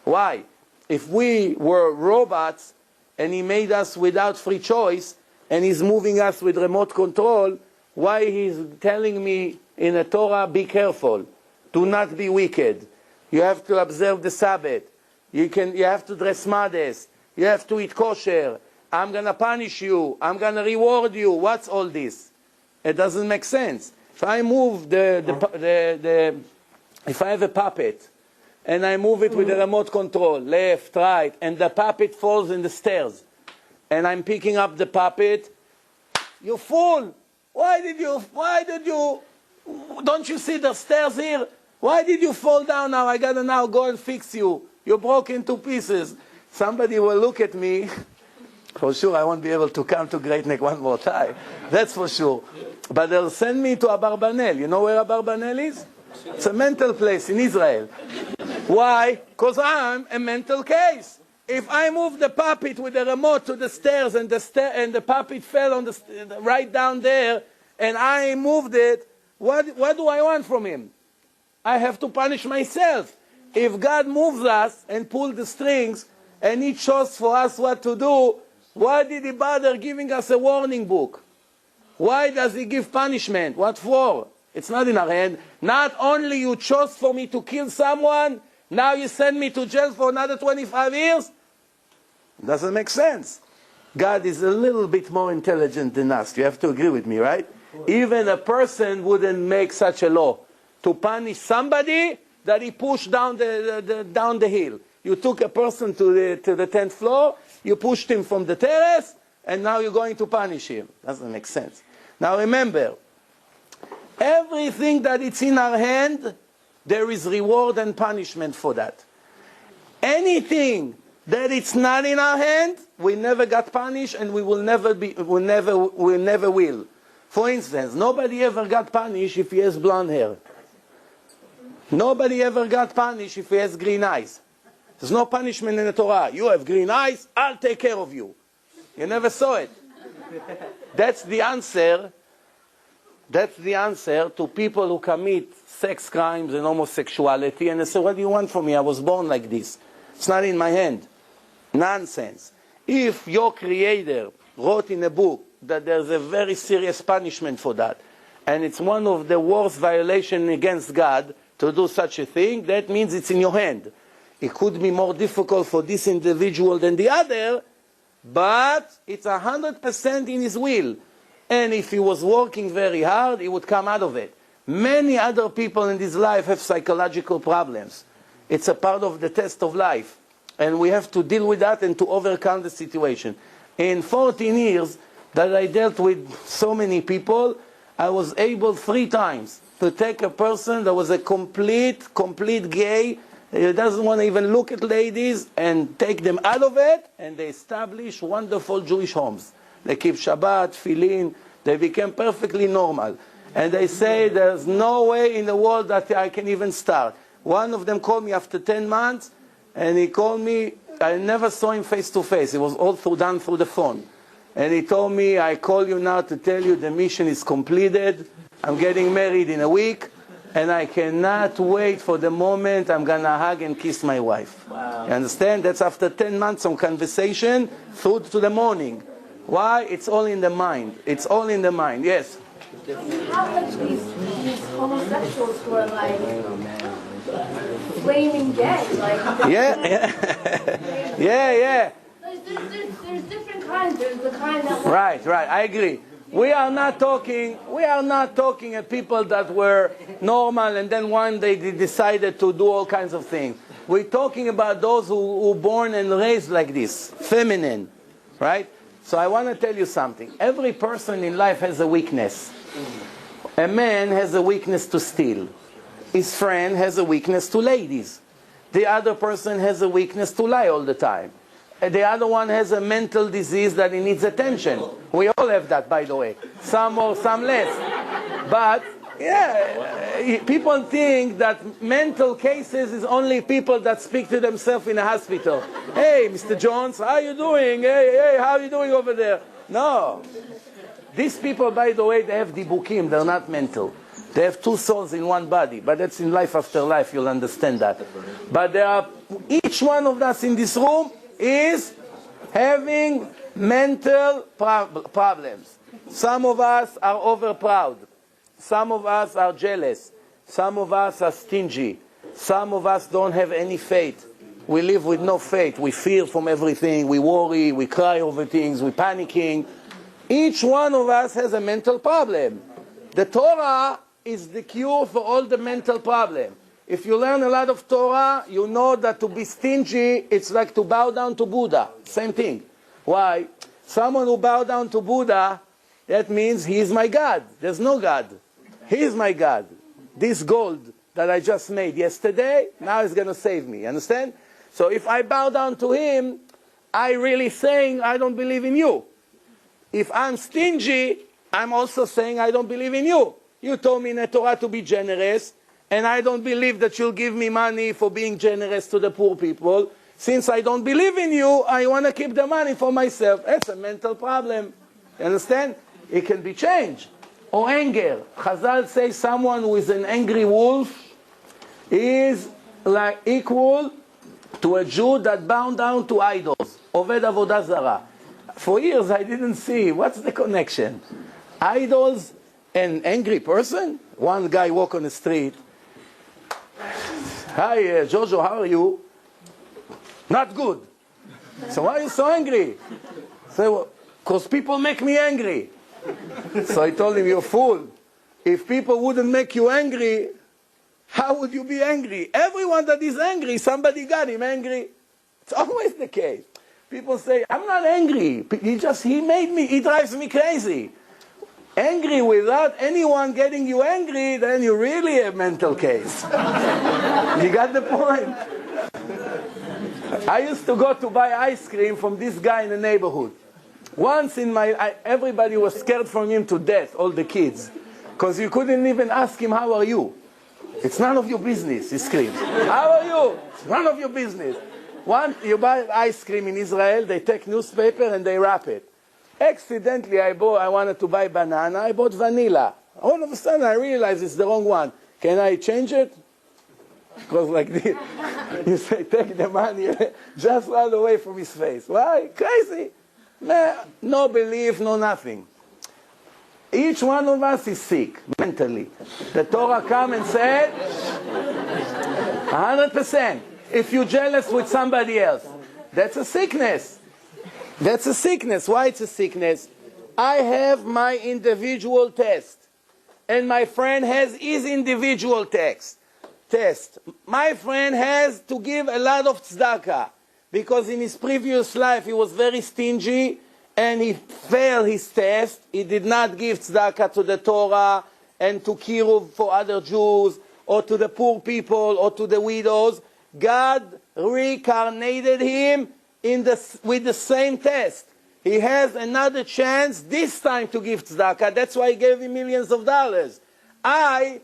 Why? If we were robots and He made us without free choice and He's moving us with remote control, why He's telling me in a Torah, be careful, do not be wicked, you have to observe the Sabbath, you have to dress modest, you have to eat kosher, I'm going to punish you, I'm going to reward you. What's all this? It doesn't make sense. If I move if I have a puppet and I move it with the remote control, left, right, and the puppet falls in the stairs, and I'm picking up the puppet, you fool! Why did you, don't you see the stairs here? Why did you fall down now? I gotta now go and fix you. You broke into pieces. Somebody will look at me. For sure, I won't be able to come to Great Neck one more time. That's for sure. But they'll send me to Abarbanel. You know where Abarbanel is? It's a mental place in Israel. Why? Because I'm a mental case. If I move the puppet with the remote to the stairs and the puppet fell on right down there, and I moved it, what do I want from him? I have to punish myself. If God moves us and pulls the strings and He chose for us what to do, why did He bother giving us a warning book? Why does He give punishment? What for? It's not in our hand. Not only you chose for me to kill someone, now you send me to jail for another 25 years? Doesn't make sense. God is a little bit more intelligent than us. You have to agree with me, right? Even a person wouldn't make such a law to punish somebody that he pushed down down the hill. You took a person to the 10th floor, you pushed him from the terrace, and now you're going to punish him. Doesn't make sense. Now remember, everything that it's in our hand, there is reward and punishment for that. Anything that it's not in our hand, we never got punished, and we will never will. For instance, nobody ever got punished if he has blonde hair. Nobody ever got punished if he has green eyes. There's no punishment in the Torah. You have green eyes, I'll take care of you. You never saw it. That's the answer. That's the answer to people who commit sex crimes and homosexuality, and they say, what do you want from me? I was born like this. It's not in my hand. Nonsense. If your creator wrote in a book that there's a very serious punishment for that, and it's one of the worst violations against God to do such a thing, that means it's in your hand. It could be more difficult for this individual than the other, but it's 100% in his will. And if he was working very hard, he would come out of it. Many other people in this life have psychological problems. It's a part of the test of life. And we have to deal with that and to overcome the situation. In 14 years that I dealt with so many people, I was able 3 times to take a person that was a complete gay, he doesn't want to even look at ladies, and take them out of it, and they establish wonderful Jewish homes. They keep Shabbat, Tefillin, they became perfectly normal. And they say there's no way in the world that I can even start. One of them called me after 10 months, and he called me, I never saw him face to face, it was all done through the phone. And he told me, I call you now to tell you the mission is completed, I'm getting married in a week, and I cannot wait for the moment I'm going to hug and kiss my wife. Wow. You understand? That's after 10 months of conversation through to the morning. Why? It's all in the mind. It's all in the mind. Yes? You have like these homosexuals who are like flaming gay. Like, yeah. There's different kinds. There's the kind that... Right. I agree. We are not talking at people that were normal and then one day they decided to do all kinds of things. We're talking about those who were born and raised like this, feminine, right? So I want to tell you something. Every person in life has a weakness. A man has a weakness to steal. His friend has a weakness to ladies. The other person has a weakness to lie all the time. The other one has a mental disease that he needs attention. We all have that, by the way. Some more, some less. But, yeah, people think that mental cases is only people that speak to themselves in a hospital. Hey, Mr. Jones, how are you doing? Hey, how are you doing over there? No. These people, by the way, they have dibukim. They're not mental. They have 2 souls in one body. But that's in life after life. You'll understand that. But there are, each one of us in this room is having mental problems. Some of us are overproud. Some of us are jealous. Some of us are stingy. Some of us don't have any faith. We live with no faith. We fear from everything. We worry. We cry over things. We're panicking. Each one of us has a mental problem. The Torah is the cure for all the mental problems. If you learn a lot of Torah, you know that to be stingy, it's like to bow down to Buddha. Same thing. Why? Someone who bow down to Buddha, that means he is my God. There's no God. He is my God. This gold that I just made yesterday, now is going to save me. Understand? So if I bow down to him, I really saying I don't believe in you. If I'm stingy, I'm also saying I don't believe in you. You told me in the Torah to be generous, and I don't believe that you'll give me money for being generous to the poor people. Since I don't believe in you, I want to keep the money for myself. That's a mental problem. You understand? It can be changed. Or anger. Chazal say someone who is an angry wolf is like equal to a Jew that bound down to idols. Oved avodah zarah. For years I didn't see. What's the connection? Idols and angry person? One guy walk on the street. Hi, Jojo, how are you? Not good. So why are you so angry? So, well, because people make me angry. So I told him, you're a fool. If people wouldn't make you angry, How would you be angry? Everyone that is angry, somebody got him angry. It's always the case. People say, I'm not angry. He drives me crazy. Angry without anyone getting you angry, then you really have mental case. You got the point? I used to go to buy ice cream from this guy in the neighborhood. Once everybody was scared from him to death, all the kids. Because you couldn't even ask him, how are you? It's none of your business, he screams. How are you? It's none of your business. Once you buy ice cream in Israel, they take newspaper and they wrap it. Accidentally, I wanted to buy banana, I bought vanilla. All of a sudden, I realized it's the wrong one. Can I change it? Because like this, you say, take the money, just run away from his face. Why? Crazy. No belief, no nothing. Each one of us is sick, mentally. The Torah come and said, 100%. If you're jealous with somebody else, that's a sickness. That's a sickness. Why it's a sickness? I have my individual test. And my friend has his individual test. My friend has to give a lot of tzedakah. Because in his previous life he was very stingy and he failed his test. He did not give tzedakah to the Torah and to kiruv for other Jews or to the poor people or to the widows. God reincarnated him with the same test. He has another chance this time to give tzedakah. That's why he gave him millions of dollars. I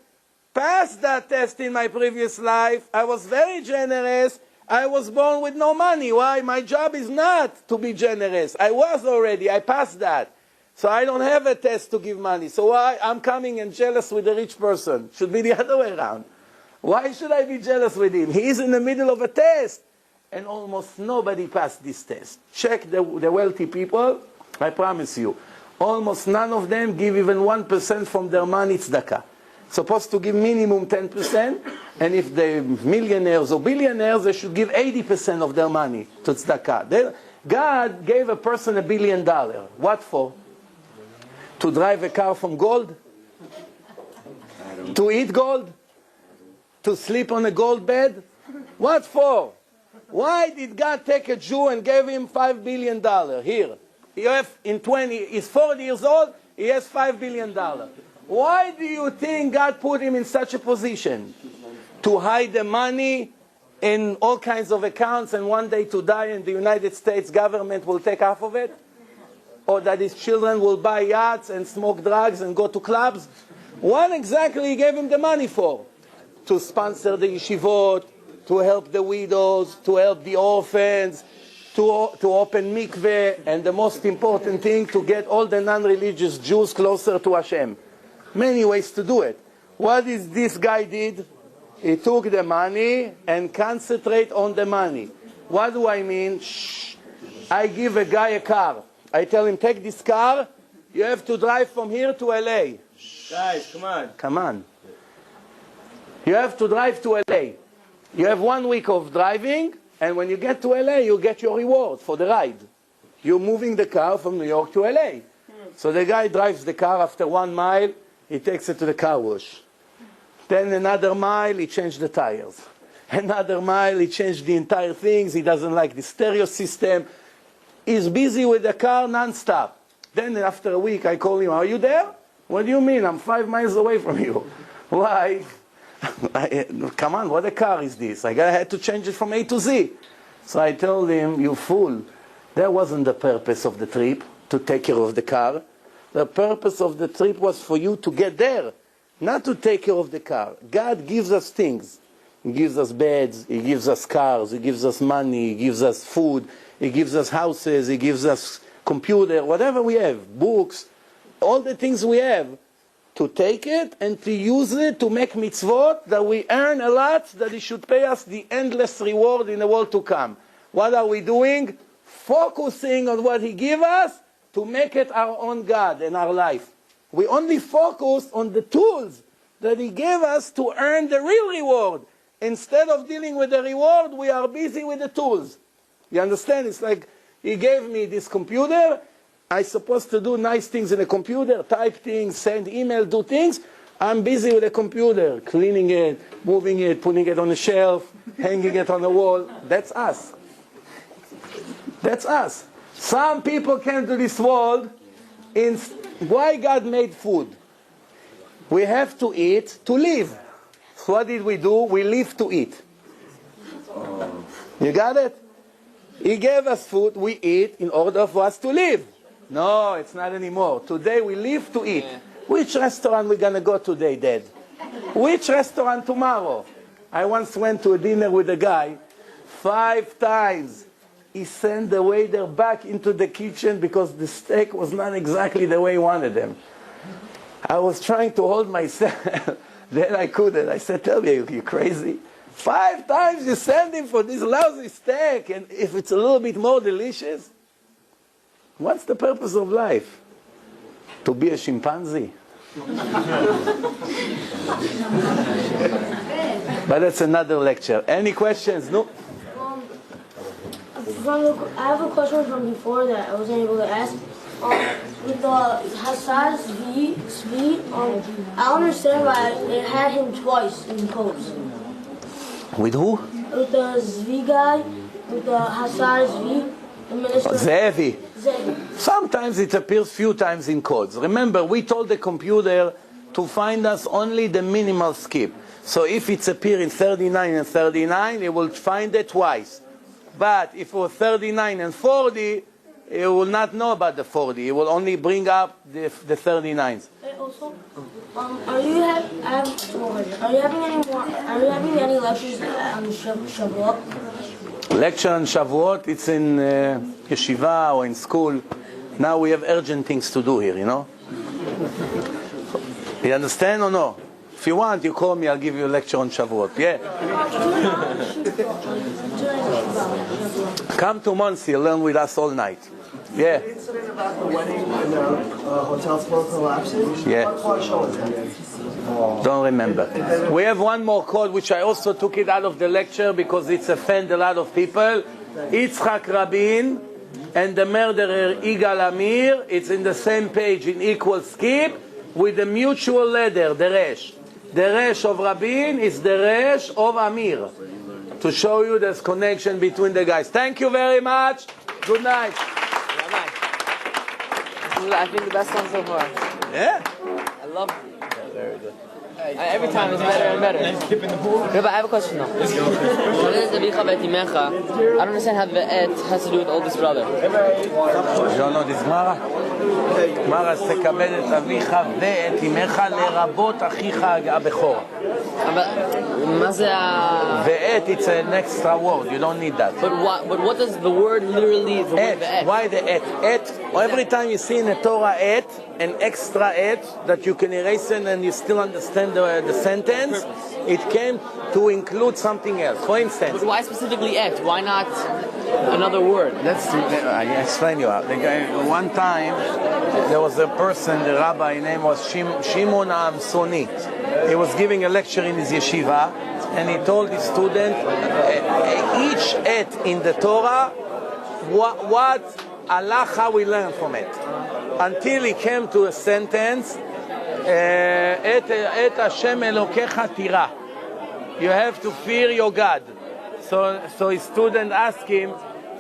passed that test in my previous life. I was very generous. I was born with no money. Why? My job is not to be generous. I was already. I passed that. So I don't have a test to give money. So why? I'm coming and jealous with a rich person. Should be the other way around. Why should I be jealous with him? He is in the middle of a test. And almost nobody passed this test. Check the wealthy people. I promise you. Almost none of them give even 1% from their money tzedakah. Supposed to give minimum 10%, and if they're millionaires or billionaires, they should give 80% of their money to tzedakah. God gave a person $1 billion. What for? To drive a car from gold? To eat gold? To sleep on a gold bed? What for? Why did God take a Jew and gave him $5 billion? Here. He's 40 years old, he has $5 billion. Why do you think God put him in such a position? To hide the money in all kinds of accounts and one day to die and the United States government will take half of it? Or that his children will buy yachts and smoke drugs and go to clubs? What exactly he gave him the money for? To sponsor the yeshivot, to help the widows, to help the orphans, to open mikveh, and the most important thing, to get all the non-religious Jews closer to Hashem. Many ways to do it. What is this guy did? He took the money and concentrate on the money. What do I mean? I give a guy a car. I tell him, take this car. You have to drive from here to LA. Guys, come on. Come on. You have to drive to LA. You have 1 week of driving, and when you get to LA, you get your reward for the ride. You're moving the car from New York to LA. So the guy drives the car. After 1 mile, he takes it to the car wash. Then another mile, he changed the tires. Another mile, he changed the entire things. He doesn't like the stereo system. He's busy with the car non-stop. Then after a week, I call him, are you there? What do you mean? I'm 5 miles away from you. Why? Come on, what a car is this? I had to change it from A to Z. So I told him, you fool. That wasn't the purpose of the trip, to take care of the car. The purpose of the trip was for you to get there, not to take care of the car. God gives us things. He gives us beds, He gives us cars, He gives us money, He gives us food, He gives us houses, He gives us computer, whatever we have, books, all the things we have, to take it and to use it to make mitzvot that we earn a lot, that He should pay us the endless reward in the world to come. What are we doing? Focusing on what He gives us to make it our own God in our life. We only focus on the tools that He gave us to earn the real reward. Instead of dealing with the reward, we are busy with the tools. You understand? It's like He gave me this computer. I'm supposed to do nice things in a computer, type things, send email, do things. I'm busy with a computer, cleaning it, moving it, putting it on a shelf, hanging it on the wall. That's us. That's us. Some people came to this world why God made food? We have to eat to live. So what did we do? We live to eat. You got it? He gave us food, we eat in order for us to live. No, it's not anymore. Today we live to eat. Which restaurant we going to go today, Dad? Which restaurant tomorrow? I once went to a dinner with a guy. 5 times he sent the waiter back into the kitchen because the steak was not exactly the way he wanted them. I was trying to hold myself. Then I couldn't. I said, tell me, you crazy? 5 times you send him for this lousy steak, and if it's a little bit more delicious, what's the purpose of life? To be a chimpanzee? But that's another lecture. Any questions? No? I have a question from before that I wasn't able to ask. With the Hassad Zvi, I don't understand why it had him twice in quotes. With who? With the Zvi guy, with the Hassad Zvi, the minister. Zevi. Zevi. Sometimes it appears few times in codes. Remember, we told the computer to find us only the minimal skip. So if it's appear in 39 and 39, it will find it twice. But if it was 39 and 40, it will not know about the 40. It will only bring up the 39s. Also, are you having any lectures on Shavuot? Lecture on Shavuot, it's in yeshiva or in school. Now we have urgent things to do here, you know. You understand or no? If you want, you call me, I'll give you a lecture on Shavuot. Yeah. Come to Muncie, learn with us all night. Yeah. The incident about the wedding and the hotel floor collapsing? Yeah. Don't remember. We have one more code which I also took it out of the lecture because it's offended a lot of people. Yitzhak Rabin and the murderer Igal Amir, it's in the same page in equal skip with the mutual letter, the Resh. The Resh of Rabin is the Resh of Amir. To show you there's connection between the guys. Thank you very much. Good night. I think the best one so far. Yeah? I love it. Yeah, very good. Every time it's better and better. Rabbi, I have a question though. I don't understand how the et has to do with oldest brother. You don't know this Gemara? Gemara says, תכבד את אביך ואת אמך לרבות אחיך הבכור. מה זה ואת, it's an extra word. You don't need that. But what does the word literally, the word et? Why the et? Et, every time you see in the Torah et, an extra et, that you can erase it and you still understand the sentence, it came to include something else. For instance. But why specifically et? Why not another word? I explain you. One time, there was a person, the rabbi, his name was Shimon Amsoni. He was giving a lecture in his yeshiva, and he told his student, each et in the Torah, what halacha we learn from it. Until he came to a sentence, et Hashem Elokecha tira. You have to fear your God. So his student asked him,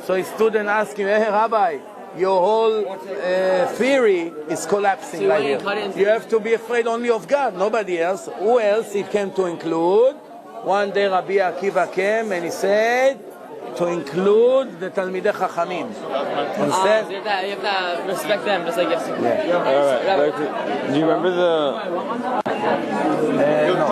hey Rabbi, your whole theory is collapsing right here. You have to be afraid only of God, nobody else. Who else it came to include? One day Rabbi Akiva came and he said to include the Talmidei Chachamim. Instead, you have to respect them, just like yesterday. Yeah. All right. Do you remember the? No.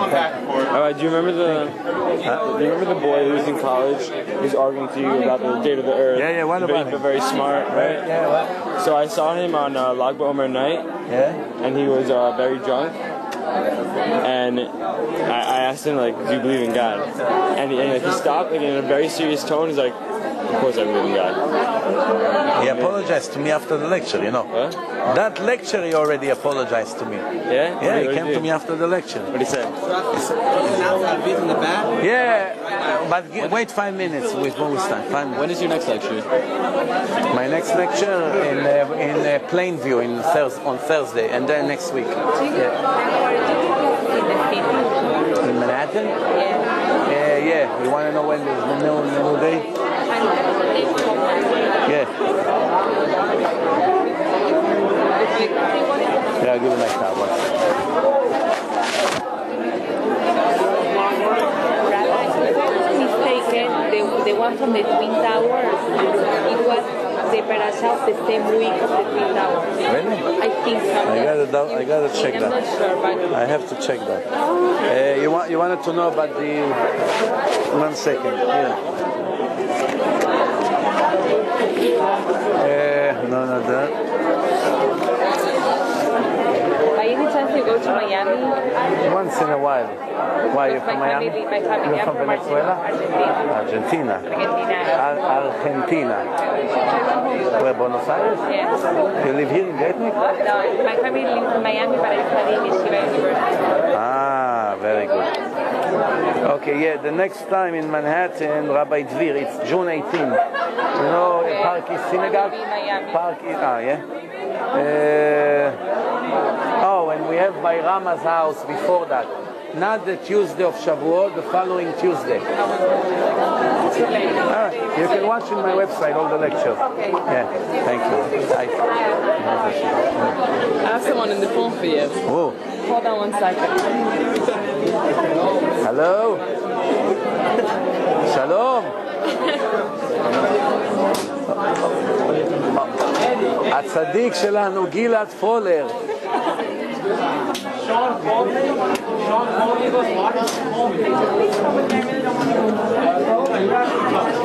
All right. Do you remember the boy who was in college? Who's arguing to you about the date of the Earth? Yeah. What about him? But very smart, right? Yeah. What? So I saw him on Lag BaOmer night. Yeah. And he was very drunk. And I asked him, like, do you believe in God? And he stopped, like, in a very serious tone. He's like, of course I believe in God. He apologized to me after the lecture, you know. What? That lecture he already apologized to me. Yeah? Yeah, he came to me after the lecture. What did he say? in the back? Yeah, but wait 5 minutes before we start. 5 minutes. When is your next lecture? My next lecture in Plainview on Thursday, and then next week. Yeah. in the city. In Manhattan? Yeah. Yeah. You want to know when there's the new day? Yeah. Yeah, I'll give you my card. Rabbi, if I'm not mistaken, the one from the Twin Towers, it was the parasha of the same week of the Twin Towers. Really? I think so. I gotta check I'm that. not sure, but I have to check that. You wanted to know about the... 1 second. Yeah. No, not that. by any chance you go to Miami? Once in a while. Why, you're from Miami? My family. You're from Venezuela? Argentina. Argentina. Where, Buenos Aires? Yes. You live here in Gatwick? No, my family lives in Miami, but I study in Yeshiva University. Ah, very good. Okay, yeah, the next time in Manhattan, Rabbi Dvir, it's June 18th. You know, Park East Synagogue? Park East, yeah. And we have by Rama's house before that. Not the Tuesday of Shavuot, the following Tuesday. You can watch in my website all the lectures. Yeah, thank you. I have someone in the phone for you. Oh. Hold on 1 second. Hello? Shalom. הצדיק שלנו, גלעד פולר.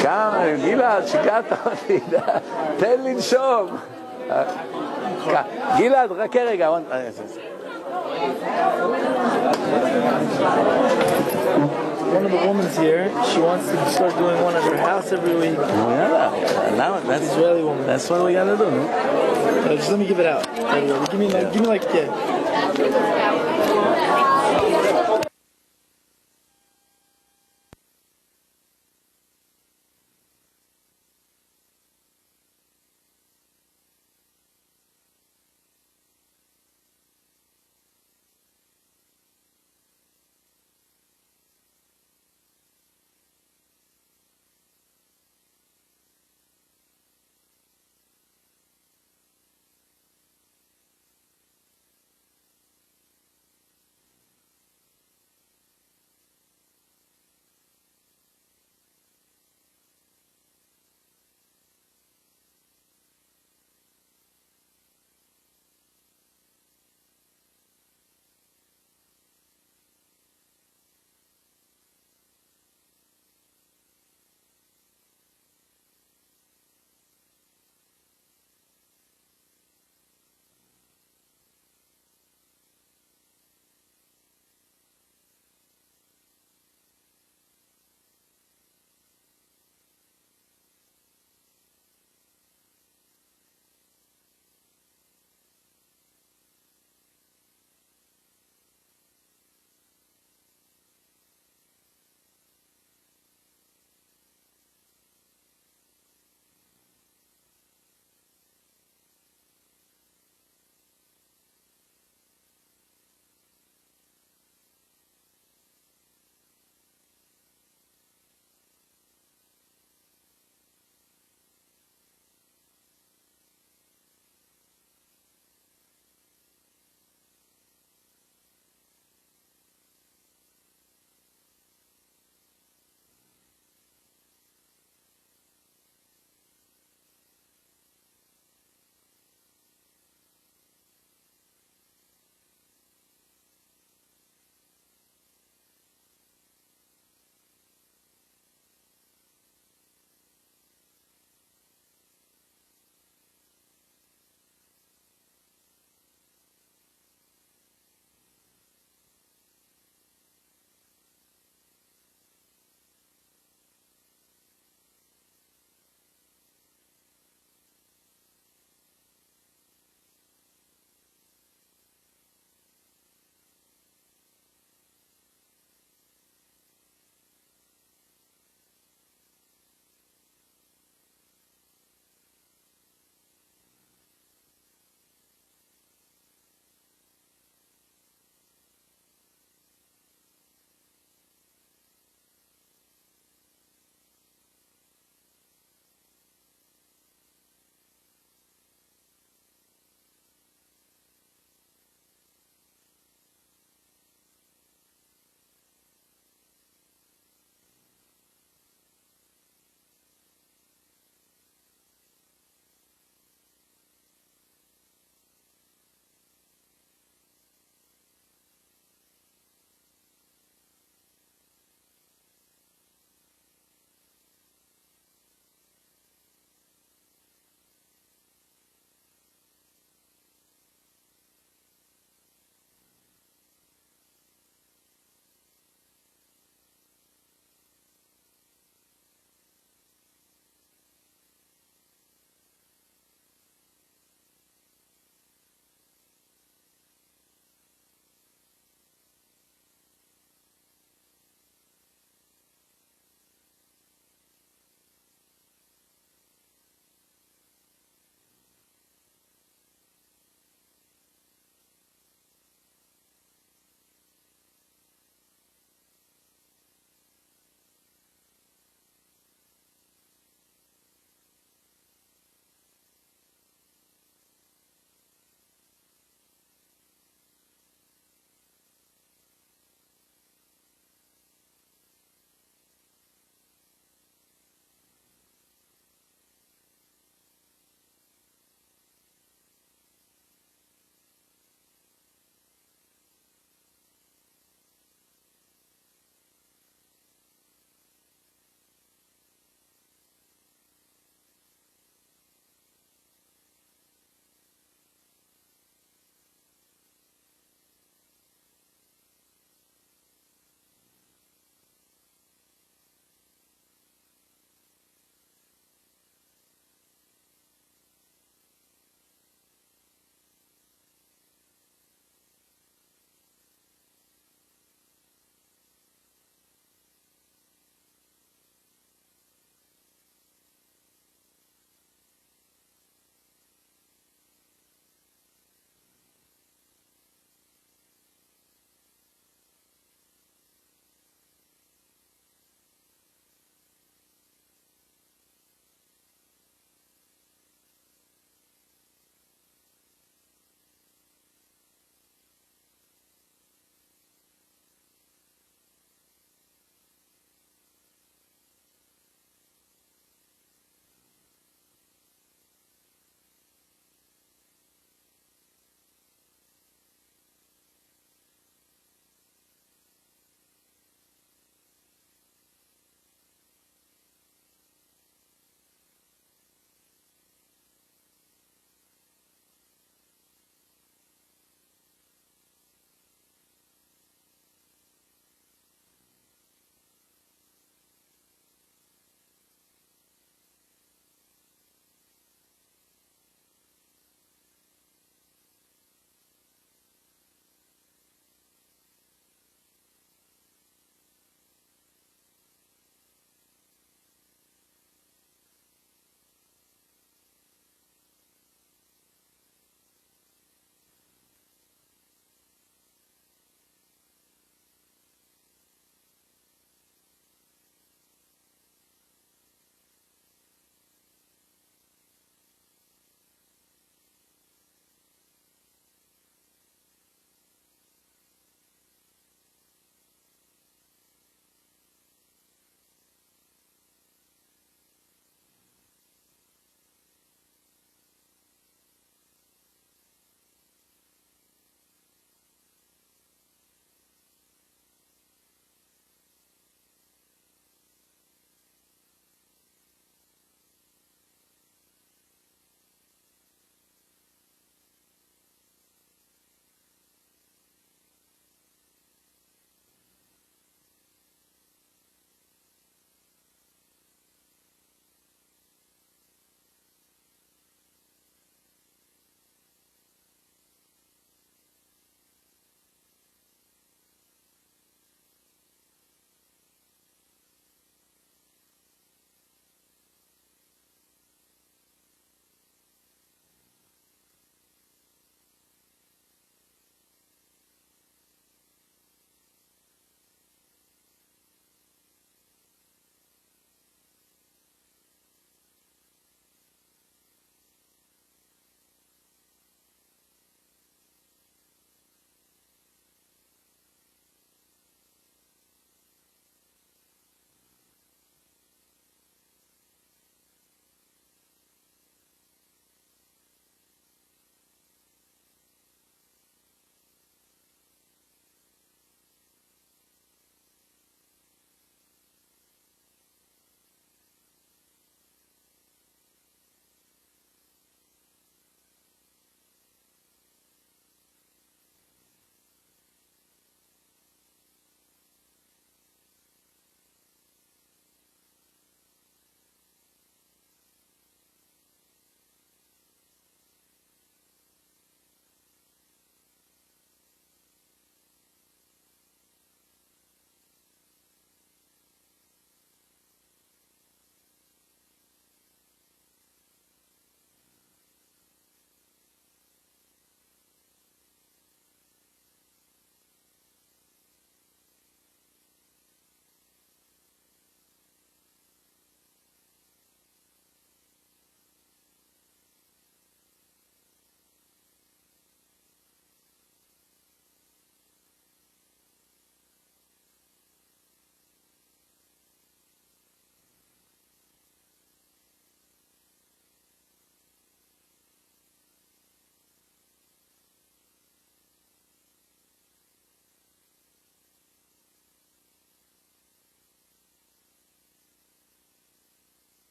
כמה, גלעד, שיגעת אותי, תן לנשום. גלעד, רק רגע. One of the women here, she wants to start doing one at her house every week. Oh, yeah. Now that's Israeli woman. That's what we gotta do, no? Just let me give it out. Give me like, yeah.